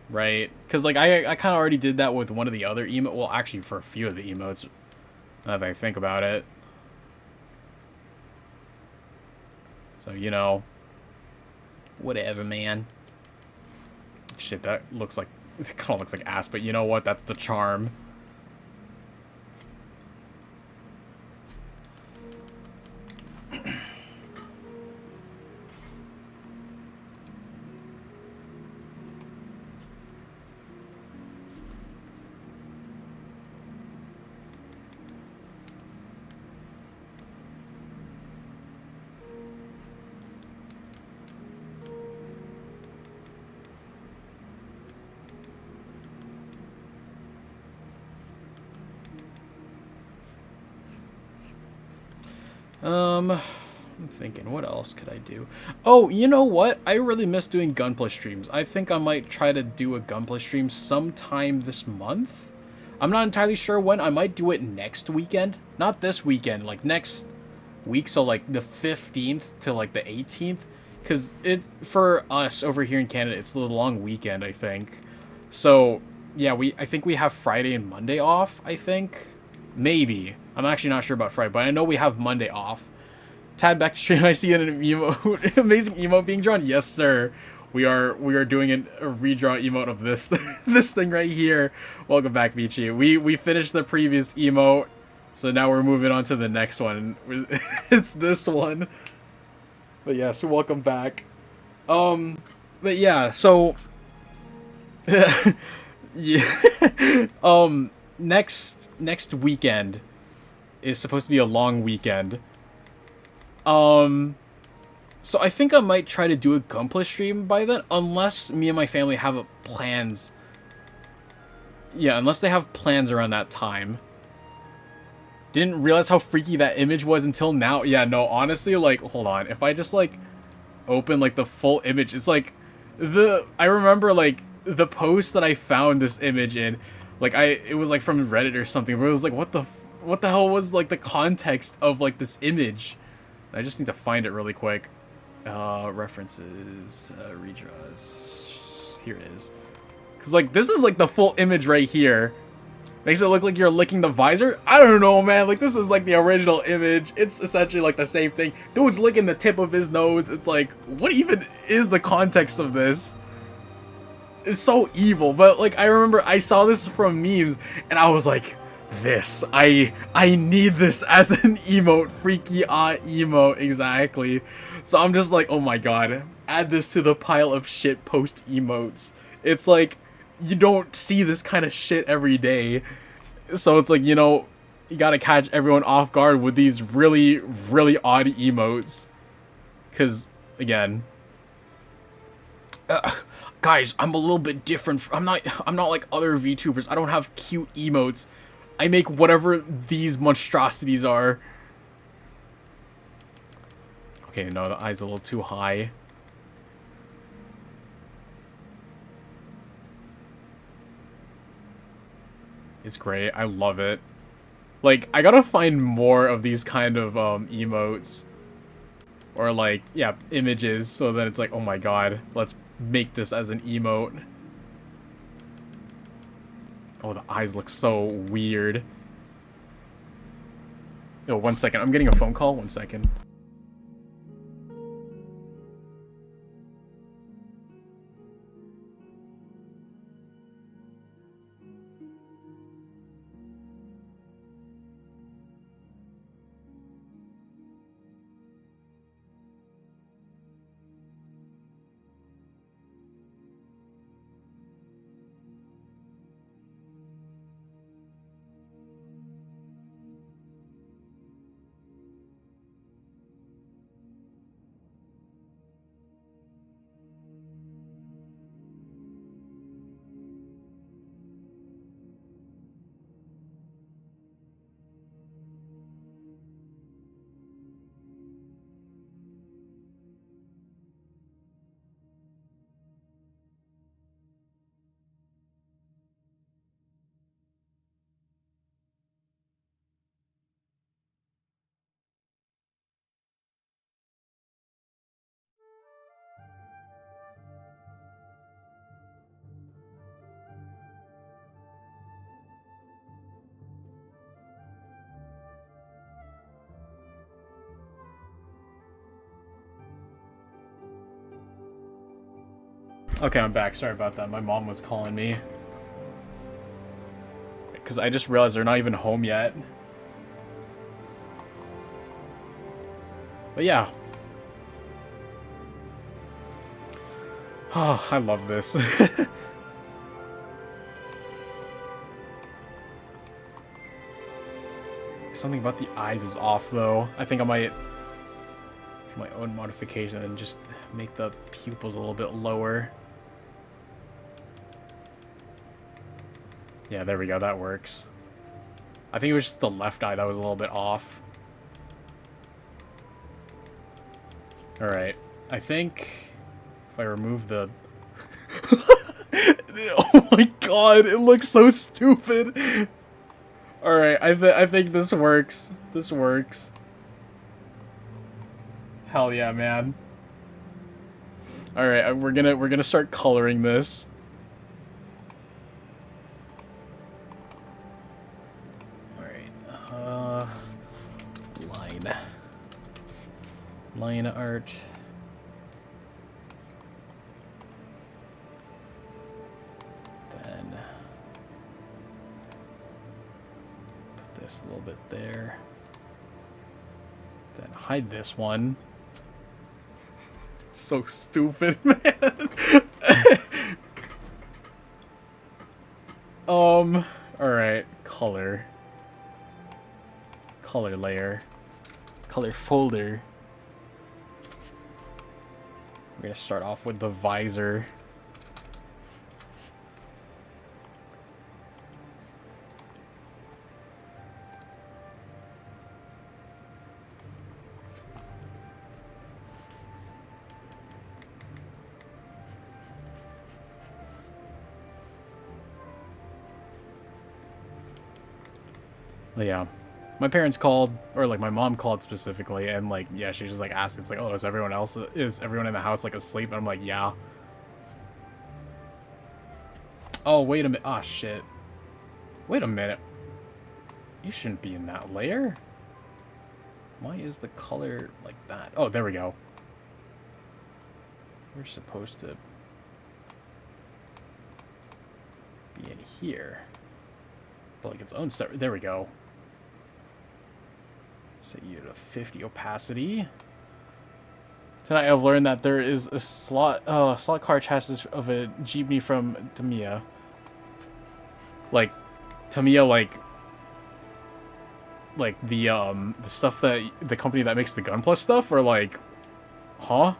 Right? Because, like, I kind of already did that with one of the other emotes, well, actually, for a few of the emotes, now that I think about it. So, you know, whatever, man. Shit, that looks like, it kind of looks like ass, but you know what? That's the charm. I'm thinking, what else could I do? Oh, you know what? I really miss doing Gunplay streams. I think I might try to do a Gunplay stream sometime this month. I'm not entirely sure when. I might do it next weekend. Not this weekend, like next week, so like the 15th to like the 18th. Because it, for us over here in Canada, it's the long weekend, I think. So, yeah, I think we have Friday and Monday off, I think. Maybe. I'm actually not sure about Friday, but I know we have Monday off. Tab back to stream. I see an emote, amazing emote being drawn. Yes, sir. We are doing a redraw emote of this this thing right here. Welcome back, Vici. We finished the previous emote, so now we're moving on to the next one. It's this one. But yeah, so welcome back. But yeah, so yeah. Next weekend is supposed to be a long weekend. So I think I might try to do a Gunplay stream by then, unless me and my family have plans. Yeah, unless they have plans around that time. Didn't realize how freaky that image was until now. Yeah, no, honestly, like, hold on. If I just, like, open, like, the full image, it's like, I remember, like, the post that I found this image in, like, it was, like, from Reddit or something, where it was like, what the hell was, like, the context of, like, this image? I just need to find it really quick. References, redraws. Here it is. Cause like this is like the full image right here. Makes it look like you're licking the visor. I don't know, man. Like this is like the original image. It's essentially like the same thing. Dude's licking the tip of his nose. It's like, what even is the context of this? It's so evil. But like I remember I saw this from memes and I was like, this. I need this as an emote. Freaky emote, exactly. So I'm just like, oh my god. Add this to the pile of shit post emotes. It's like you don't see this kind of shit every day. So it's like, you know, you gotta catch everyone off guard with these really, really odd emotes. Cause again, guys, I'm a little bit different. I'm not like other VTubers. I don't have cute emotes. I make whatever these monstrosities are. Okay, no, the eye's a little too high. It's great. I love it. Like, I gotta find more of these kind of emotes. Or like, yeah, images, so that it's like, oh my god, let's make this as an emote. Oh, the eyes look so weird. Oh, 1 second. I'm getting a phone call. 1 second. Okay, I'm back. Sorry about that. My mom was calling me. Because I just realized they're not even home yet. But yeah. Oh, I love this. Something about the eyes is off, though. I think I might do my own modification and just make the pupils a little bit lower. Yeah, there we go. That works. I think it was just the left eye that was a little bit off. Alright. I think if I remove the... Oh my god, it looks so stupid. Alright, I think this works. This works. Hell yeah, man. Alright, we're gonna start coloring this. Alright, line art. Then put this a little bit there. Then hide this one. It's so stupid, man. Alright, color. Color layer. Color folder. We're gonna start off with the visor. Oh, yeah. My parents called, or like my mom called specifically, and like yeah, she just like asked, it's like, oh, is everyone in the house like asleep? And I'm like, yeah. Oh, wait a minute. Ah, shit. Wait a minute. You shouldn't be in that layer. Why is the color like that? Oh, there we go. We're supposed to be in here. But like its own set. There we go. Set you to 50 opacity. Tonight I've learned that there is a slot car chassis of a jeepney from Tamiya. Like, Tamiya, like the stuff that the company that makes the Gun Plus stuff, or like, huh?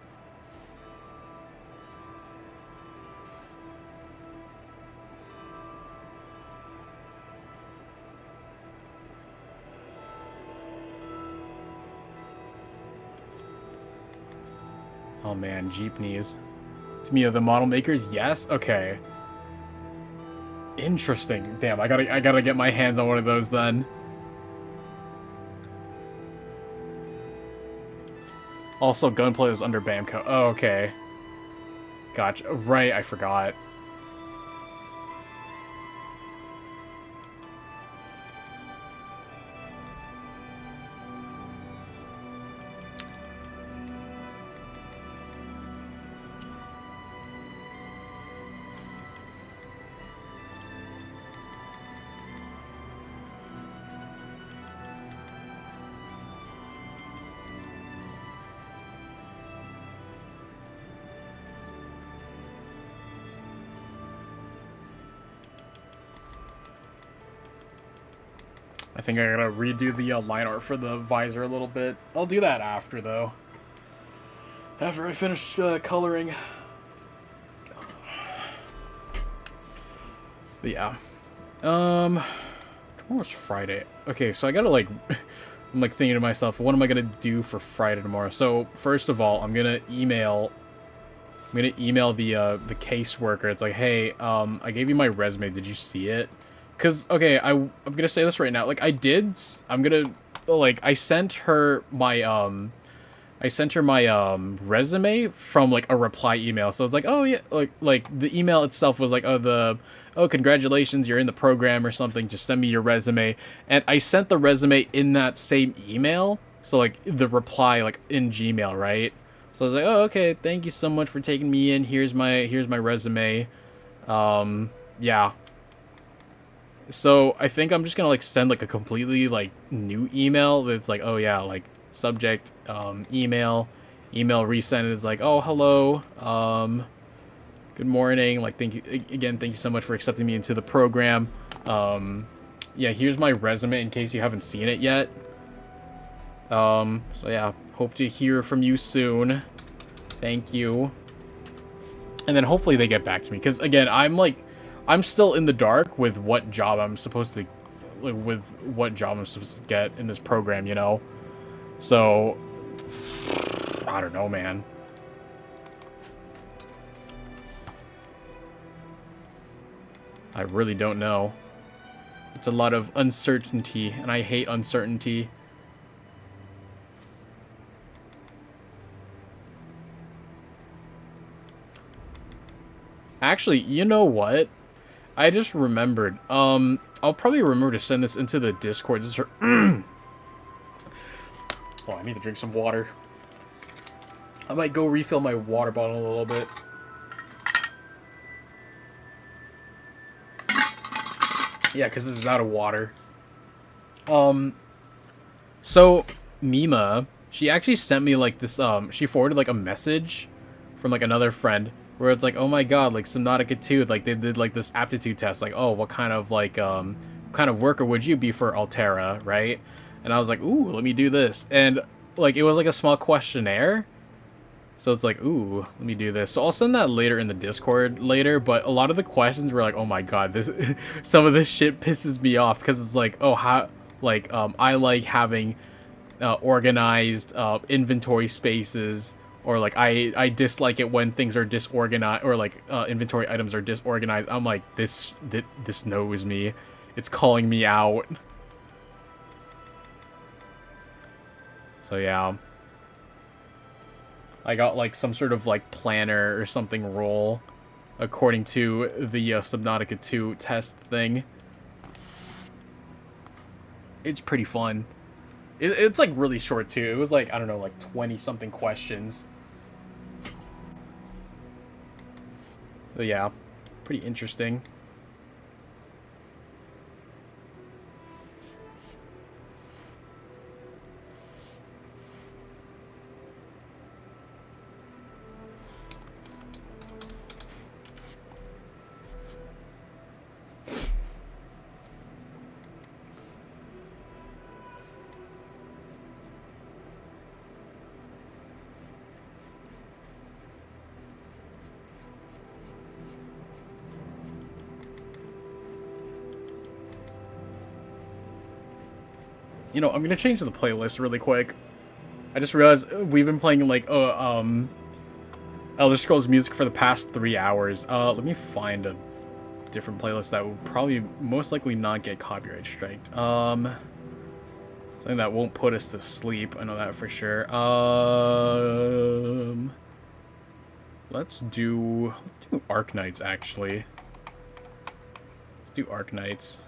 Oh man, jeepneys. Tamiya, the model makers, yes, okay. Interesting. Damn, I gotta get my hands on one of those then. Also, gunplay is under Bamco. Oh, okay. Gotcha. Right, I forgot. I think I gotta redo the line art for the visor a little bit. I'll do that after, though. After I finish coloring. But yeah. Tomorrow's Friday. Okay, so I gotta like... I'm like thinking to myself, what am I gonna do for Friday tomorrow? So, first of all, I'm gonna email the caseworker. It's like, hey, I gave you my resume. Did you see it? Cause okay, I'm gonna say this right now. Like I'm gonna like I sent her my resume from like a reply email. So it's like, oh yeah, like the email itself was like, oh congratulations, you're in the program or something. Just send me your resume. And I sent the resume in that same email. So like the reply like in Gmail, right? So I was like, oh okay, thank you so much for taking me in. Here's my resume. Yeah. So I think I'm just gonna like send like a completely like new email that's like, oh yeah, like subject email resend. It's like, oh hello, good morning, like thank you so much for accepting me into the program. Yeah, here's my resume in case you haven't seen it yet. So yeah, hope to hear from you soon. Thank you. And then hopefully they get back to me, because again, I'm still in the dark with what job I'm supposed to get in this program, you know? So, I don't know, man. I really don't know. It's a lot of uncertainty, and I hate uncertainty. Actually, you know what? I just remembered. I'll probably remember to send this into the Discord. Oh, I need to drink some water. I might go refill my water bottle a little bit. Yeah, because this is out of water. So Mima, she actually sent me like this. She forwarded like a message from like another friend where it's like, oh my god, like Subnautica 2, like they did like this aptitude test, like, oh, what kind of like kind of worker would you be for Altera, right? And I was like, ooh, let me do this, and like it was like a small questionnaire. So it's like, ooh, let me do this. So I'll send that later in the Discord later, but a lot of the questions were like, oh my god, this some of this shit pisses me off, because it's like, oh, how, like, I like having organized inventory spaces, or like I dislike it when things are disorganized, or like inventory items are disorganized. I'm like, this knows me. It's calling me out. So yeah, I got like some sort of like planner or something role according to the Subnautica 2 test thing. It's pretty fun. It's like really short too. It was like, I don't know, like 20 something questions. But yeah, pretty interesting. You know, I'm gonna change the playlist really quick. I just realized we've been playing like Elder Scrolls music for the past 3 hours. Let me find a different playlist that will probably most likely not get copyright striked. Something that won't put us to sleep. I know that for sure. Let's do Arc Knights actually. Let's do Arc Knights.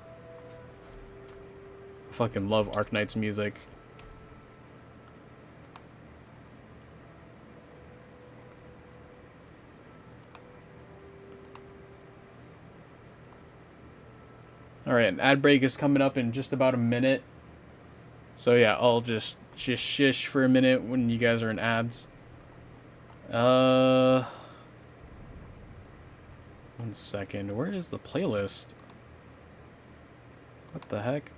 I fucking love Arc Knights music. Alright, an ad break is coming up in just about a minute. So yeah, I'll just shish for a minute when you guys are in ads. 1 second. Where is the playlist? What the heck?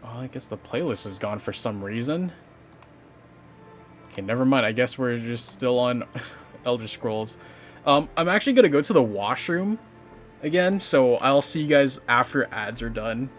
Oh, I guess the playlist is gone for some reason. Okay, never mind. I guess we're just still on Elder Scrolls. I'm actually gonna go to the washroom again, so I'll see you guys after ads are done.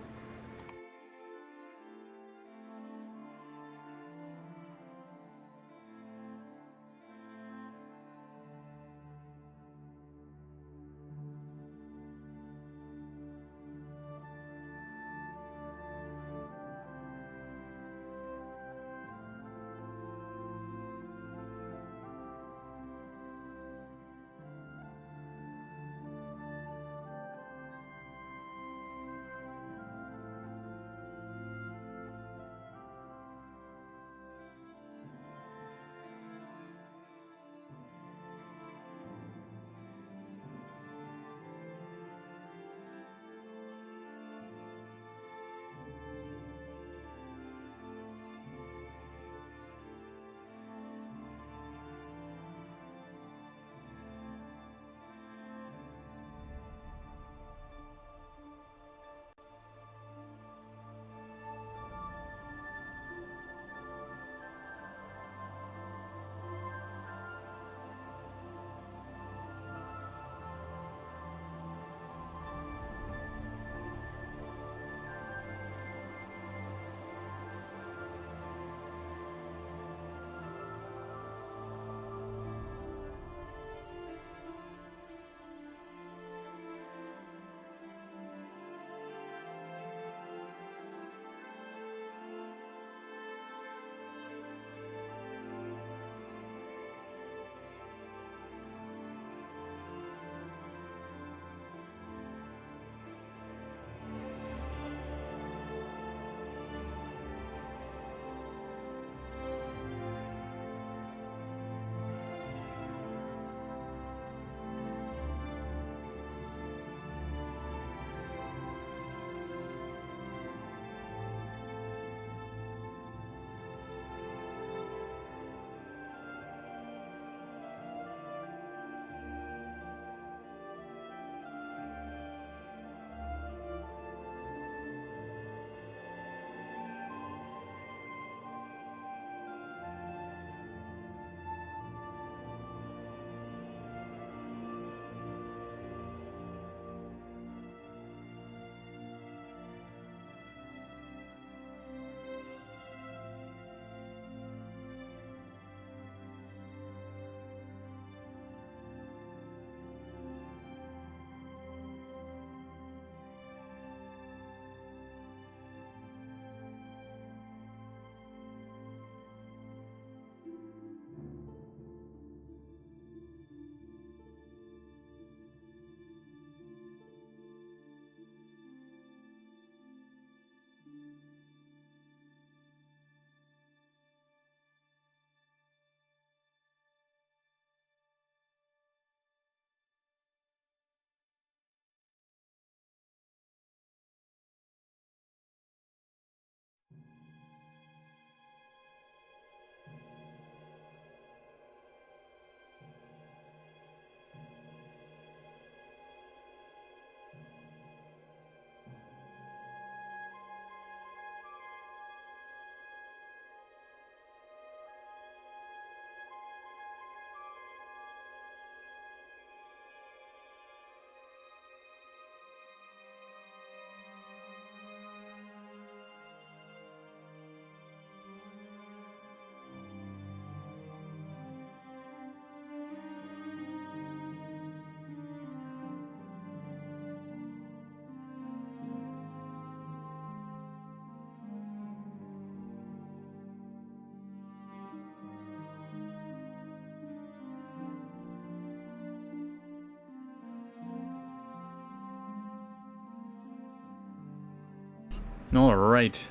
Alright.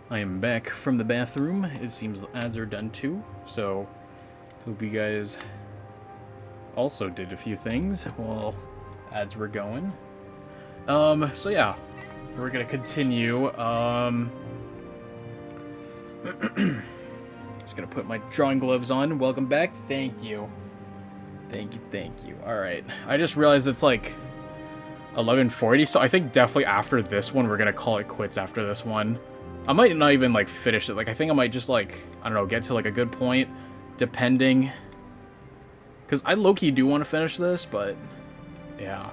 I am back from the bathroom. It seems ads are done too, so hope you guys also did a few things while ads were going. So yeah, we're gonna continue. Just gonna put my drawing gloves on. Welcome back. Thank you. Thank you, thank you. Alright. I just realized it's like 11:40, so I think definitely after this one, we're gonna call it quits after this one. I might not even, like, finish it. Like, I think I might just, like, I don't know, get to, like, a good point, depending. Because I low-key do want to finish this, but, yeah.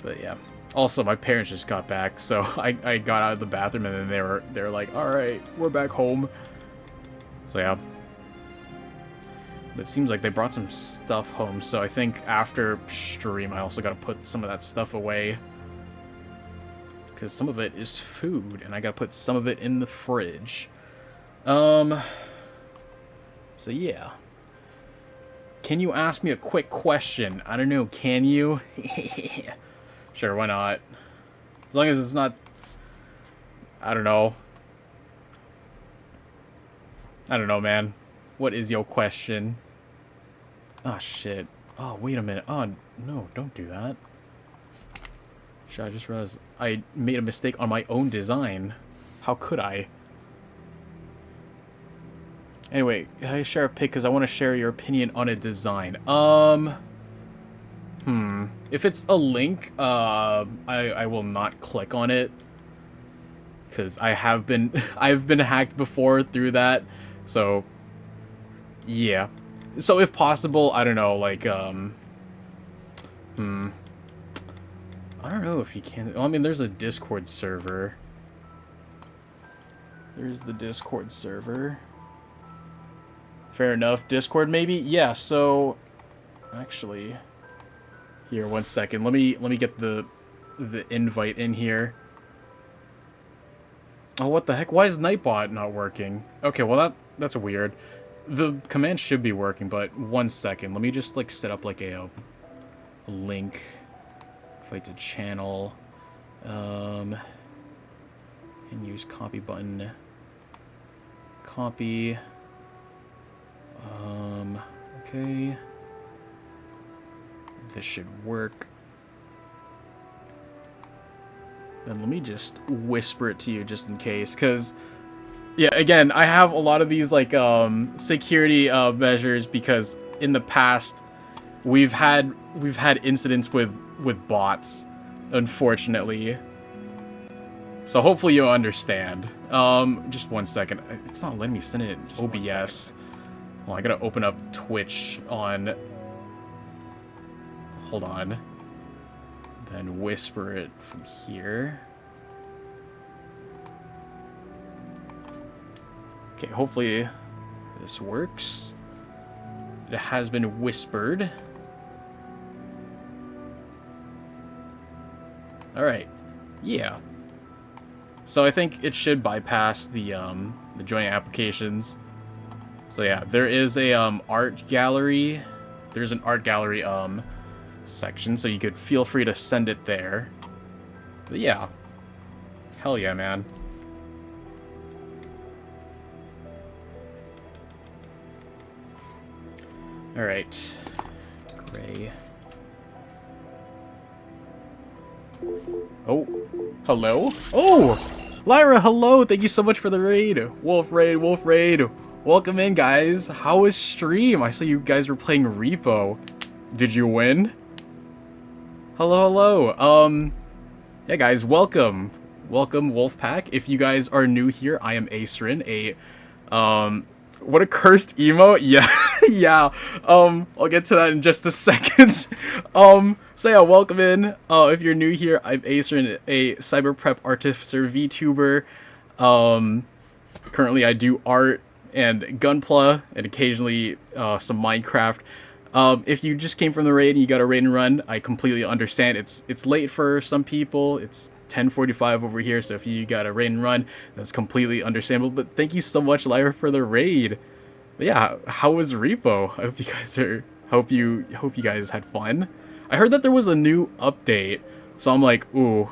But, yeah. Also, my parents just got back, so I got out of the bathroom, and then they were like, alright, we're back home. So, yeah. But it seems like they brought some stuff home, so I think after stream, I also gotta put some of that stuff away. Because some of it is food, and I gotta put some of it in the fridge. So yeah. Can you ask me a quick question? I don't know, can you? Sure, why not? As long as it's not... I don't know. I don't know, man. What is your question? Oh, shit. Oh, wait a minute. Oh, no, don't do that. Shit, I just realized I made a mistake on my own design. How could I? Anyway, I share a pic because I want to share your opinion on a design. If it's a link, I will not click on it. Because I have been, I've been hacked before through that. So, yeah. So if possible, I don't know, like, I don't know if you can... Well, I mean, there's a Discord server. There's the Discord server. Fair enough. Discord, maybe? Yeah, so... Actually... Here, 1 second. Let me get the invite in here. Oh, what the heck? Why is Nightbot not working? Okay, well, that's weird. The command should be working, but 1 second. Let me just, like, set up, like, a link... Fight to channel, and use copy button, copy, okay, this should work. Then let me just whisper it to you just in case, because, yeah, again, I have a lot of these, like, security, measures, because in the past, we've had incidents with bots, unfortunately. So hopefully you'll understand. Just 1 second. It's not letting me send it in OBS. Well, I gotta open up Twitch on... Hold on. Then whisper it from here. Okay, hopefully this works. It has been whispered. Alright. Yeah. So I think it should bypass the joint applications. So yeah, there is a art gallery. There's an art gallery section, so you could feel free to send it there. But yeah. Hell yeah, man. Alright. Gray. Oh, hello? Oh, Lyra, hello. Thank you so much for the raid. Wolf raid, Wolf raid. Welcome in, guys. How was stream? I saw you guys were playing Repo. Did you win? Hello, hello. Yeah, guys, welcome. Welcome, Wolfpack. If you guys are new here, I am Acerin, what a cursed emote. Yeah, yeah. I'll get to that in just a second. So yeah, welcome in. If you're new here, I'm Acerin, a cyber prep artificer VTuber. Currently I do art and Gunpla and occasionally some Minecraft. If you just came from the raid and you got a raid and run, I completely understand. It's late for some people. It's 10:45 over here, so if you got a raid and run, that's completely understandable. But thank you so much, Lyra, for the raid. But yeah, how was Repo? I hope you guys hope you guys had fun. I heard that there was a new update, so I'm like, ooh,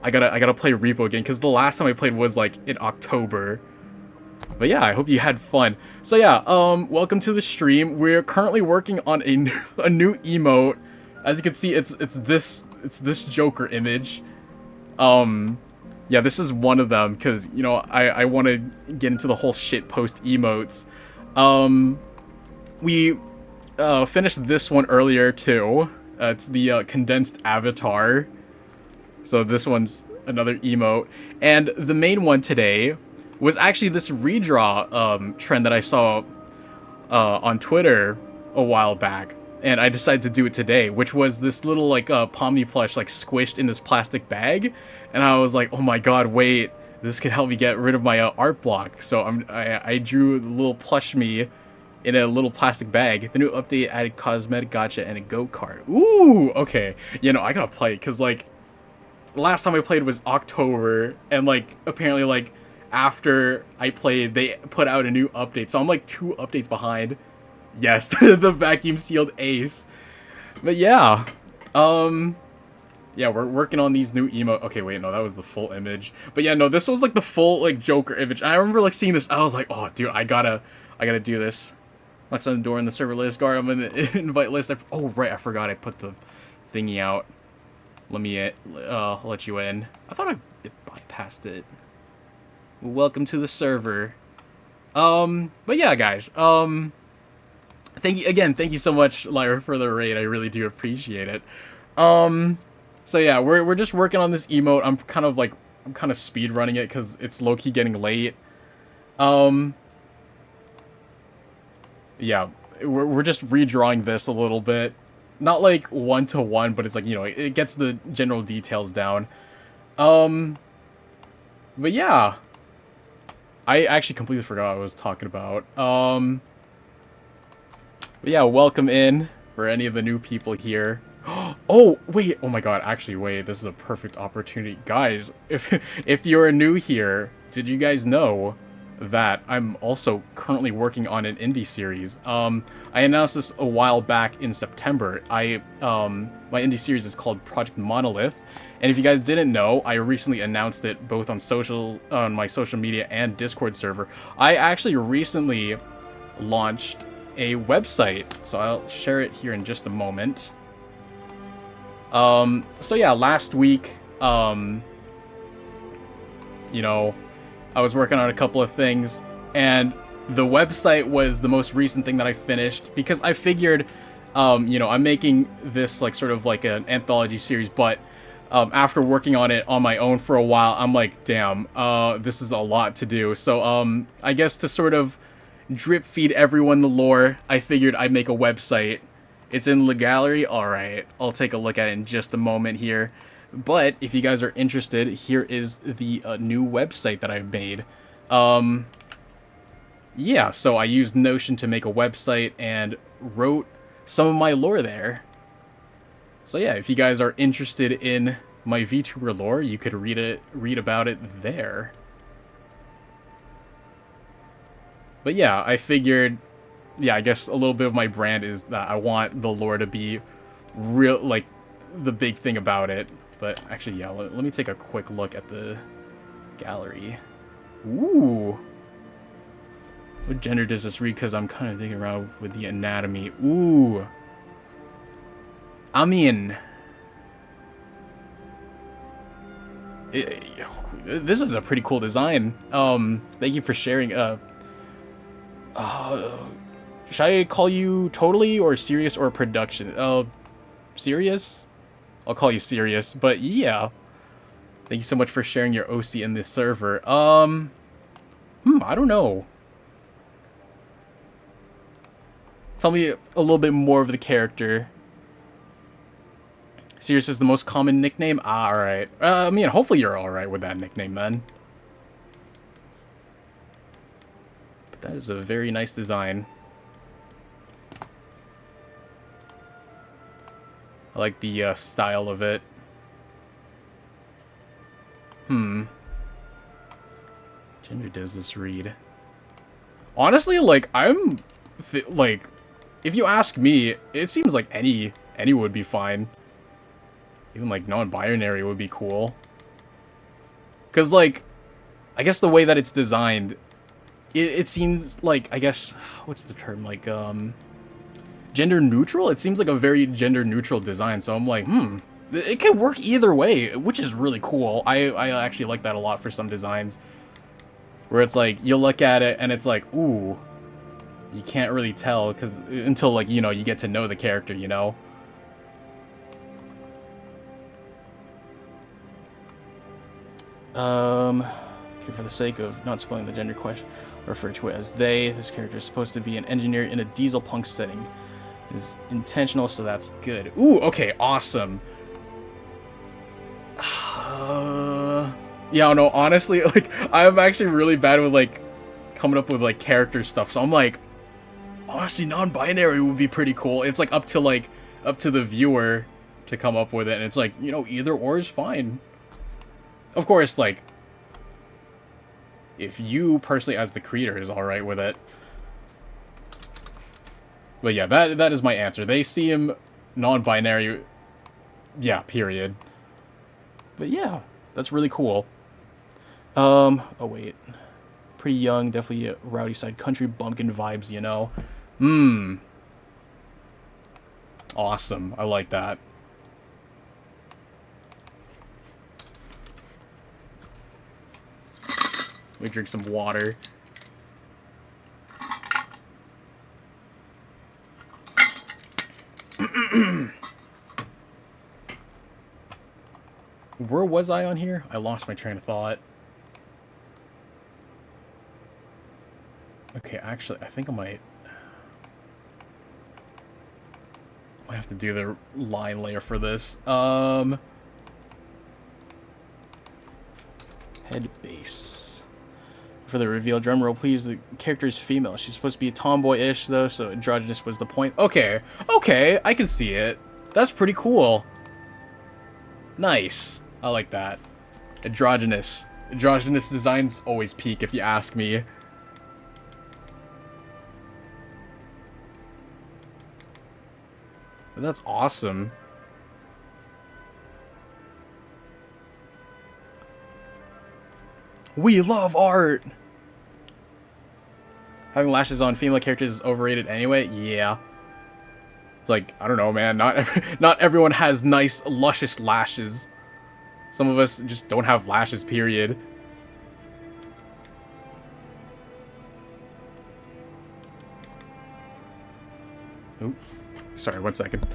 I gotta play Repo again because the last time I played was like in October. But yeah, I hope you had fun. So yeah, welcome to the stream. We're currently working on a new emote. As you can see, it's this Joker image. Um, yeah, this is one of them because you know I want to get into the whole shit post emotes. Um, we finished this one earlier too. It's the condensed avatar. So this one's another emote, and the main one today was actually this redraw trend that I saw on Twitter a while back, and I decided to do it today, which was this little like Pomni plush like squished in this plastic bag, and I was like, oh my god, wait, this could help me get rid of my art block. So I drew the little plush me in a little plastic bag. The new update added cosmetic gacha and a go-kart. Ooh, okay. You know, I gotta play it, because like the last time I played was October, and like apparently like after I played they put out a new update, so I'm like 2 updates behind. Yes, the vacuum sealed ace. But yeah, yeah, we're working on these new emo. Okay, wait, no, that was the full image. But yeah, no, this was like the full like Joker image. I remember like seeing this, I was like, oh dude, I gotta do this. Locks on the door in the server list. Guard, I'm in the invite list. Oh right, I forgot I put the thingy out. Let me let you in. I thought I bypassed it. Welcome to the server. But yeah, guys. Thank you again. Thank you so much, Lyra, for the raid. I really do appreciate it. So yeah, we're just working on this emote. I'm kind of speed running it because it's low key getting late. Yeah, we're just redrawing this a little bit. Not like 1-to-1, but it's like, you know, it gets the general details down. But yeah. I actually completely forgot what I was talking about. But yeah, welcome in for any of the new people here. Oh, wait. Oh my god, actually, wait. This is a perfect opportunity. Guys, if you're new here, did you guys know that I'm also currently working on an indie series? I announced this a while back in September. My indie series is called Project Monolith. And if you guys didn't know, I recently announced it both on my social media and Discord server. I actually recently launched a website, so I'll share it here in just a moment. So yeah, last week, you know, I was working on a couple of things, and the website was the most recent thing that I finished, because I figured, you know, I'm making this like sort of like an anthology series, but after working on it on my own for a while, I'm like, damn, this is a lot to do. So I guess to sort of drip feed everyone the lore, I figured I'd make a website. It's in the gallery. Alright, I'll take a look at it in just a moment here. But if you guys are interested, here is the new website that I've made. Yeah, so I used Notion to make a website and wrote some of my lore there. So yeah, if you guys are interested in my VTuber lore, you could read about it there. But yeah, I figured, yeah, I guess a little bit of my brand is that I want the lore to be real, like, the big thing about it. But actually, yeah, let me take a quick look at the gallery. Ooh. What gender does this read? Because I'm kind of thinking around with the anatomy. Ooh. I mean, this is a pretty cool design. Thank you for sharing. Should I call you Totally or Serious or Production? Serious? I'll call you Serious, but yeah. Thank you so much for sharing your OC in this server. I don't know. Tell me a little bit more of the character. Serious is the most common nickname? Ah, alright. I mean, hopefully you're alright with that nickname, then. But that is a very nice design. I like the style of it. Gender does this read? Honestly, like, like, if you ask me, it seems like any would be fine. Even like non-binary would be cool. Because, like, I guess the way that it's designed, it seems like, I guess, what's the term? Like, gender neutral? It seems like a very gender neutral design. So I'm like, it can work either way, which is really cool. I actually like that a lot for some designs. Where it's like, you'll look at it and it's like, ooh, you can't really tell because until, like, you know, you get to know the character, you know? Okay, for the sake of not spoiling the gender question, I'll refer to it as they. This character is supposed to be an engineer in a diesel punk setting. It is intentional, so that's good. Ooh, okay, awesome. Yeah, no, honestly, like, I'm actually really bad with, like, coming up with, like, character stuff, so I'm like, honestly, non-binary would be pretty cool. It's, like, up to the viewer to come up with it, and it's like, you know, either or is fine. Of course, like, if you personally, as the creator, is alright with it. But yeah, that is my answer. They see him non-binary, yeah, period. But yeah, that's really cool. Oh wait. Pretty young, definitely a rowdy side country bumpkin vibes, you know? Awesome. I like that. Let me drink some water. Where was I on here? I lost my train of thought. Okay, actually, I think I might have to do the line layer for this. Head base. For the reveal, drum roll, please. The character is female. She's supposed to be tomboy-ish, though, so androgynous was the point. Okay, okay, I can see it. That's pretty cool. Nice. I like that. Androgynous. Androgynous designs always peak, if you ask me. But that's awesome. We love art! Having lashes on female characters is overrated anyway? Yeah. It's like, I don't know, man. Not everyone has nice, luscious lashes. Some of us just don't have lashes, period. Oop. Sorry, 1 second.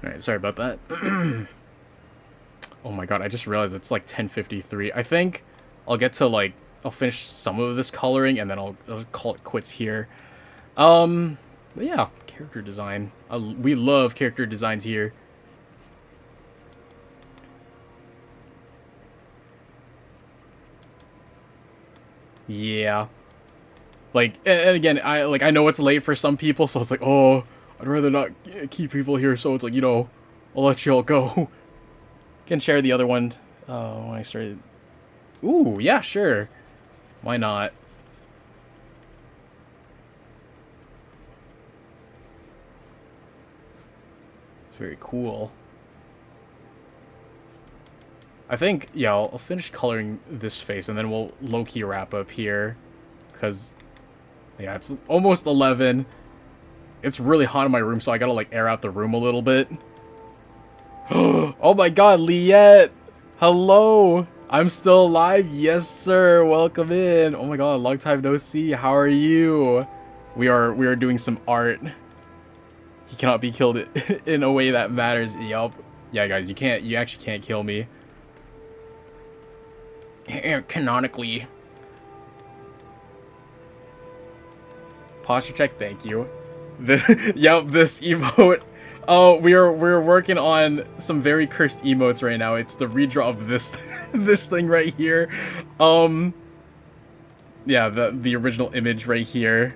Alright, sorry about that. Oh my god, I just realized it's like 10:53. I think I'll get to, like, I'll finish some of this coloring and then I'll call it quits here. But yeah, character design. We love character designs here. Yeah. Like, and again, I know it's late for some people, so it's like, oh, I'd rather not keep people here, so it's like, you know, I'll let you all go. Can share the other one when I started. Ooh, yeah, sure. Why not? It's very cool. I think, yeah, I'll finish coloring this face, and then we'll low-key wrap up here. Because, yeah, it's almost 11. It's really hot in my room, so I gotta, like, air out the room a little bit. Oh my god, Liette! Hello! I'm still alive? Yes, sir! Welcome in! Oh my god, long time no see. How are you? We are doing some art. He cannot be killed in a way that matters. Yup. Yeah, guys, you actually can't kill me. Canonically. Posture check, thank you. This, yep, this emote. Oh, we're working on some very cursed emotes right now. It's the redraw of this this thing right here. Yeah, the original image right here.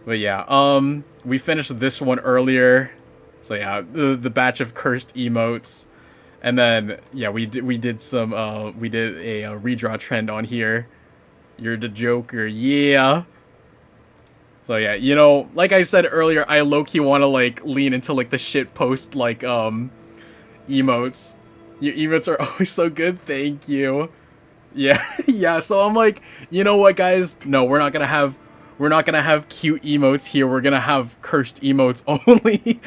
But yeah, we finished this one earlier. So yeah, the batch of cursed emotes. And then yeah, we did a redraw trend on here. You're the Joker, yeah. So yeah, you know, like I said earlier, I low-key want to like lean into like the shit post like emotes. Your emotes are always so good. Thank you. Yeah, yeah. So I'm like, you know what, guys? No, we're not gonna have cute emotes here. We're gonna have cursed emotes only.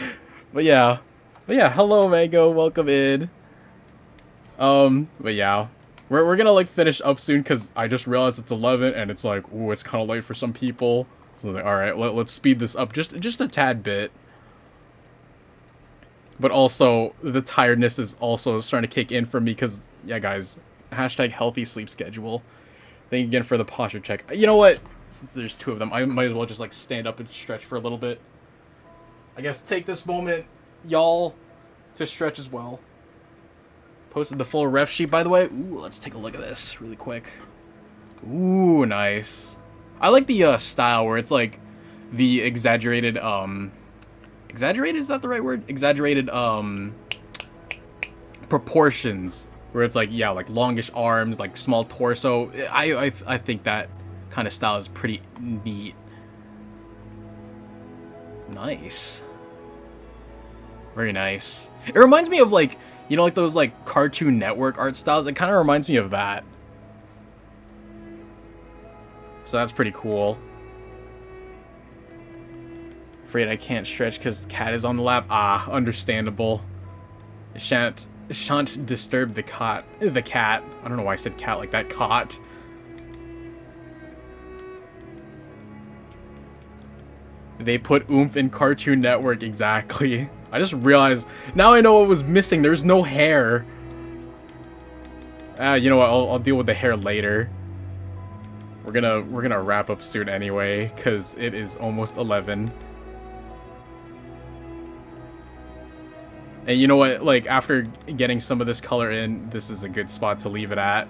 But yeah. Hello, Mango. Welcome in. But yeah, we're gonna like finish up soon because I just realized it's 11 and it's like, ooh, it's kind of late for some people. So like, all right, let's speed this up just a tad bit. But also the tiredness is also starting to kick in for me because yeah, guys, hashtag healthy sleep schedule. Thank you again for the posture check. You know what? Since there's two of them, I might as well just like stand up and stretch for a little bit. I guess take this moment, y'all, to stretch as well. Posted the full ref sheet, by the way. Ooh, let's take a look at this really quick. Ooh, nice. I like the style where it's like the exaggerated, is that the right word? Exaggerated proportions where it's like, yeah, like longish arms, like small torso. I think that kind of style is pretty neat. Nice. Very nice. It reminds me of like, you know, like those like Cartoon Network art styles. It kind of reminds me of that. So that's pretty cool. Afraid I can't stretch because the cat is on the lap. Ah, understandable. It shan't disturb the cat. The cat. I don't know why I said cat like that. Cot. They put oomph in Cartoon Network, exactly. I just realized, now I know what was missing. There's no hair. You know what? I'll deal with the hair later. We're gonna wrap up soon anyway, cause it is almost 11. And you know what? Like after getting some of this color in, this is a good spot to leave it at.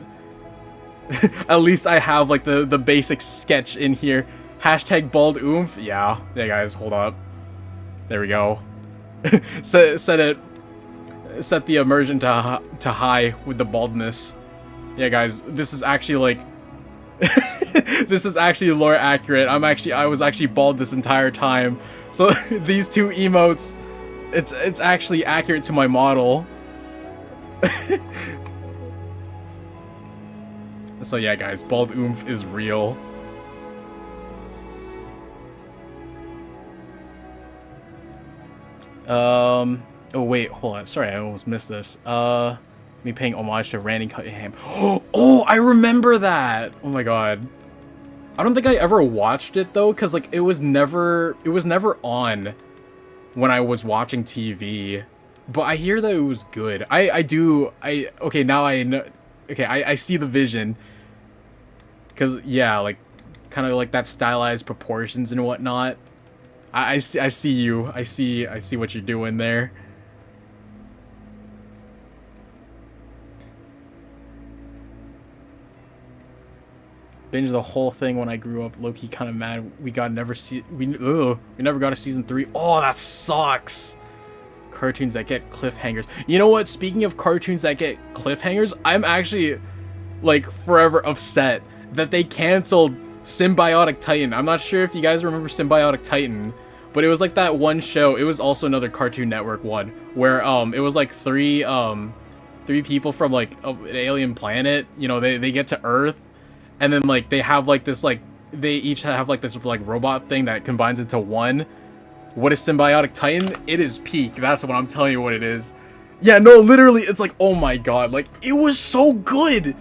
At least I have like the basic sketch in here. Hashtag bald oomph. Yeah, guys, hold up. There we go. Set the immersion to high with the baldness. Yeah, guys, this is actually like this is actually lore accurate. I was actually bald this entire time. So these two emotes, it's actually accurate to my model. So yeah, guys, bald oomph is real. Oh wait, hold on. Sorry, I almost missed this. Me paying homage to Randy Cunningham. Oh, I remember that. Oh my god. I don't think I ever watched it though, cause like it was never on when I was watching TV. But I hear that it was good. Okay, now I know. Okay, I see the vision. Cause yeah, like kind of like that stylized proportions and whatnot. I see you. I see what you're doing there. Binge the whole thing when I grew up. Low-key kind of mad. We never got a season 3. Oh, that sucks. Cartoons that get cliffhangers. You know what? Speaking of cartoons that get cliffhangers, I'm actually like forever upset that they canceled Symbiotic Titan. I'm not sure if you guys remember Symbiotic Titan, but it was like that one show. It was also another Cartoon Network one where it was like three people from like an alien planet. You know, they get to Earth, and then like they have like this like they each have like this like robot thing that combines into one. What is Symbiotic Titan? It is peak. That's what I'm telling you what it is. Yeah, no, literally, it's like, oh my god, like it was so good,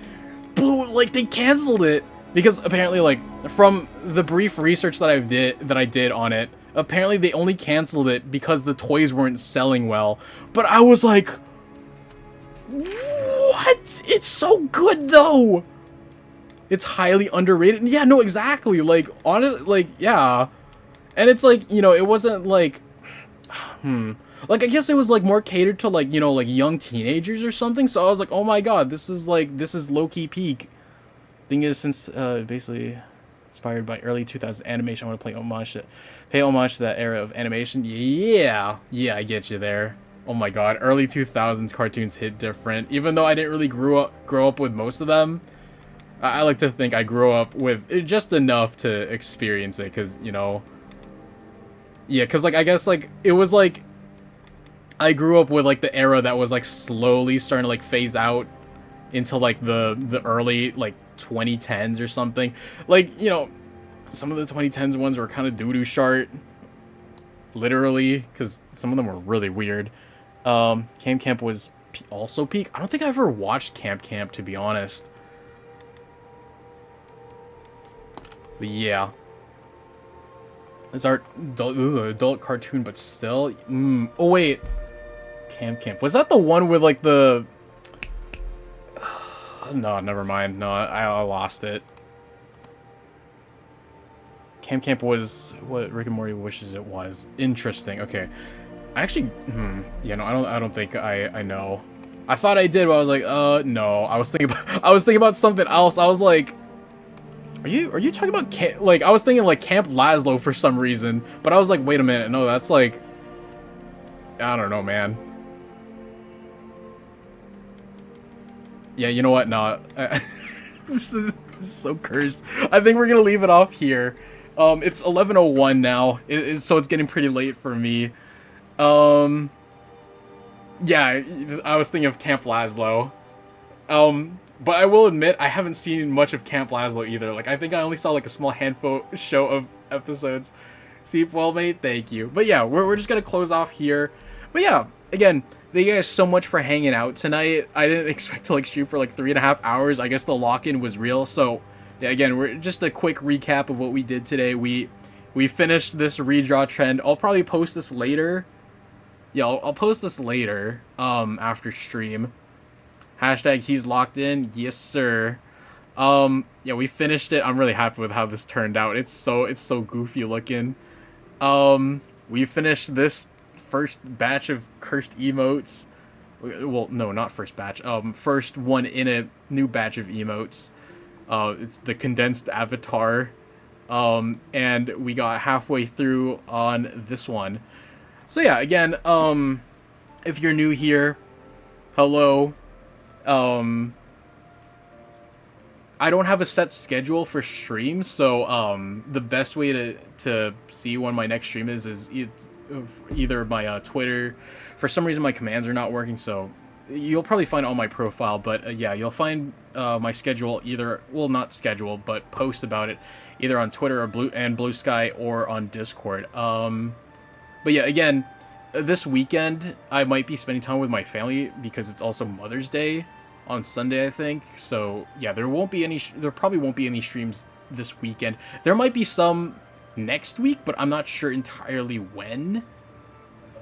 but like they canceled it because apparently, like from the brief research that I did on it, apparently they only canceled it because the toys weren't selling well. But I was like, what? It's so good though. It's highly underrated. Yeah, no, exactly. Like honestly, like yeah. And it's like, you know, it wasn't like, like, I guess it was like more catered to like, you know, like young teenagers or something. So I was like, oh my god, this is low-key peak. Thing is, since basically inspired by early 2000s animation, I want to pay homage to that era of animation. Yeah, I get you there. Oh my god, early 2000s cartoons hit different. Even though I didn't really grow up with most of them, I like to think I grew up with just enough to experience it, because, you know, Yeah, because like I guess like it was like I grew up with like the era that was like slowly starting to like phase out into like the early like 2010s or something. Like, you know, some of the 2010s ones were kind of doo-doo shart, literally, because some of them were really weird. Camp Camp was also peak. I don't think I ever watched Camp Camp, to be honest. But yeah, it's our adult cartoon, but still. Oh wait, Camp Camp, was that the one with like the? No, never mind. No, I lost it. Camp Camp was what Rick and Morty wishes it was. Interesting. Okay, I actually, yeah, no, I don't think I know. I thought I did, but I was like, no. I was thinking about, I was thinking about something else. I was like, are you talking about like I was thinking like Camp Laszlo for some reason, but I was like, wait a minute, no, that's like, I don't know, man. Yeah, you know what? No, this is so cursed. I think we're gonna leave it off here. It's 11:01 now, so it's getting pretty late for me. Um, yeah, I was thinking of Camp Laszlo. But I will admit I haven't seen much of Camp Laszlo either. Like I think I only saw like a small handful show of episodes. See, well, mate, thank you. But yeah, we're just gonna close off here. But yeah, again, thank you guys so much for hanging out tonight. I didn't expect to like stream for like 3.5 hours. I guess the lock-in was real. So yeah, again, we're just a quick recap of what we did today. We finished this redraw trend. I'll probably post this later. Yeah, I'll post this later. After stream. Hashtag he's locked in. Yes, sir. Yeah, we finished it. I'm really happy with how this turned out. It's so goofy looking. We finished this first batch of cursed emotes. Well, no, not first batch. First one in a new batch of emotes. It's the condensed avatar. And we got halfway through on this one. So yeah, again, if you're new here, hello. Um, I don't have a set schedule for streams, so the best way to see when my next stream is either my Twitter. For some reason, my commands are not working, so you'll probably find it on my profile. But yeah, you'll find my schedule either, well, not schedule, but post about it either on Twitter or Blue Sky or on Discord. But yeah, again, this weekend I might be spending time with my family because it's also Mother's Day on Sunday, I think. So yeah, there probably won't be any streams this weekend. There might be some next week, but I'm not sure entirely when.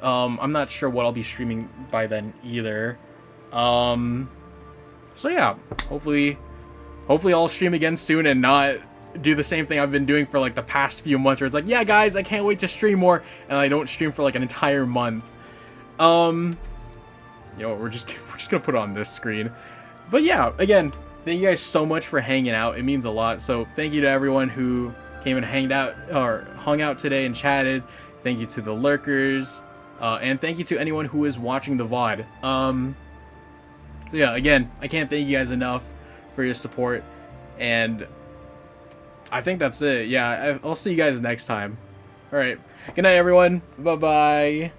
I'm not sure what I'll be streaming by then either. So yeah, hopefully I'll stream again soon and not do the same thing I've been doing for like the past few months where it's like, yeah guys, I can't wait to stream more, and I don't stream for like an entire month. You know, we're just gonna put it on this screen. But yeah, again, thank you guys so much for hanging out. It means a lot. So thank you to everyone who came and hung out today and chatted. Thank you to the lurkers, and thank you to anyone who is watching the VOD. So yeah, again, I can't thank you guys enough for your support, and I think that's it. Yeah, I'll see you guys next time. All right, good night, everyone. Bye bye.